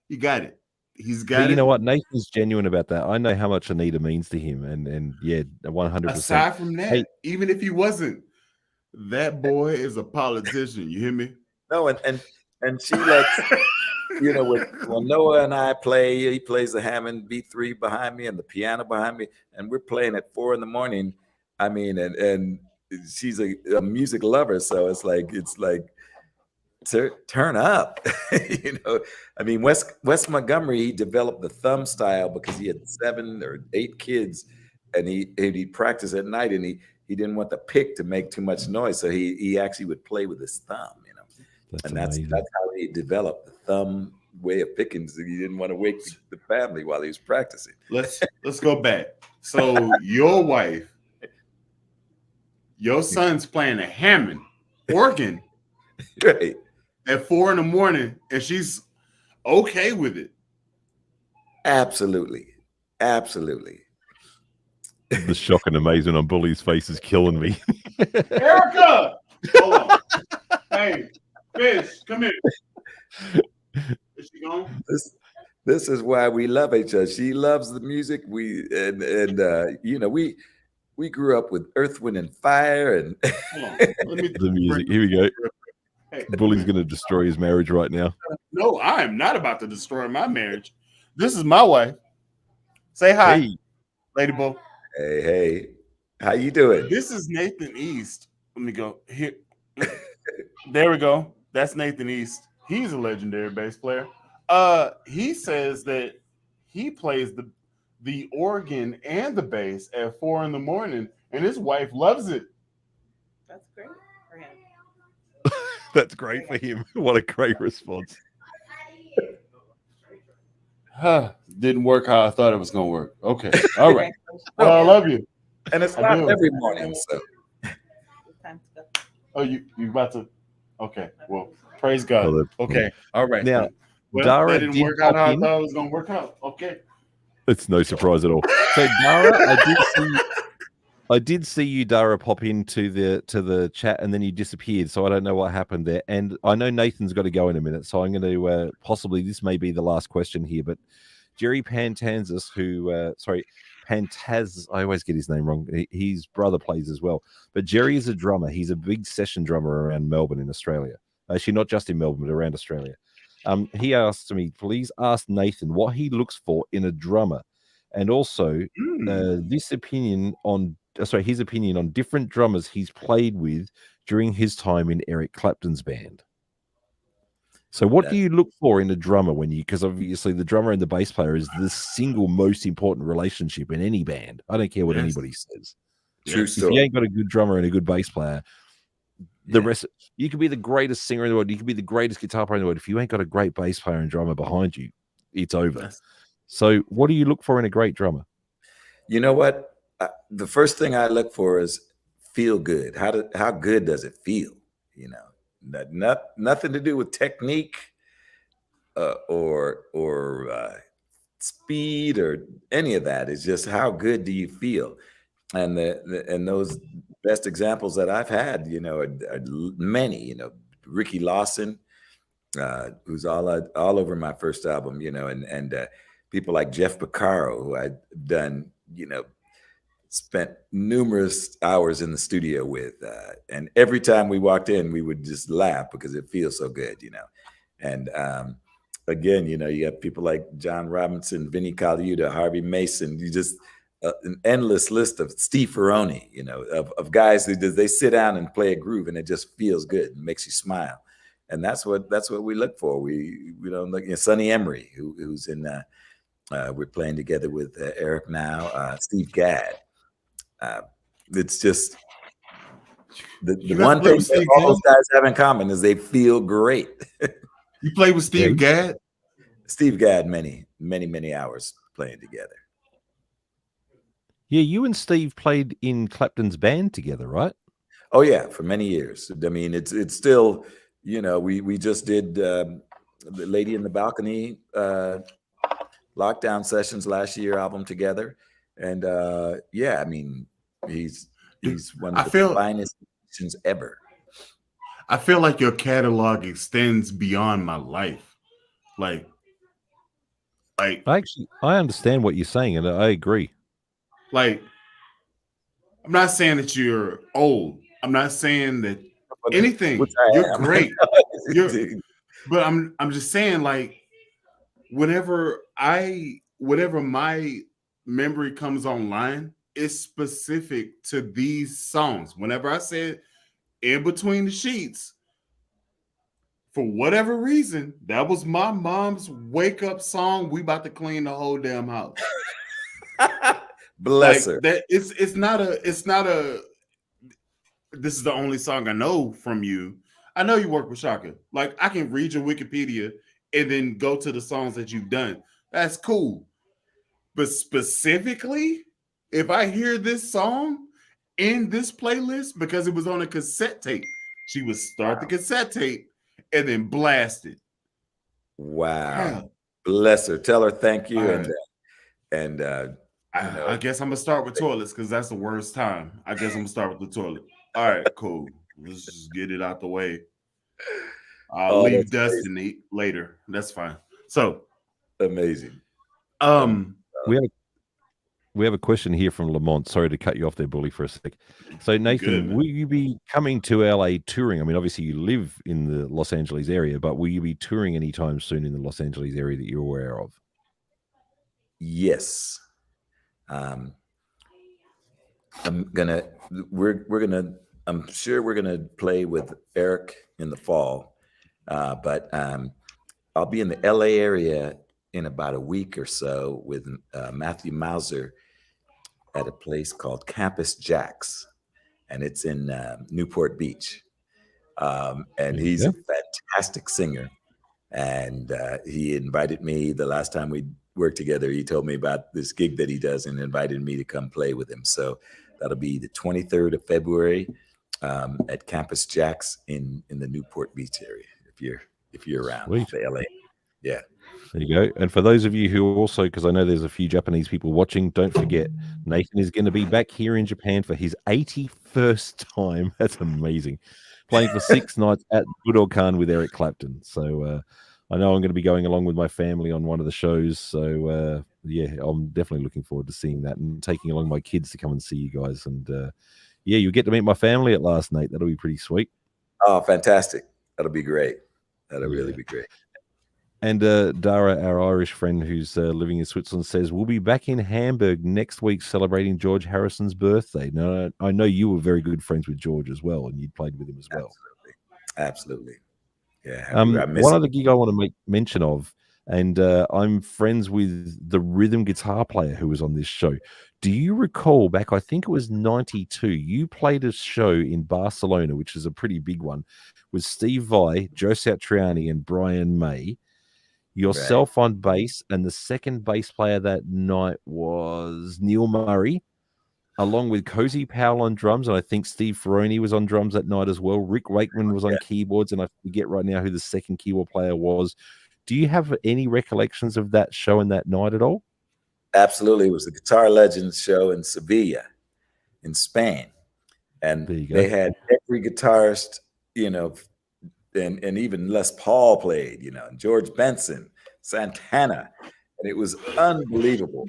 he got it. He's got But it. you know what? Nathan's genuine about that. I know how much Anita means to him, and yeah, 100%. Aside from that, Hey, even if he wasn't, that boy is a politician. You hear me? No, and she lets you know when Noah and I play, he plays the Hammond B3 behind me and the piano behind me, and we're playing at 4 a.m. I mean, and she's a music lover, so it's like turn up. You know, I mean, Wes Montgomery, he developed the thumb style because he had 7 or 8 kids, and he practiced at night, and he didn't want the pick to make too much noise, so he actually would play with his thumb, you know. That's how he developed the thumb way of picking. So he didn't want to wake the family while he was practicing. Let's go back. So your wife, your son's playing a Hammond organ, right, at 4 a.m, and she's okay with it. Absolutely. the shock and amazement on Bully's face is killing me. Erica, hold on. Hey, Fish, come here. Is she gone? This is why we love each other. She loves the music. You know, we grew up with Earth, Wind, and Fire, and Hold on. Let me The music. Here we go. Hey. Bully's going to destroy his marriage right now. No, I am not about to destroy my marriage. This is my wife. Say hi, Hey, Lady Bo. hey, how you doing? This is Nathan East. Let me go here. There we go. That's Nathan East. He's a legendary bass player. He says that he plays the organ and the bass at 4 a.m, and his wife loves it. That's great for him. that's great for him. What a great response. Didn't work how I thought it was going to work. Okay. All right. Well, I love you. And it's I not do. every morning, so It's time to go. Oh, you about to? Okay. Well, praise God. Well, Okay. All right. Now, well, Dara that didn't did work out pop how I in. thought it was going to work out. Okay. It's no surprise at all. So, Dara, I did see you, Dara, pop into the chat, and then you disappeared. So I don't know what happened there. And I know Nathan's got to go in a minute, so I'm going to possibly, this may be the last question here, but Jerry Pantanzas, Pantaz, I always get his name wrong. His brother plays as well. But Jerry is a drummer. He's a big session drummer around Melbourne in Australia. Actually, not just in Melbourne, but around Australia. He asked me, please ask Nathan what he looks for in a drummer, and also his opinion on different drummers he's played with during his time in Eric Clapton's band. So what do you look for in a drummer because obviously the drummer and the bass player is the single most important relationship in any band. I don't care what anybody says. true story. If you ain't got a good drummer and a good bass player, the rest, you could be the greatest singer in the world, you could be the greatest guitar player in the world. If you ain't got a great bass player and drummer behind you, it's over. So what do you look for in a great drummer? You know what? The first thing I look for is feel good. How good does it feel? You know, nothing to do with technique or speed or any of that. It's just how good do you feel? And and those best examples that I've had, you know, are many. You know, Ricky Lawson, who's all over my first album. You know, and people like Jeff Beccaro, who I've done, you know, spent numerous hours in the studio with, and every time we walked in, we would just laugh because it feels so good, you know. And again, you know, you have people like John Robinson, Vinnie Colaiuta, Harvey Mason. You just an endless list of Steve Ferroni, you know, of guys who they sit down and play a groove, and it just feels good and makes you smile. And that's what we look for. We don't look. You know, Sonny Emery, who's in. We're playing together with Eric now, Steve Gadd. It's just the one thing that all those guys have in common is they feel great. You play with Steve Gadd? Steve Gadd, many hours playing together. Yeah, you and Steve played in Clapton's band together, right? Oh yeah, for many years. I mean, it's still, you know, we just did the Lady in the Balcony lockdown sessions last year album together, and yeah, I mean, he's one of the finest musicians ever. I feel like your catalog extends beyond my life. Like I understand what you're saying, and I agree. Like, I'm not saying that you're old. I'm not saying that anything. You're great. But I'm just saying, like, whenever my memory comes online, it's specific to these songs. Whenever I said In Between the Sheets, for whatever reason, that was my mom's wake up song. We about to clean the whole damn house. Bless her. That it's not a this is the only song I know from you. I know you work with Shaka. Like, I can read your Wikipedia and then go to the songs that you've done. That's cool. But specifically, if I hear this song in this playlist because it was on a cassette tape, she would start the cassette tape and then blast it. Wow. Bless her. Tell her thank you. Right. And I guess I'm gonna start with toilets because that's the worst time. I guess I'm gonna start with the toilet. All right, cool. Let's just get it out the way. I'll leave Destiny later. That's fine. So amazing. We have a question here from Lamont. Sorry to cut you off there, Bully, for a sec. So Nathan, will you be coming to LA touring? I mean, obviously you live in the Los Angeles area, but will you be touring anytime soon in the Los Angeles area that you're aware of? Yes. I'm sure we're gonna play with Eric in the fall, but I'll be in the LA area in about a week or so with Matthew Mauser at a place called Campus Jacks, and it's in Newport Beach. And he's a fantastic singer, and he invited me the last time we worked together. He told me about this gig that he does and invited me to come play with him. So that'll be the 23rd of February at Campus Jacks in the Newport Beach area. If you're around the LA, yeah. There you go. And for those of you who also, because I know there's a few Japanese people watching, don't forget Nathan is going to be back here in Japan for his 81st time. That's amazing. Playing for 6 nights at Budokan with Eric Clapton. So I know I'm going to be going along with my family on one of the shows. So yeah, I'm definitely looking forward to seeing that and taking along my kids to come and see you guys. And yeah, you'll get to meet my family at last, Nate. That'll be pretty sweet. Oh, fantastic. That'll be great. That'll really be great. And Dara, our Irish friend who's living in Switzerland, says, we'll be back in Hamburg next week celebrating George Harrison's birthday. Now, I know you were very good friends with George as well, and you'd played with him as well. Absolutely. Yeah. One other gig I want to make mention of, and I'm friends with the rhythm guitar player who was on this show. Do you recall back, I think it was 92, you played a show in Barcelona, which is a pretty big one, with Steve Vai, Joe Satriani, and Brian May. Yourself on bass, and the second bass player that night was Neil Murray, along with Cozy Powell on drums, and I think Steve Ferroni was on drums that night as well. Rick Wakeman was on keyboards, and I forget right now who the second keyboard player was. Do you have any recollections of that show and that night at all? Absolutely. It was the Guitar Legends show in Sevilla, in Spain. And they had every guitarist, you know, and even Les Paul played, you know, and George Benson, Santana, and it was unbelievable.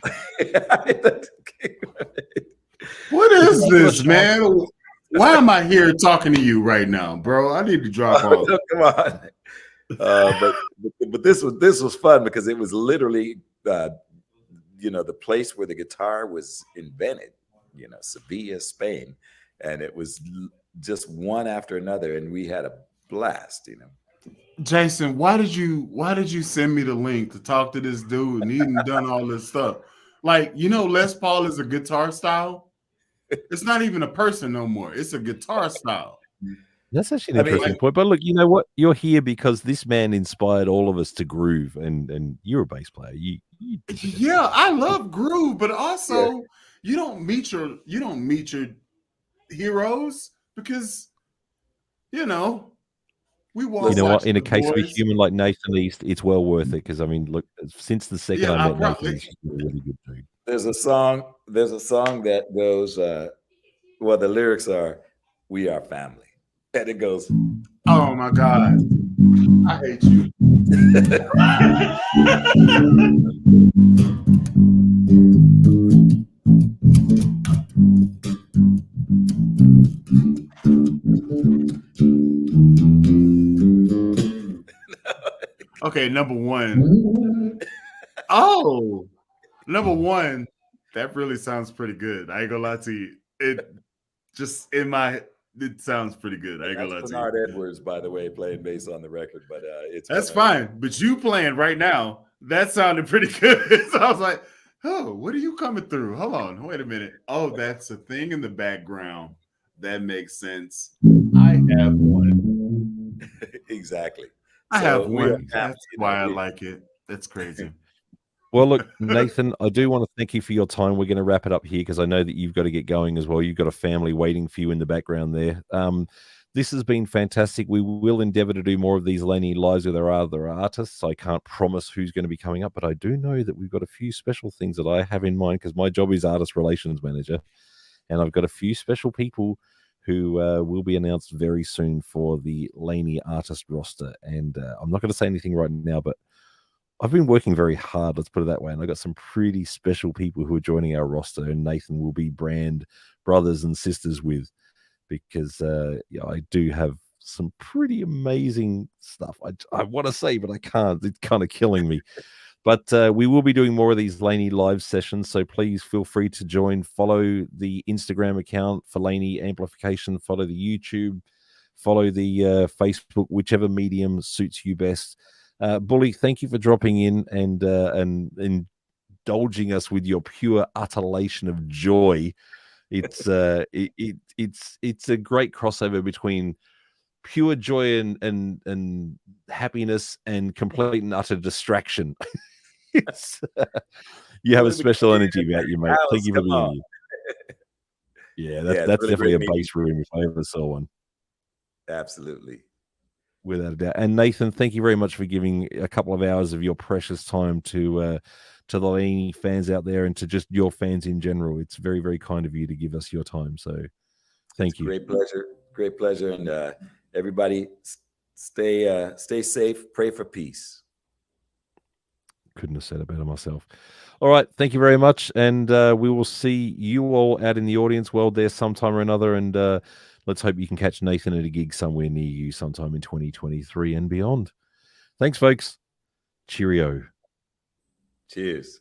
What is this, man? Why am I here talking to you right now, bro? I need to drop off. Come on. But this was fun because it was literally, you know, the place where the guitar was invented, you know, Sevilla, Spain, and it was just one after another, and we had a blast, you know. Jason, why did you send me the link to talk to this dude and he hadn't done all this stuff? Like, you know, Les Paul is a guitar style. It's not even a person no more. It's a guitar style. That's actually an interesting point. But look, you know what? You're here because this man inspired all of us to groove, and you're a bass player. Yeah, I love groove, but also you don't meet your heroes because you know we want. You know what? In a the case of a boys. human like Nathan East, it's well worth it because I mean, look, since the second Yeah, I I met probably- Nathan, he's just a really good dude. There's a song that goes, well, the lyrics are, "We are family." And it goes, Oh my God, I hate you. Okay, number one. Oh, number one. That really sounds pretty good. I ain't gonna lie to you. It just in my. It sounds pretty good. I ain't gonna lie that's to you. Bernard Edwards, by the way, playing bass on the record, but it's That's coming. fine. But you playing right now, that sounded pretty good. So I was like, oh, what are you coming through? Hold on. Wait a minute. Oh, that's a thing in the background. That makes sense. I have one. Exactly. I So have we are one. happy, That's you know, why I we- like it. That's crazy. Well, look, Nathan, I do want to thank you for your time. We're going to wrap it up here because I know that you've got to get going as well. You've got a family waiting for you in the background there. This has been fantastic. We will endeavor to do more of these Laney Lives with our other artists. I can't promise who's going to be coming up, but I do know that we've got a few special things that I have in mind because my job is artist relations manager. And I've got a few special people who will be announced very soon for the Laney artist roster. And I'm not going to say anything right now, but I've been working very hard, let's put it that way. And I got some pretty special people who are joining our roster, and Nathan will be brand brothers and sisters with, because yeah, I do have some pretty amazing stuff. I want to say, but I can't. It's kind of killing me. But we will be doing more of these Laney live sessions, so please feel free to join. Follow the Instagram account for Laney Amplification. Follow the YouTube. Follow the Facebook, whichever medium suits you best. Bully, thank you for dropping in and indulging us with your pure utterlation of joy. It's it's a great crossover between pure joy and happiness and complete and utter distraction. It's, you have a special energy about you, mate. Thank you for being here. Yeah, that's it's really definitely a great meeting bass room if I ever saw one. Absolutely. Without a doubt. And Nathan, thank you very much for giving a couple of hours of your precious time to the Laney fans out there and to just your fans in general. It's very, very kind of you to give us your time. So thank you. Great pleasure. And everybody stay safe, pray for peace. Couldn't have said it better myself. All right. Thank you very much. And we will see you all out in the audience world there sometime or another. And let's hope you can catch Nathan at a gig somewhere near you sometime in 2023 and beyond. Thanks, folks. Cheerio. Cheers.